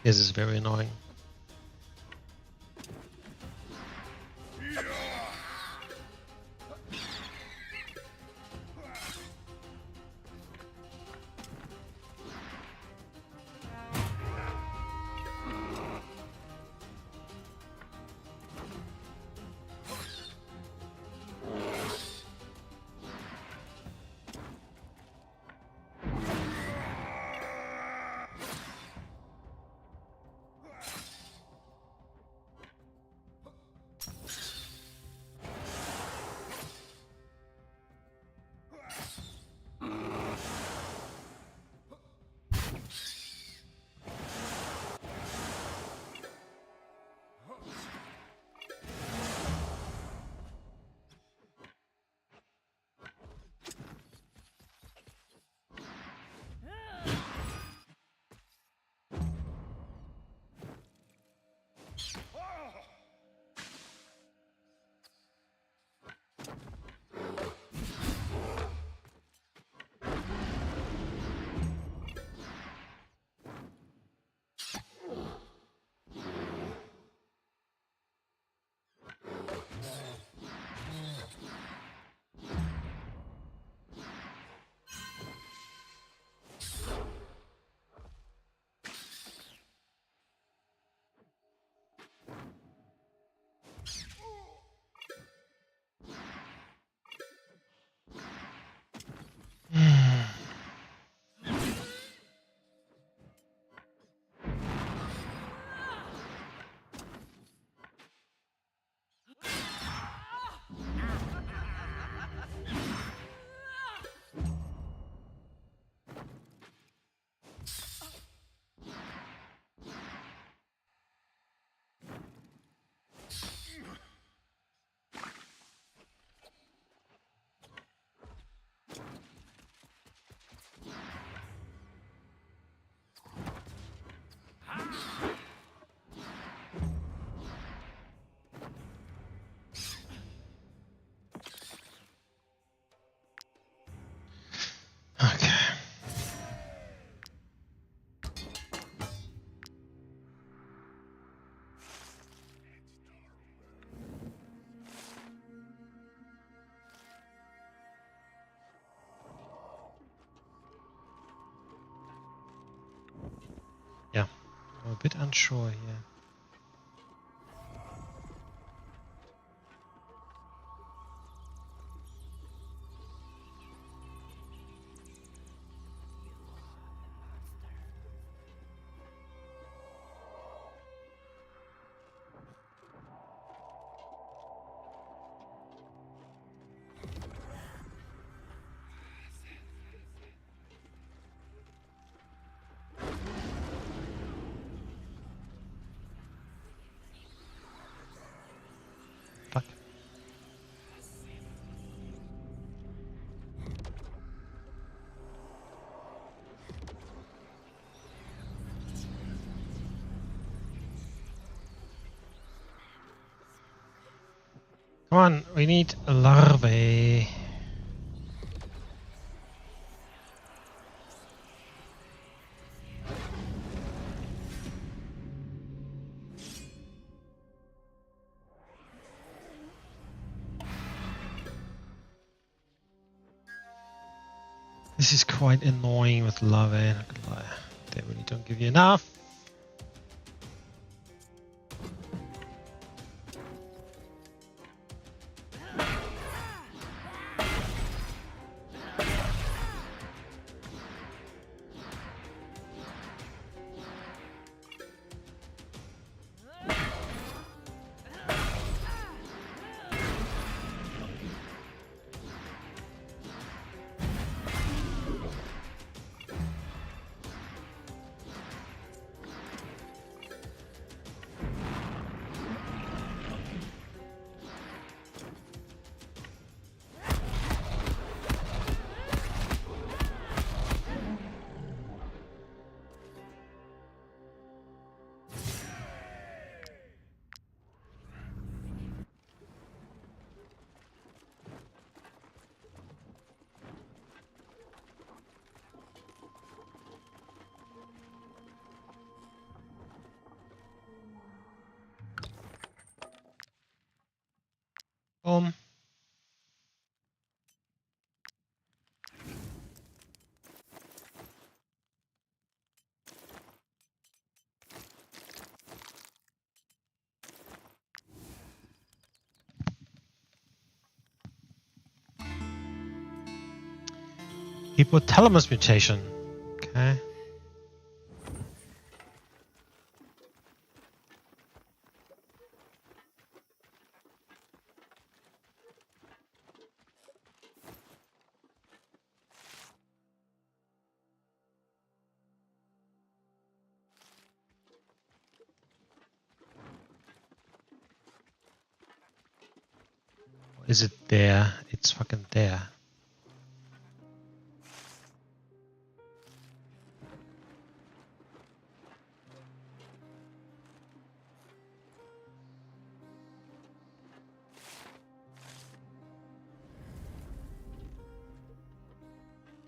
Speaker 1: This is very annoying. Okay. Yeah, I'm a bit unsure here. Fuck. Come on, we need a larvae. This is quite annoying with larvae, not gonna lie. They really don't give you enough. Hypothalamus mutation. Okay. Is it there? It's fucking there.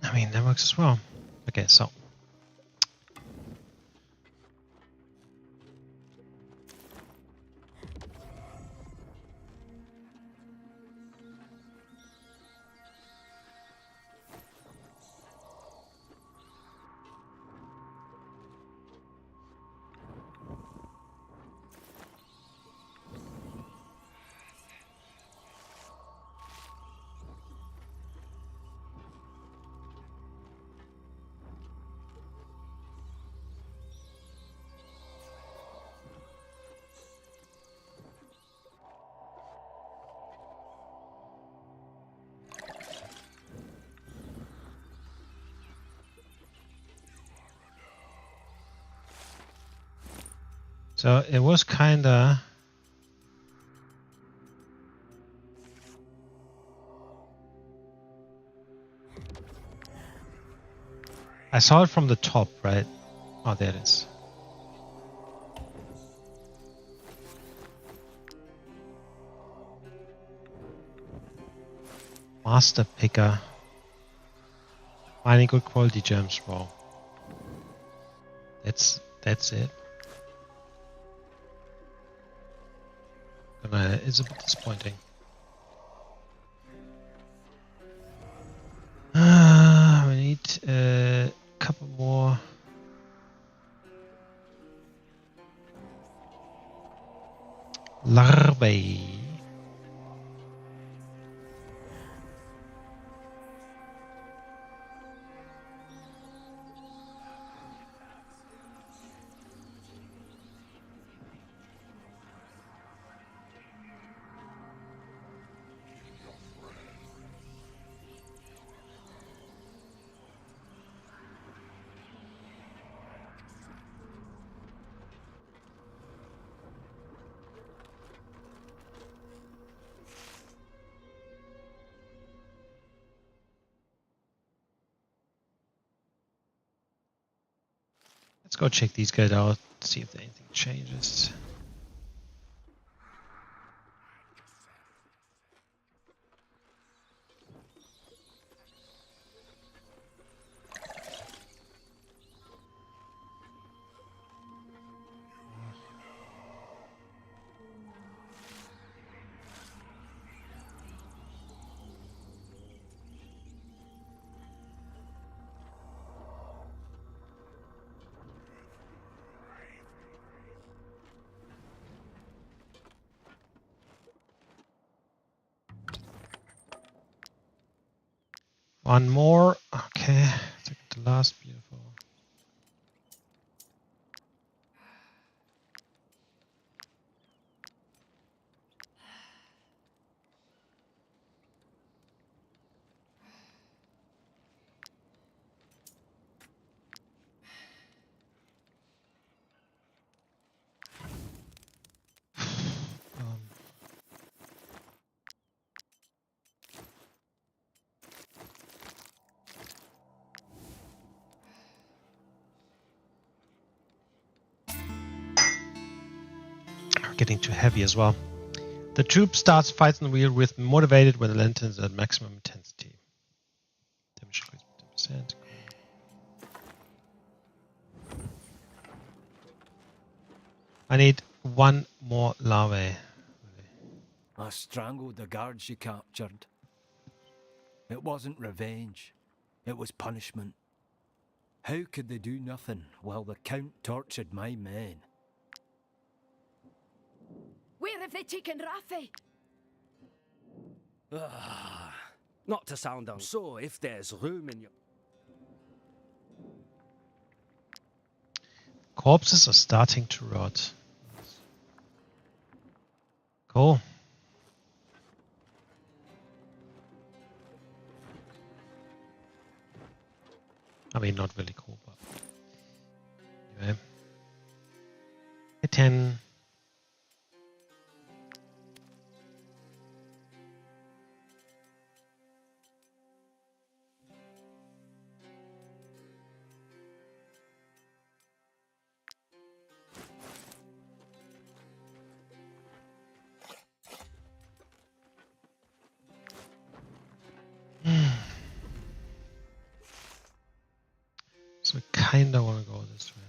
Speaker 1: I mean, that works as well. Okay, so. So it was kinda. I saw it from the top, right? Oh, there it is. Master picker. Mining good quality gems, bro. That's it. It's a bit disappointing. We need a couple more. Larvae. Let's go check these guys out, see if anything changes. One more. Okay. Second to last. Beautiful. Getting too heavy as well. The troop starts fights on the wheel with motivated when the lantern is at maximum intensity. Damage increase by 10%. I need one more larvae.
Speaker 14: I strangled the guards you captured. It wasn't revenge. It was punishment. How could they do nothing while the Count tortured my men?
Speaker 2: Where have they taken Rafe?
Speaker 7: Not to sound on. So, if there's room in your...
Speaker 1: corpses are starting to rot. Cool. I mean, not really cool, but anyway. Hey, 10. So I kinda want to go this way.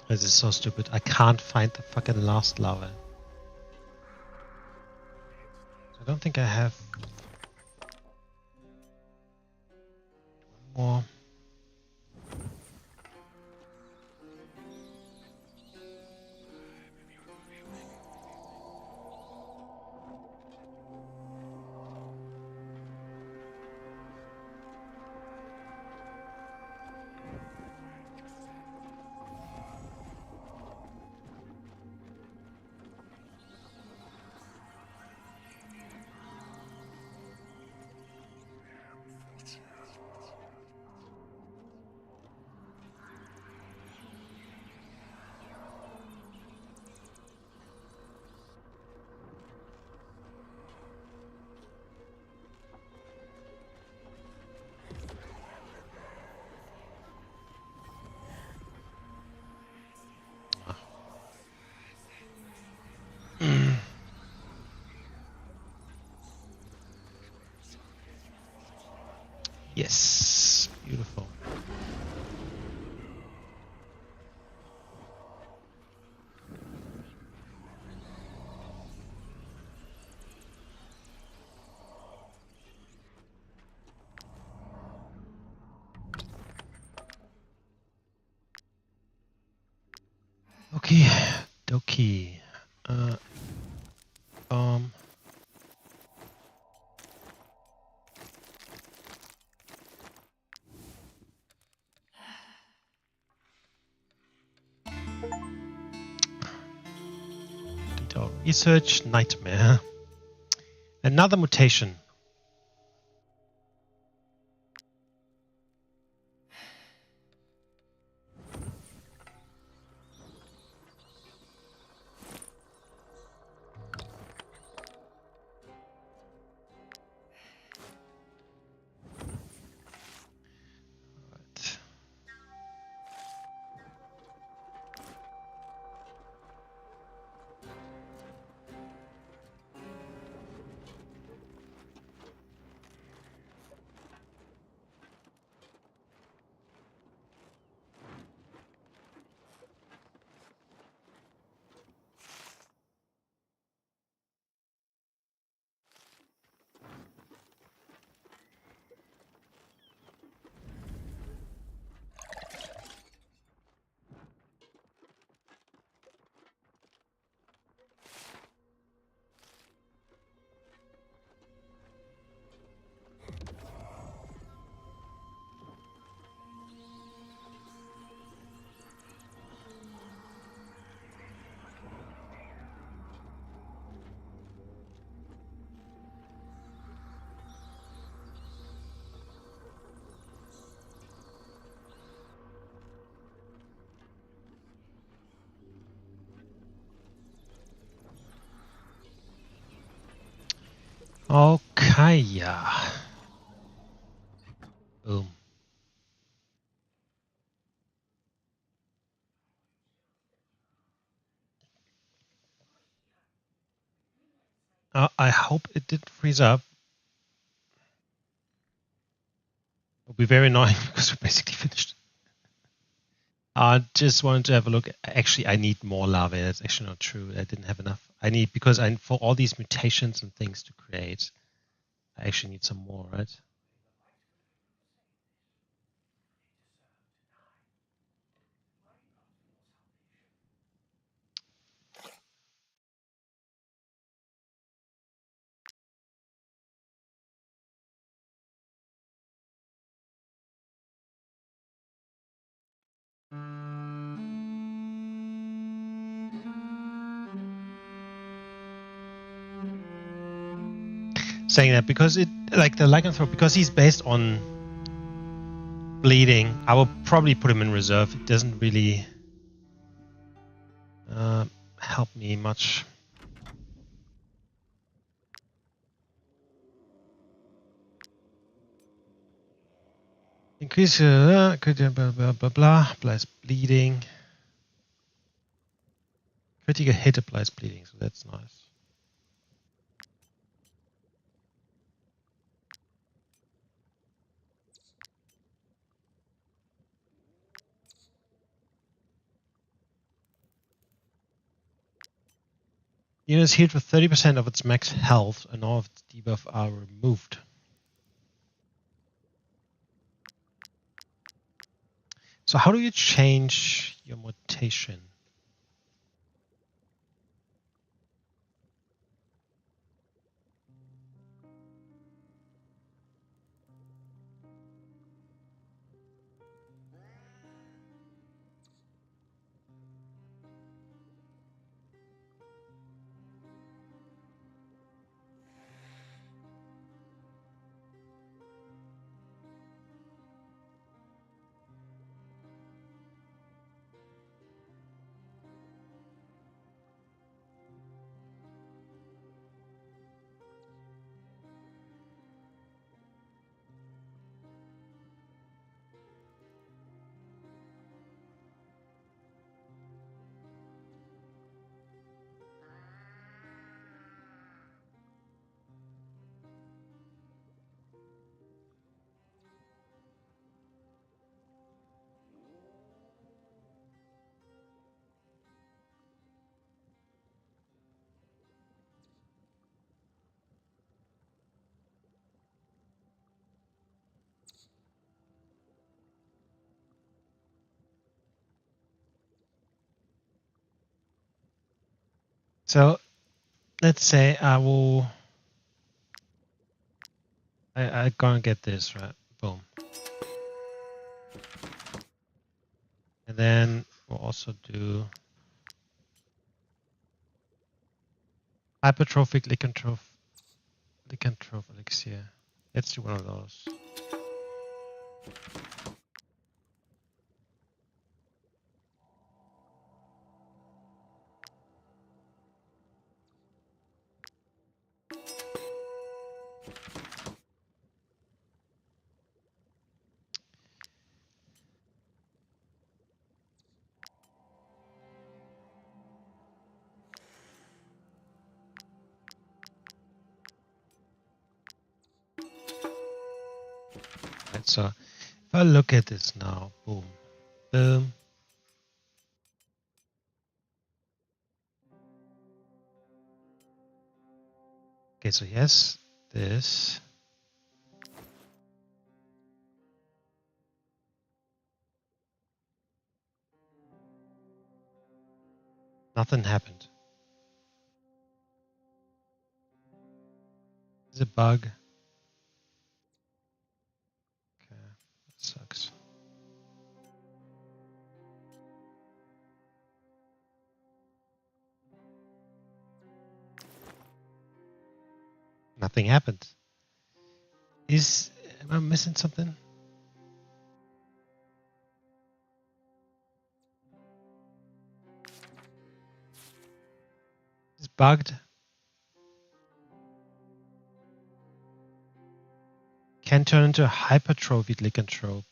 Speaker 1: This is so stupid. I can't find the fucking last lava. I don't think I have more. Yes, beautiful. Okay, dokie. Detail research nightmare. Another mutation. Okay, yeah. Boom. I hope it didn't freeze up. It'll be very annoying because we're basically finished. I just wanted to have a look. Actually, I need more lava. That's actually not true. I didn't have enough. I need, because for all these mutations and things to create, I actually need some more, right? Saying that because it, like the lycanthrope, because he's based on bleeding, I will probably put him in reserve. It doesn't really help me much. Increase blah blah blah blah applies bleeding. Critical hit applies bleeding, so that's nice. Unit is healed with 30% of its max health, and all of its debuff are removed. So how do you change your mutation? So let's say I'm gonna get this, right? Boom. And then we'll also do hypertrophic lycanthrope elixir. Let's do one of those. Right, so if I look at this now, boom, boom. Okay, so yes, this. Nothing happened. Is a bug. Okay, that sucks. Nothing happened. Am I missing something? It's bugged. turn into a hypertrophied lycanthrope.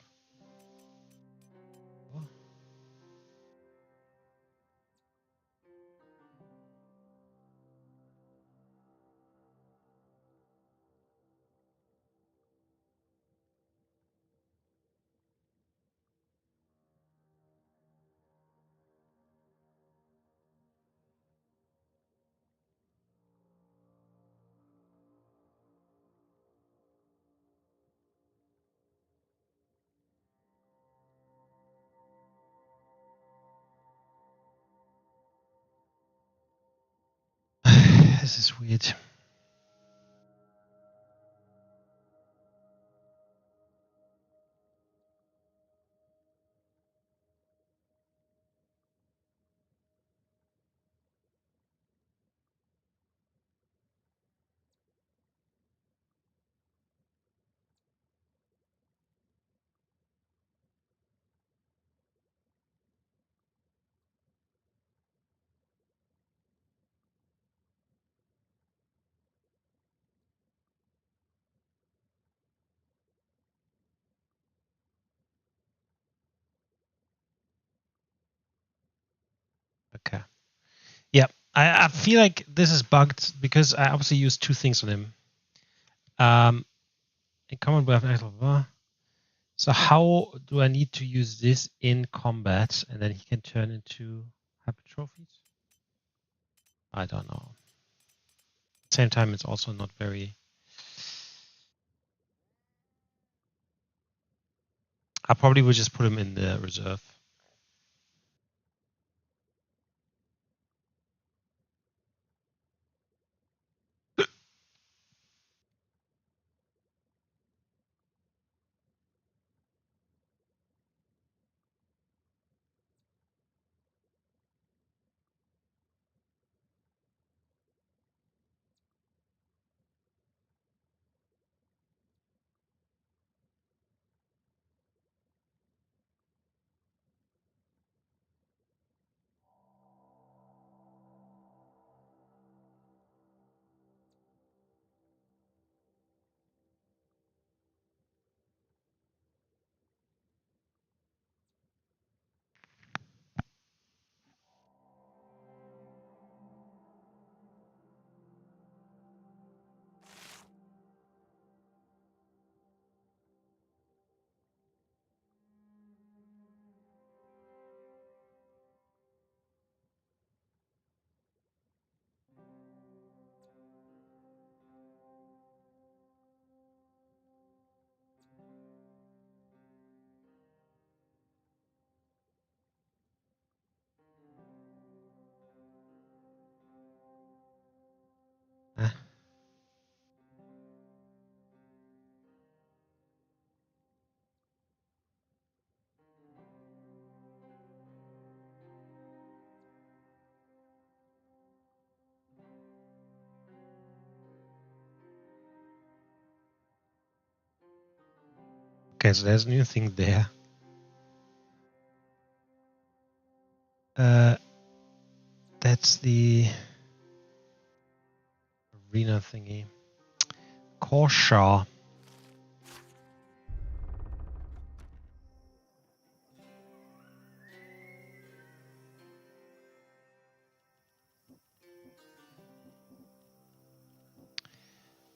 Speaker 1: This is weird. Okay. Yeah, I feel like this is bugged because I obviously used two things on him. In combat, blah, blah. So how do I need to use this in combat, and then he can turn into hypertrophies? I don't know. At the same time, it's also not very. I probably would just put him in the reserve. Okay, so there's a new thing there. That's the arena thingy. Korshaw.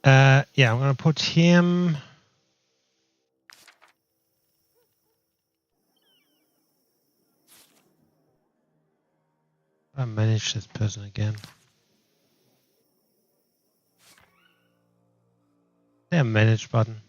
Speaker 1: Yeah, I'm gonna put him. I manage this person again. There, manage button.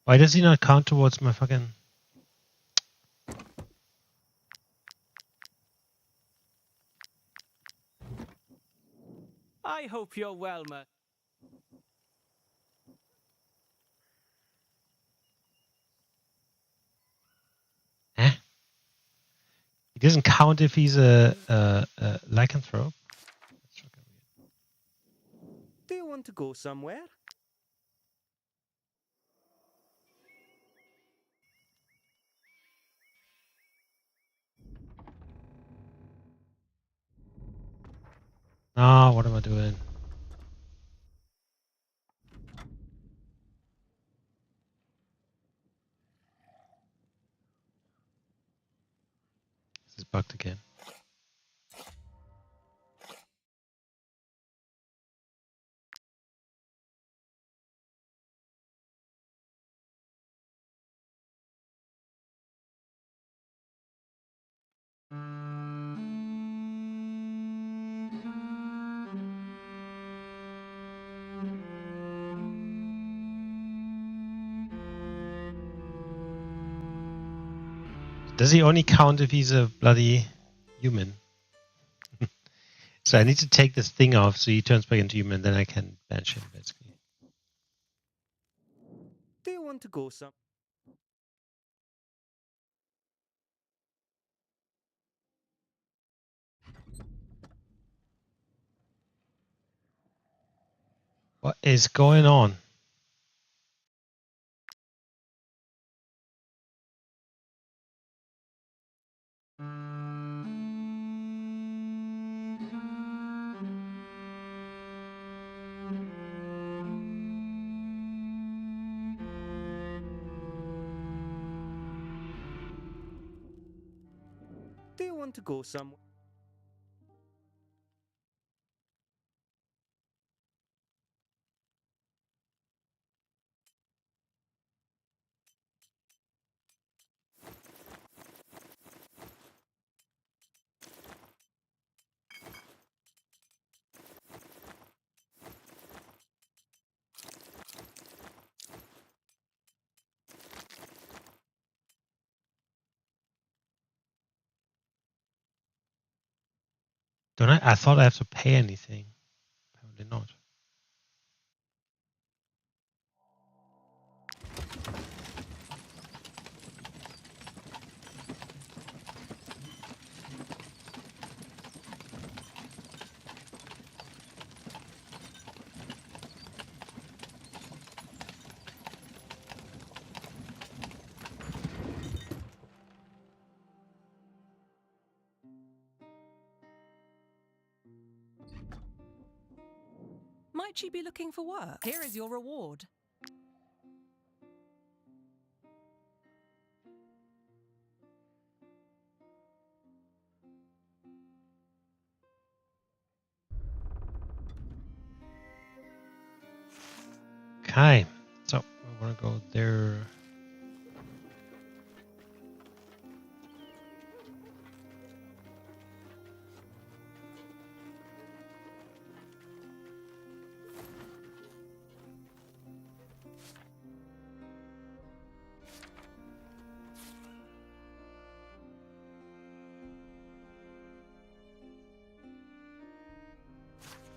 Speaker 1: Why does he not count towards my fucking...
Speaker 13: I hope you're well, Matt.
Speaker 1: It doesn't count if he's a lycanthrope.
Speaker 13: Do you want to go somewhere?
Speaker 1: Ah, what am I doing? This is bugged again. Does he only count if he's a bloody human? So I need to take this thing off so he turns back into human, then I can bench him, basically.
Speaker 13: Do you want to go some?
Speaker 1: What is going on?
Speaker 13: Do you want to go somewhere?
Speaker 1: Don't I? I thought I have to pay anything. Apparently not.
Speaker 16: Might you be looking for work? Here is your reward.
Speaker 1: Okay, so I want to go there.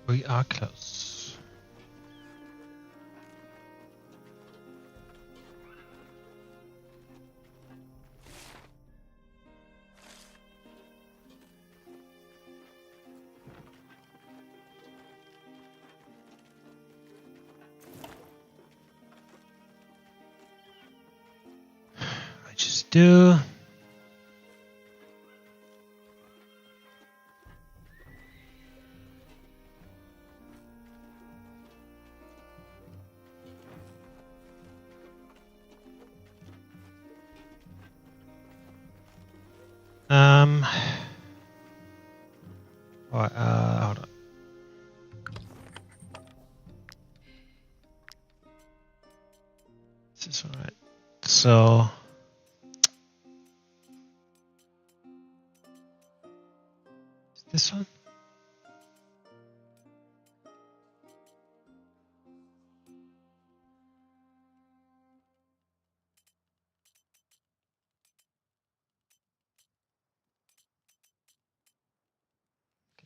Speaker 1: We are close. I just do. Alright, hold on. This is alright. So is this one?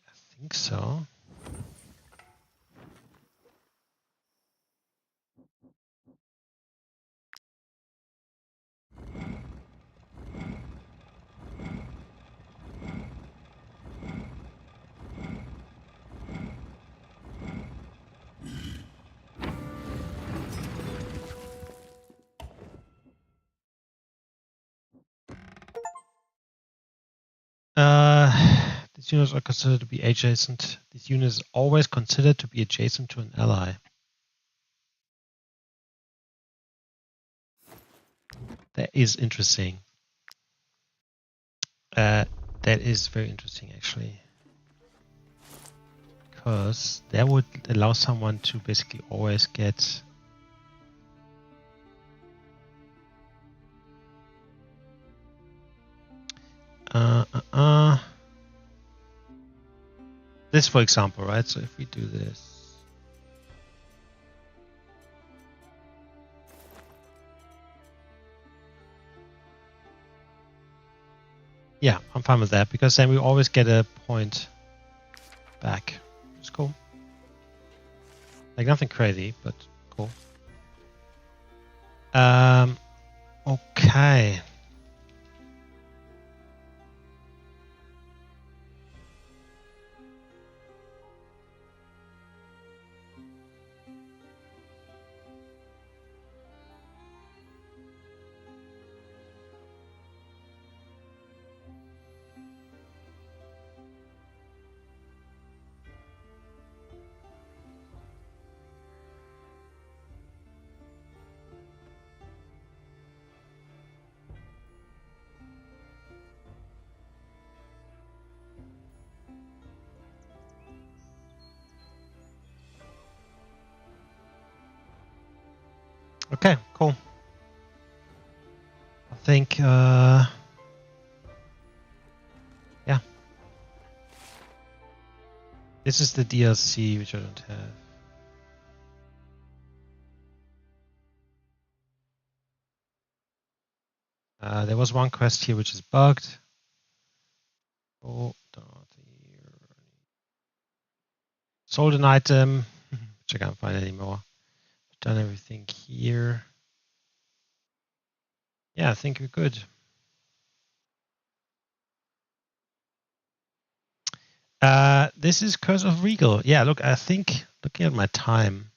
Speaker 1: I think so. These units are considered to be adjacent. These units are always considered to be adjacent to an ally. That is interesting. That is very interesting, actually. Because that would allow someone to basically always get... This, for example, right? So if we do this... Yeah, I'm fine with that, because then we always get a point back. It's cool. Like, nothing crazy, but cool. Okay. Okay, cool. I think, yeah. This is the DLC, which I don't have. There was one quest here which is bugged. Oh, sold an item, which I can't find anymore. Done everything here. Yeah, I think we're good. This is Curse of Rigel. Yeah, look, I think looking at my time.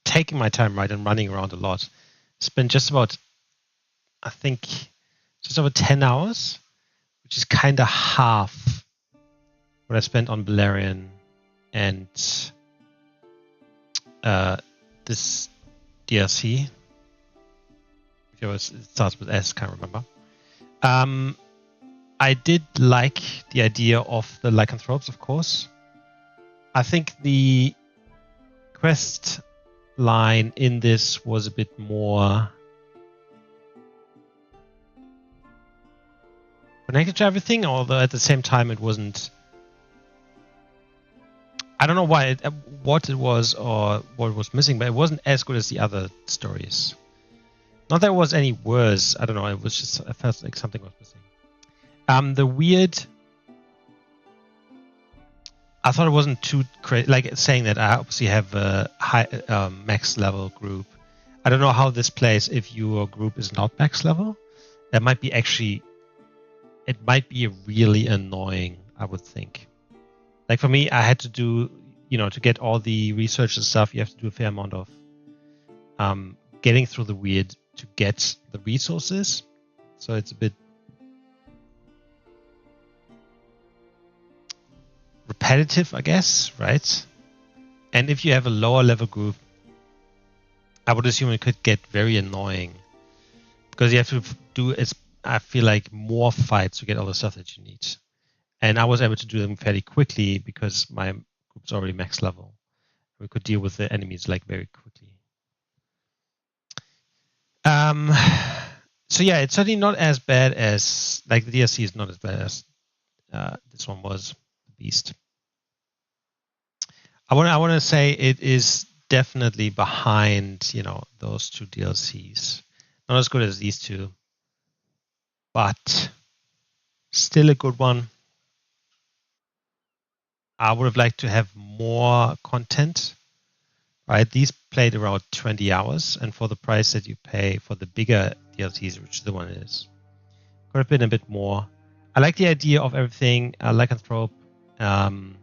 Speaker 1: Taking my time, right, and running around a lot. Spent just about, I think, just over 10 hours, which is kind of half what I spent on Balerion and this DLC. It starts with S, can't remember. I did like the idea of the lycanthropes, of course. I think the quest line in this was a bit more connected to everything, although at the same time it wasn't. I don't know why what it was or what was missing, but it wasn't as good as the other stories. Not that it was any worse. I don't know. It was just, I felt like something was missing. The weird. I thought it wasn't too crazy. Like saying that I obviously have a high max level group. I don't know how this plays if your group is not max level. That might be actually. It might be really annoying, I would think. Like for me, I had to do, to get all the research and stuff, you have to do a fair amount of getting through the weird to get the resources. So it's a bit repetitive, I guess, right? And if you have a lower level group, I would assume it could get very annoying because you have to do, I feel like, more fights to get all the stuff that you need. And I was able to do them fairly quickly because my group's already max level. We could deal with the enemies like very quickly. So yeah, it's certainly not as bad as, like, the DLC is not as bad as this one was, Beast. I want to say it is definitely behind, those two DLCs. Not as good as these two, but still a good one. I would have liked to have more content. Right, these played around 20 hours, and for the price that you pay for the bigger DLCs, which the one is, could have been a bit more. I like the idea of everything. Lycanthrope. The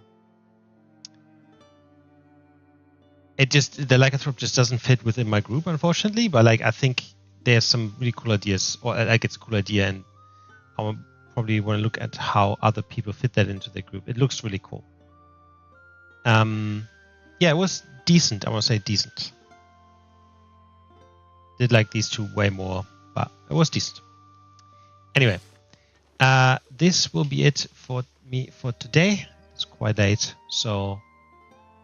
Speaker 1: Lycanthrope just doesn't fit within my group, unfortunately. But I think there's some really cool ideas, or like it's a cool idea, and I probably want to look at how other people fit that into their group. It looks really cool. Yeah, it was decent. I want to say decent. Did like these two way more, but it was decent. Anyway, this will be it for me for today. It's quite late, so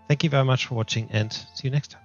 Speaker 1: thank you very much for watching and see you next time.